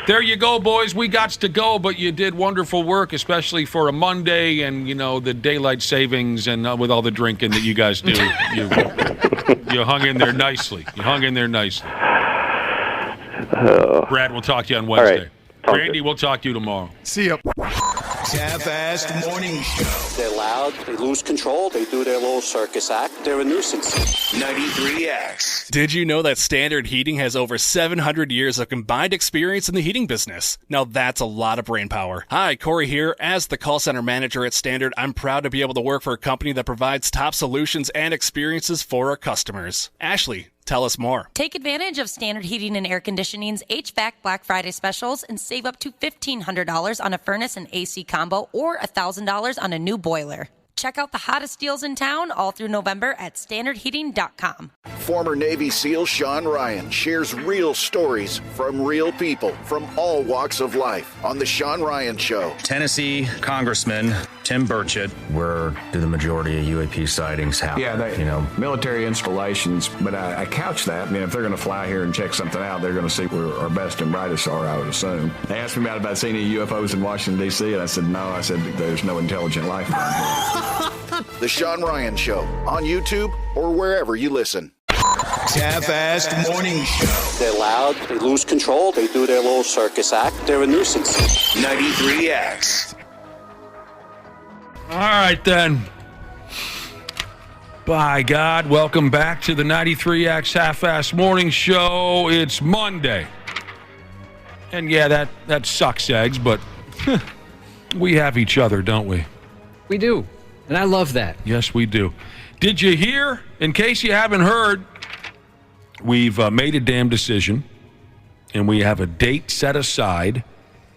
There you go, boys. We got to go, but you did wonderful work, especially for a Monday and, the daylight savings and with all the drinking that you guys do. You hung in there nicely. Brad, we'll talk to you on Wednesday. Right. Randy, we'll talk to you tomorrow. See ya. Half-assed morning show. They're loud, they lose control, they do their little circus act, they're a nuisance. 93X. Did you know that Standard Heating has over 700 years of combined experience in the heating business? Now that's a lot of brain power. Hi, Corey here. As the call center manager at Standard, I'm proud to be able to work for a company that provides top solutions and experiences for our customers. Ashley, tell us more. Take advantage of Standard Heating and Air Conditioning's HVAC Black Friday specials and save up to $1,500 on a furnace and AC combo or $1,000 on a new boiler. Check out the hottest deals in town all through November at standardheating.com. Former Navy SEAL Sean Ryan shares real stories from real people from all walks of life on The Sean Ryan Show. Tennessee Congressman Tim Burchett. Where do the majority of UAP sightings happen? Yeah, military installations, but I couch that. If they're going to fly here and check something out, they're going to see where our best and brightest are, I would assume. They asked me about seeing any UFOs in Washington, D.C., and I said, no. I said, there's no intelligent life around here. The Sean Ryan Show on YouTube or wherever you listen. Half-assed morning show. They're loud, they lose control, they do their little circus act, they're a nuisance. 93X. All right, then. By God, welcome back to the 93X Half-Assed Morning Show. It's Monday. And yeah, that sucks, Eggs, but we have each other, don't we? We do. And I love that. Yes, we do. Did you hear? In case you haven't heard, we've made a damn decision, and we have a date set aside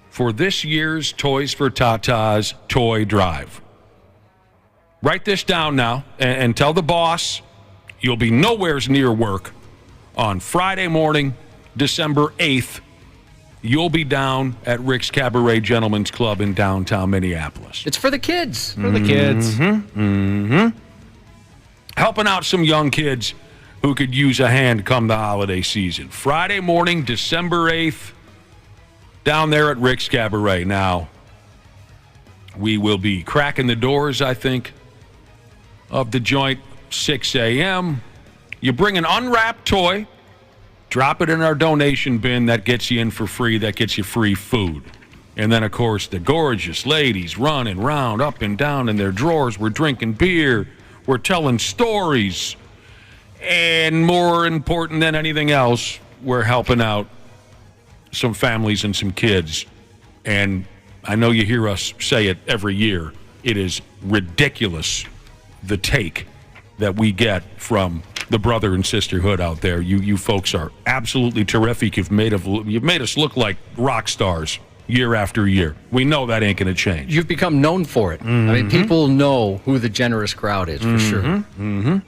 for this year's Toys for Tata's Toy Drive. Write this down now and tell the boss you'll be nowhere near work on Friday morning, December 8th. You'll be down at Rick's Cabaret Gentlemen's Club in downtown Minneapolis. It's for the kids. For the kids. Helping out some young kids who could use a hand come the holiday season. Friday morning, December 8th, down there at Rick's Cabaret. Now, we will be cracking the doors, I think, of the joint 6 a.m. You bring an unwrapped toy, drop it in our donation bin. That gets you in for free. That gets you free food. And then, of course, the gorgeous ladies running round up and down in their drawers. We're drinking beer. We're telling stories. And more important than anything else, we're helping out some families and some kids. And I know you hear us say it every year. It is ridiculous, the take that we get from the brother and sisterhood out there. You folks are absolutely terrific. You've made us look like rock stars year after year. We know that ain't going to change. You've become known for it. I mean, people know who the generous crowd is, for sure. Mm-hmm.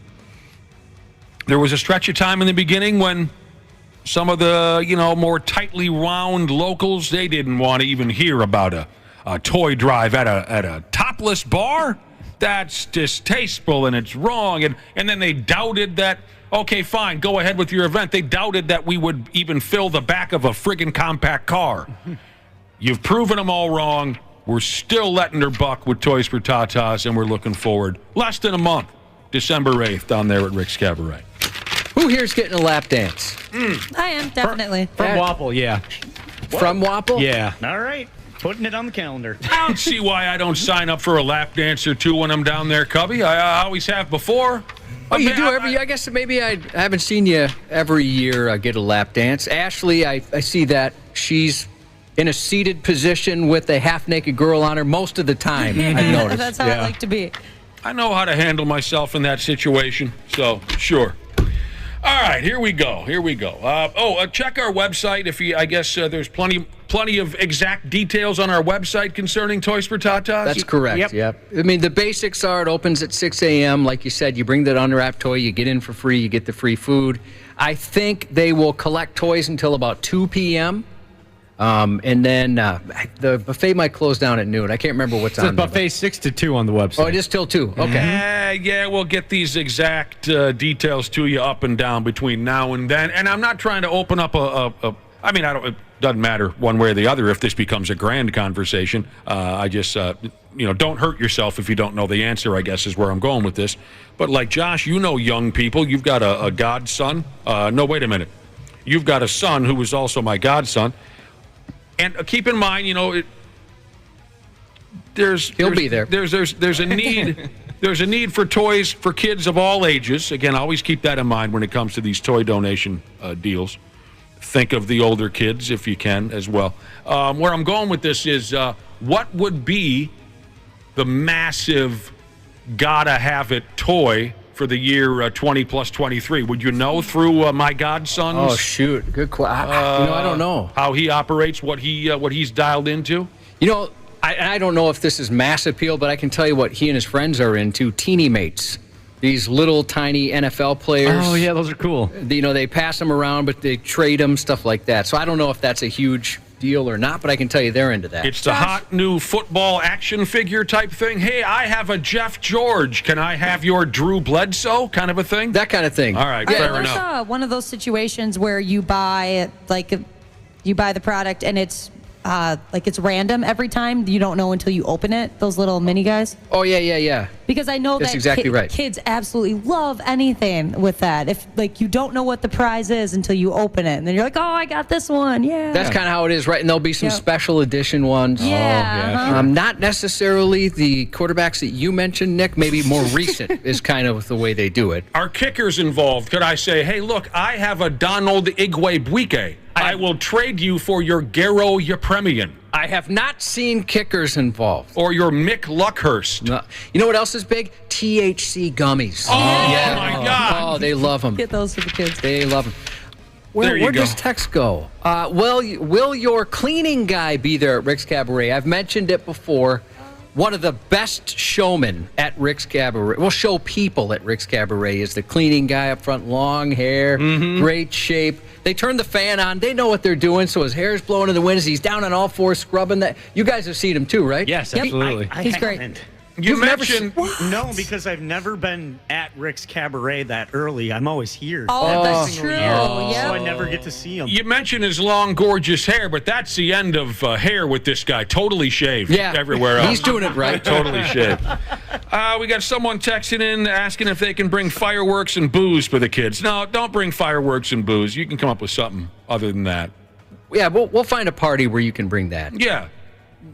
There was a stretch of time in the beginning when some of the, more tightly wound locals, they didn't want to even hear about a toy drive at a topless bar. That's distasteful and it's wrong. And then they doubted that, okay, fine, go ahead with your event. They doubted that we would even fill the back of a friggin' compact car. You've proven them all wrong. We're still letting her buck with Toys for Tatas, and we're looking forward. Less than a month, December 8th, down there at Rick's Cabaret. Who here's getting a lap dance? I am, definitely. From Wapple, yeah. From Wapple? Yeah. All right. Putting it on the calendar. I don't see why I don't sign up for a lap dance or two when I'm down there, Cubby. I always have before. Oh, you do every year? I guess maybe I haven't seen you every year get a lap dance. Ashley, I see that she's in a seated position with a half-naked girl on her most of the time, I've noticed. That's how I like to be. I know how to handle myself in that situation, so sure. All right, here we go. Check our website. I guess there's plenty of exact details on our website concerning Toys for Tatas. That's correct. Yep. I mean, the basics are it opens at 6 a.m. Like you said, you bring that unwrapped toy, you get in for free, you get the free food. I think they will collect toys until about 2 p.m. And then the buffet might close down at noon. I can't remember what's on the buffet 6 to 2 on the website. Oh, it is till 2. Okay. Yeah, we'll get these exact details to you up and down between now and then. And I'm not trying to open up it doesn't matter one way or the other if this becomes a grand conversation. I just, don't hurt yourself if you don't know the answer, I guess, is where I'm going with this. But like Josh, young people, you've got a godson. No, wait a minute. You've got a son who was also my godson. And keep in mind, he'll be there. There's a need. There's a need for toys for kids of all ages. Again, always keep that in mind when it comes to these toy donation deals. Think of the older kids if you can as well. Where I'm going with this is what would be the massive gotta have it toy for the year 20 plus 23? Would you know through my godson's? Oh, shoot. Good question. I don't know. How he operates, what he's dialed into? I don't know if this is mass appeal, but I can tell you what he and his friends are into. Teeny Mates. These little tiny NFL players. Oh, yeah, those are cool. They pass them around, but they trade them, stuff like that. So I don't know if that's a huge deal or not, but I can tell you they're into that. It's the hot new football action figure type thing. Hey, I have a Jeff George. Can I have your Drew Bledsoe kind of a thing? That kind of thing. All right, fair enough. There's one of those situations where you buy the product and it's it's random every time. You don't know until you open it. Those little mini guys. Oh yeah. Because I know that's that exactly right. Kids absolutely love anything with that. If you don't know what the prize is until you open it, and then you're like, oh, I got this one. Yeah. That's kind of how it is, right? And there'll be some special edition ones. Yeah. Sure. Not necessarily the quarterbacks that you mentioned, Nick. Maybe more recent is kind of the way they do it. Are kickers involved? Could I say, hey, look, I have a Donald Igwebuike. I will trade you for your Garo Yepremian. I have not seen kickers involved. Or your Mick Luckhurst. No. You know what else is big? THC gummies. Oh, my God. Oh, they love them. Get those for the kids. They love them. Where does text go? Will your cleaning guy be there at Rick's Cabaret? I've mentioned it before. One of the best showmen at Rick's Cabaret, show people at Rick's Cabaret is the cleaning guy up front, long hair, great shape. They turn the fan on. They know what they're doing, so his hair's blowing in the wind as he's down on all fours scrubbing that. You guys have seen him too, right? Yes, absolutely. He's great. You mentioned no, because I've never been at Rick's Cabaret that early. I'm always here. Oh, that's true. So I never get to see him. You mentioned his long, gorgeous hair, but that's the end of hair with this guy. Totally shaved everywhere else. He's doing it right. Totally shaved. We got someone texting in asking if they can bring fireworks and booze for the kids. No, don't bring fireworks and booze. You can come up with something other than that. Yeah, we'll find a party where you can bring that. Yeah.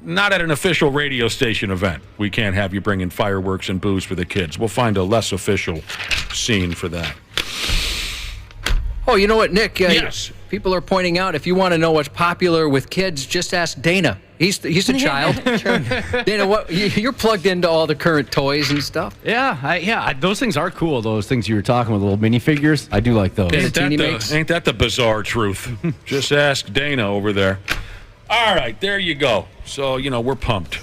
Not at an official radio station event. We can't have you bring in fireworks and booze for the kids. We'll find a less official scene for that. Oh, you know what, Nick? Yes. People are pointing out, if you want to know what's popular with kids, just ask Dana. He's a child. Dana, what you're plugged into all the current toys and stuff. Yeah, those things are cool. Those things you were talking about, the little minifigures. I do like those. Ain't that the bizarre truth? Just ask Dana over there. All right, there you go. So, we're pumped.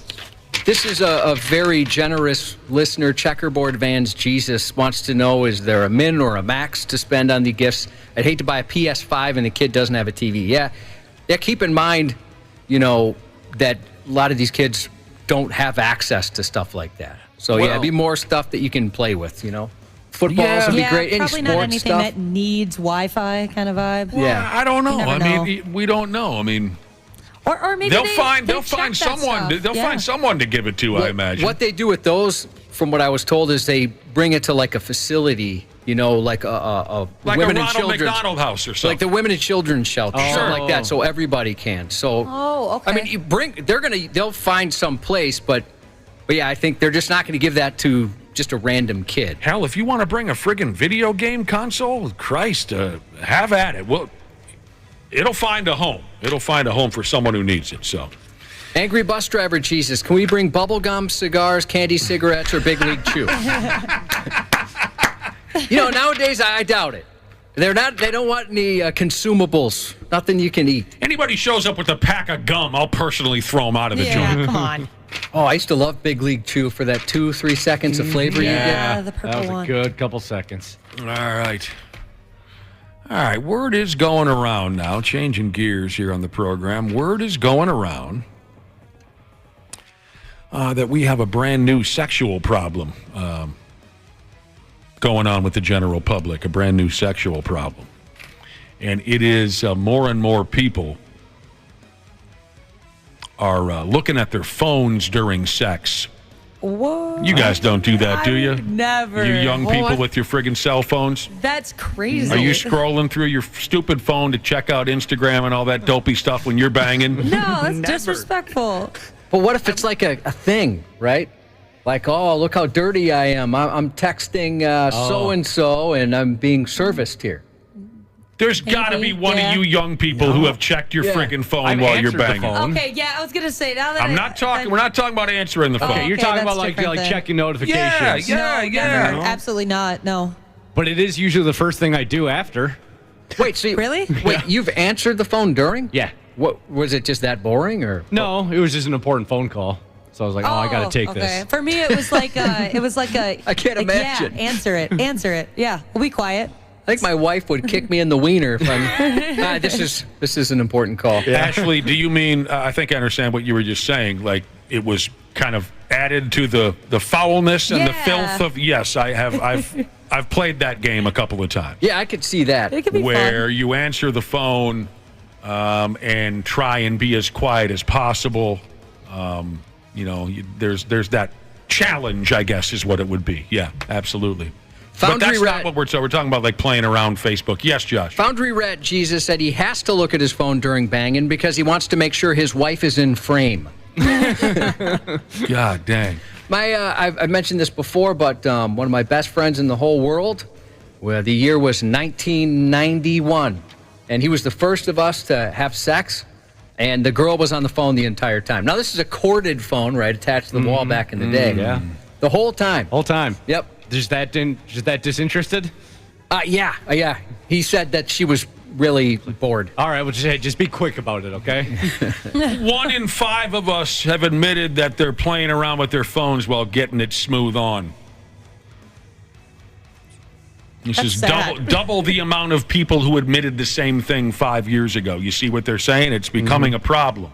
This is a very generous listener. Checkerboard Vans Jesus wants to know, is there a min or a max to spend on the gifts? I'd hate to buy a PS5 and the kid doesn't have a TV. Yeah, keep in mind, that a lot of these kids don't have access to stuff like that. So, be more stuff that you can play with, Footballs would be great. Any probably sports not anything stuff. that needs Wi-Fi kind of vibe. Well, I don't know. You never know. We don't know. Or maybe they'll they find check that someone. stuff. They'll find someone to give it to. I imagine. What they do with those, from what I was told, is they bring it to like a facility, like a like women a and Ronald children's McDonald house or something. like the women and children's shelter, something like that, so everybody can. So, okay. they'll find some place, but yeah, I think they're just not going to give that to just a random kid. Hell, if you want to bring a friggin' video game console, Christ, have at it. Well, it'll find a home. It'll find a home for someone who needs it. So, Angry Bus Driver Jesus, can we bring bubble gum, cigars, candy, cigarettes, or Big League Chew? Nowadays I doubt it. They don't want any consumables. Nothing you can eat. Anybody shows up with a pack of gum, I'll personally throw them out of the joint. Yeah, come on. Oh, I used to love Big League Chew for that 2-3 seconds of flavor you get. Yeah, the purple That was one. a good couple seconds. All right. Word is going around now, changing gears here on the program. Word is going around that we have a brand new sexual problem going on with the general public, a brand new sexual problem. And it is more and more people are looking at their phones during sex. What? You guys don't do that, do you? Never. You young people with your friggin' cell phones? That's crazy. Are you scrolling through your stupid phone to check out Instagram and all that dopey stuff when you're banging? No, that's disrespectful. But what if it's like a thing, right? Like, oh, look how dirty I am. I'm texting so-and-so, and I'm being serviced here. There's got to be one of you young people who have checked your friggin' phone while you're banging. Okay, yeah, I was gonna say now that I'm not talking. We're not talking about answering the phone. Okay, you're talking about like different then. checking notifications. No, never. Absolutely not. No. But it is usually the first thing I do after. Wait, so Really? wait, you've answered the phone during? Yeah. What was it? Just that boring, or No, it was just an important phone call. So I was like, I got to take this. For me, it was like a. I can't imagine. Yeah, answer it. Yeah, we'll be quiet. I think my wife would kick me in the wiener if I'm. This is an important call. Yeah. Ashley, do you mean? I think I understand what you were just saying. Like it was kind of added to the foulness and the filth of. Yes, I have. I've played that game a couple of times. Yeah, I could see that. It could be where fun. you answer the phone and try and be as quiet as possible. There's that challenge, I guess, is what it would be. Yeah, absolutely. But that's not what we're talking about, like playing around Facebook. Yes, Josh. Foundry Rat Jesus said he has to look at his phone during banging because he wants to make sure his wife is in frame. God dang. I've mentioned this before, but one of my best friends in the whole world, the year was 1991, and he was the first of us to have sex, and the girl was on the phone the entire time. Now, this is a corded phone, right, attached to the wall back in the day. Yeah. The whole time. Yep. Is that disinterested? Yeah. He said that she was really bored. All right, well, just be quick about it, okay? 1 in 5 of us have admitted that they're playing around with their phones while getting it smooth on. This is double the amount of people who admitted the same thing 5 years ago. You see what they're saying? It's becoming a problem.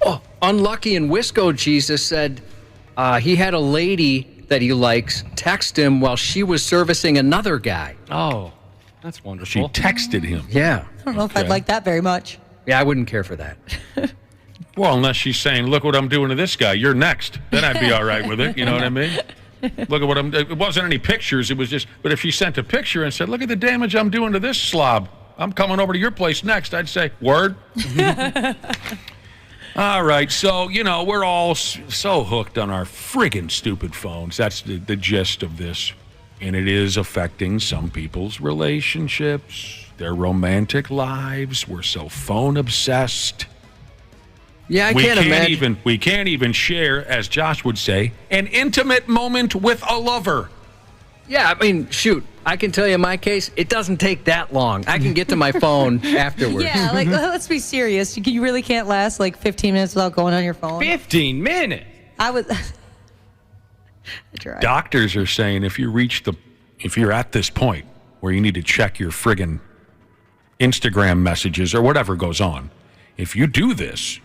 Oh, Unlucky in Wisco Jesus said he had a lady that he likes text him while she was servicing another guy. Oh, that's wonderful. She texted him. Yeah. I don't know if I'd like that very much. Yeah, I wouldn't care for that. Well, unless she's saying, look what I'm doing to this guy. You're next. Then I'd be all right with it. You know what I mean? Look at what it wasn't any pictures. It was just, but if she sent a picture and said, look at the damage I'm doing to this slob. I'm coming over to your place next. I'd say, word. All right, so, we're all so hooked on our friggin' stupid phones. That's the gist of this. And it is affecting some people's relationships, their romantic lives. We're so phone obsessed. Yeah, I can't imagine. We can't even share, as Josh would say, an intimate moment with a lover. Yeah, I mean, shoot. I can tell you in my case, it doesn't take that long. I can get to my phone afterwards. Yeah, like, let's be serious. You really can't last like 15 minutes without going on your phone. 15 minutes? I was... I tried. Doctors are saying if you're at this point where you need to check your friggin' Instagram messages or whatever goes on, if you do this,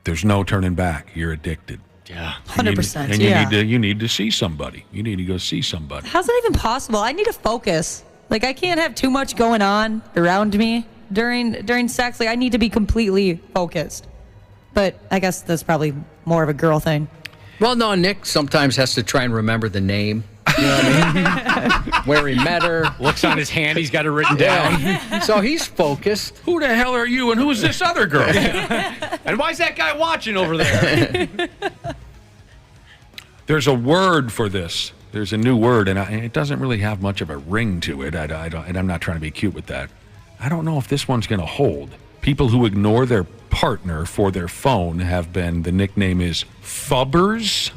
there's no turning back. You're addicted. Yeah, 100%. And you need to see somebody. You need to go see somebody. How's that even possible? I need to focus. Like, I can't have too much going on around me during sex. Like, I need to be completely focused. But I guess that's probably more of a girl thing. Well, no, Nick sometimes has to try and remember the name. You know what I mean? Where he met her. Looks on his hand, he's got it written down. So he's focused. Who the hell are you and who's this other girl? And why's that guy watching over there? There's a word for this. There's a new word, and it doesn't really have much of a ring to it. And I'm not trying to be cute with that. I don't know if this one's going to hold. People who ignore their partner for their phone the nickname is fubbers.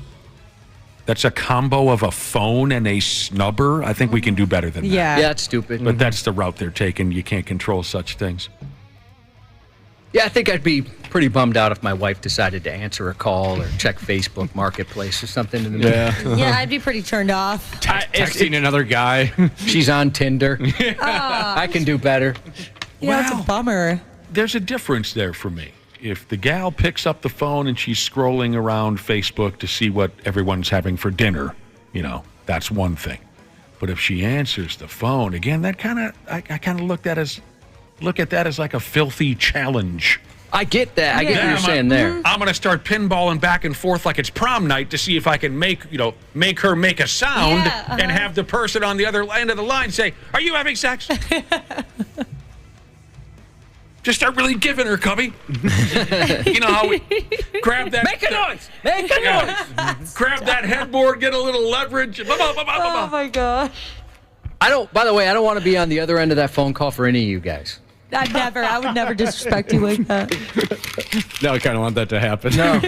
That's a combo of a phone and a snubber. I think we can do better than that. Yeah, that's stupid. But that's the route they're taking. You can't control such things. Yeah, I think I'd be pretty bummed out if my wife decided to answer a call or check Facebook Marketplace or something in the middle. Yeah, I'd be pretty turned off. Texting another guy. She's on Tinder. I can do better. Yeah, it's a bummer. There's a difference there for me. If the gal picks up the phone and she's scrolling around Facebook to see what everyone's having for dinner, that's one thing. But if she answers the phone, again, I kind of look at that as like a filthy challenge. I get that. I get what you're saying there. I'm going to start pinballing back and forth like it's prom night to see if I can make her make a sound and have the person on the other end of the line say, "Are you having sex?" Just start really giving her, Cubby. You know how we grab that. Make a noise. Make a noise. Grab that headboard, get a little leverage. Oh my gosh. By the way, I don't want to be on the other end of that phone call for any of you guys. I would never disrespect you like that. No, I kind of want that to happen. No.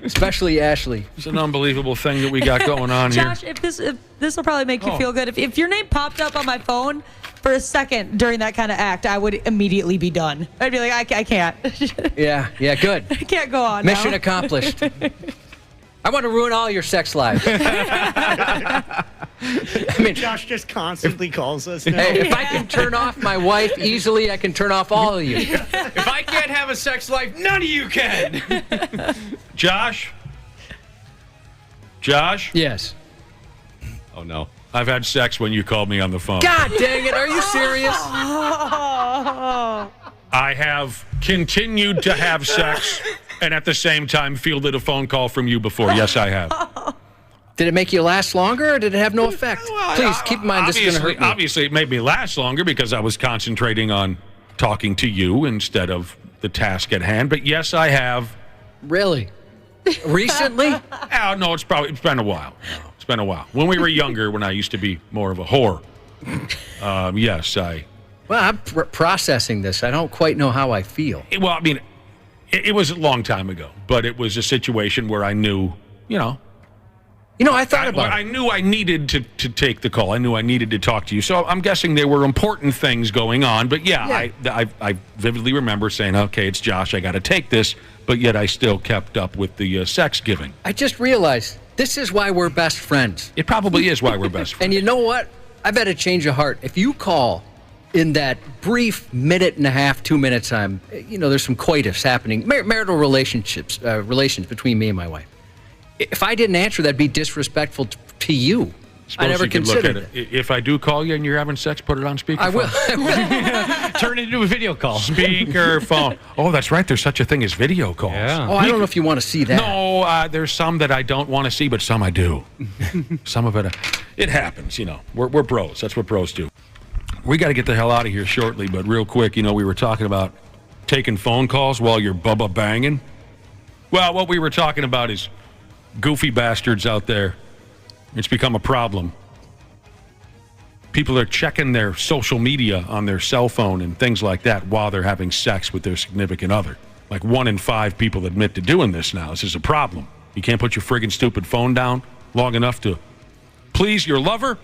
Especially Ashley. It's an unbelievable thing that we got going on here. Josh, if this will probably make you feel good. If your name popped up on my phone for a second during that kind of act, I would immediately be done. I'd be like, I can't. Yeah, good. I can't go on Mission now. accomplished. I want to ruin all your sex lives. Josh just constantly calls us now. Hey, if I can turn off my wife easily, I can turn off all of you. If I can't have a sex life, none of you can. Josh? Yes. Oh, no. I've had sex when you called me on the phone. God dang it. Are you serious? I have continued to have sex and at the same time fielded a phone call from you before. Yes, I have. Did it make you last longer or did it have no effect? Please keep in mind this is going to hurt me. Obviously, it made me last longer because I was concentrating on talking to you instead of the task at hand. But yes, I have. Really? Recently? No, it's been a while. It's been a while. When we were younger, when I used to be more of a whore. Yes, I. Well, I'm processing this. I don't quite know how I feel. Well, I mean, it was a long time ago, but it was a situation where I knew, I thought about it. I knew I needed to take the call. I knew I needed to talk to you. So I'm guessing there were important things going on. But yeah. I vividly remember saying, okay, it's Josh. I got to take this. But yet I still kept up with the sex giving. I just realized this is why we're best friends. It probably is why we're best friends. And you know what? I've had a change of heart. If you call in that brief minute and a half, 2 minutes time, there's some coitus happening, marital relations between me and my wife. If I didn't answer, that'd be disrespectful to you. I never considered it. If I do call you and you're having sex, put it on speakerphone. I will. Turn it into a video call. Speakerphone. Oh, that's right. There's such a thing as video calls. Yeah. Oh, I don't know if you want to see that. No, there's some that I don't want to see, but some I do. Some of it happens, We're bros. That's what bros do. We got to get the hell out of here shortly, but real quick, we were talking about taking phone calls while you're bubba banging. Well, what we were talking about is goofy bastards out there. It's become a problem People are checking their social media on their cell phone and things like that while they're having sex with their significant other. Like 1 in 5 people admit to doing this now. This is a problem. You can't put your friggin' stupid phone down long enough to please your lover.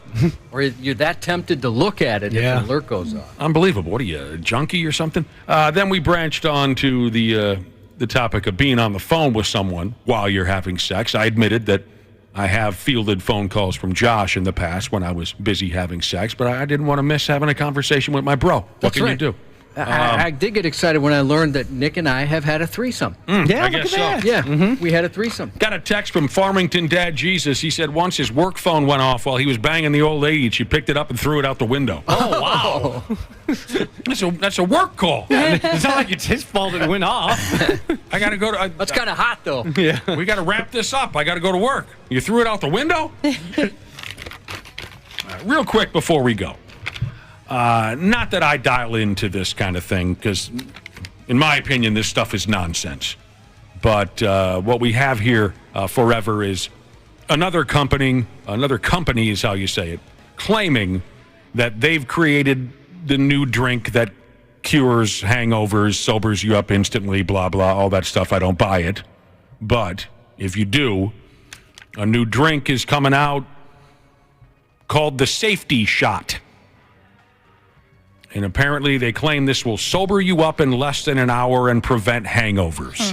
Or you're that tempted to look at it if the alert goes on. Unbelievable. What are you, a junkie or something? Then we branched on to the topic of being on the phone with someone while you're having sex. I admitted that I have fielded phone calls from Josh in the past when I was busy having sex, but I didn't want to miss having a conversation with my bro. What can you do? I did get excited when I learned that Nick and I have had a threesome. I guess so. Yeah, we had a threesome. Got a text from Farmington Dad Jesus. He said once his work phone went off while he was banging the old lady, and she picked it up and threw it out the window. Oh, wow. That's a work call. It's not like it's his fault it went off. I got to go to... That's kind of hot, though. Yeah. We got to wrap this up. I got to go to work. You threw it out the window? Real quick before we go. Not that I dial into this kind of thing, because in my opinion, this stuff is nonsense. But what we have here forever is another company is how you say it, claiming that they've created the new drink that cures hangovers, sobers you up instantly, blah, blah, all that stuff. I don't buy it. But if you do, a new drink is coming out called the Safety Shot. And apparently they claim this will sober you up in less than an hour and prevent hangovers.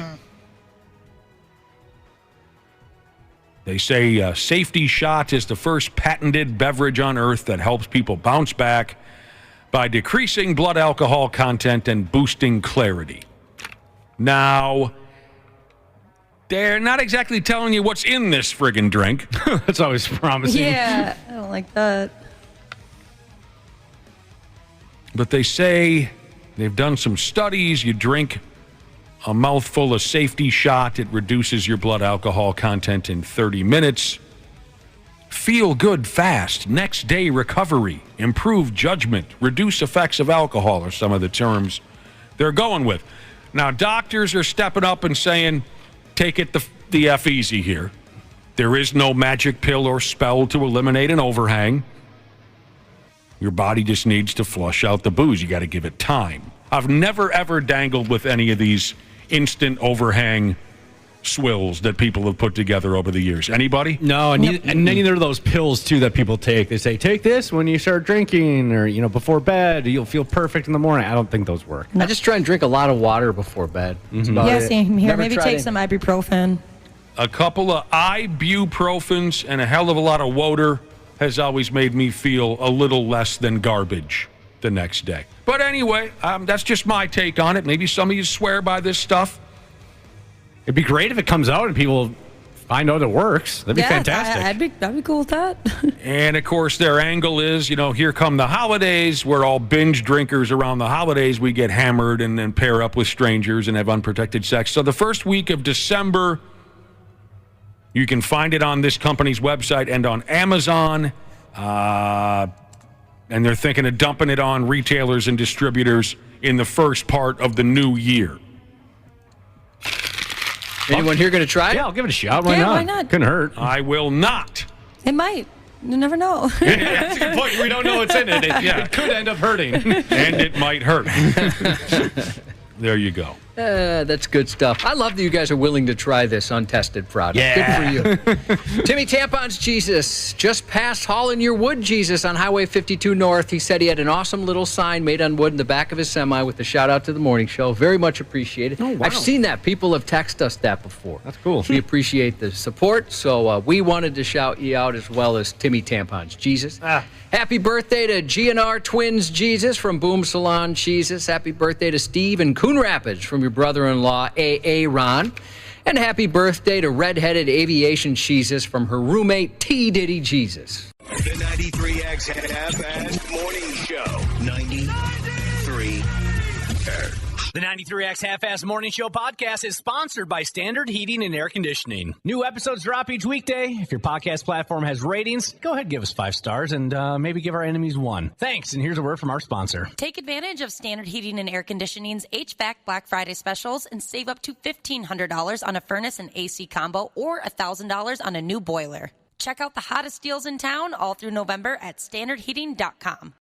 They say Safety Shot is the first patented beverage on earth that helps people bounce back by decreasing blood alcohol content and boosting clarity. Now, they're not exactly telling you what's in this friggin' drink. That's always promising. Yeah, I don't like that. But they say they've done some studies. You drink a mouthful of Safety Shot. It reduces your blood alcohol content in 30 minutes. Feel good fast. Next day recovery. Improved judgment. Reduce effects of alcohol are some of the terms they're going with. Now, doctors are stepping up and saying, take it the F easy here. There is no magic pill or spell to eliminate an overhang. Your body just needs to flush out the booze. You got to give it time. I've never, ever dangled with any of these instant overhang swills that people have put together over the years. Anybody? No, and neither of those pills, too, that people take. They say, take this when you start drinking or, before bed. You'll feel perfect in the morning. I don't think those work. I just try and drink a lot of water before bed. Yeah, same here. Maybe take some ibuprofen. A couple of ibuprofens and a hell of a lot of water has always made me feel a little less than garbage the next day. But anyway, that's just my take on it. Maybe some of you swear by this stuff. It'd be great if it comes out and people find out it works. That'd be fantastic. I'd be cool with that. And, of course, their angle is, here come the holidays. We're all binge drinkers around the holidays. We get hammered and then pair up with strangers and have unprotected sex. So the first week of December, you can find it on this company's website and on Amazon. And they're thinking of dumping it on retailers and distributors in the first part of the new year. Anyone here going to try it? Yeah, I'll give it a shot. Why not? Why not? Couldn't hurt. I will not. It might. You never know. That's a good point. We don't know what's in it. It could end up hurting. And it might hurt. There you go. That's good stuff. I love that you guys are willing to try this untested product. Yeah. Good for you. Timmy Tampon's Jesus, just past hauling your wood, Jesus, on Highway 52 North. He said he had an awesome little sign made on wood in the back of his semi with a shout out to the morning show. Very much appreciated. Oh, wow. I've seen that. People have texted us that before. That's cool. We appreciate the support, so we wanted to shout you out as well as Timmy Tampon's Jesus. Happy birthday to GNR Twins Jesus from Boom Salon Jesus. Happy birthday to Steve in Coon Rapids from your brother-in-law, A.A. Ron. And happy birthday to redheaded aviation Jesus from her roommate, T. Diddy Jesus. The 93X Half-Assed Morning Show. 93 The 93X Half-Assed Morning Show podcast is sponsored by Standard Heating and Air Conditioning. New episodes drop each weekday. If your podcast platform has ratings, go ahead and give us 5 stars and maybe give our enemies 1. Thanks, and here's a word from our sponsor. Take advantage of Standard Heating and Air Conditioning's HVAC Black Friday specials and save up to $1,500 on a furnace and AC combo or $1,000 on a new boiler. Check out the hottest deals in town all through November at standardheating.com.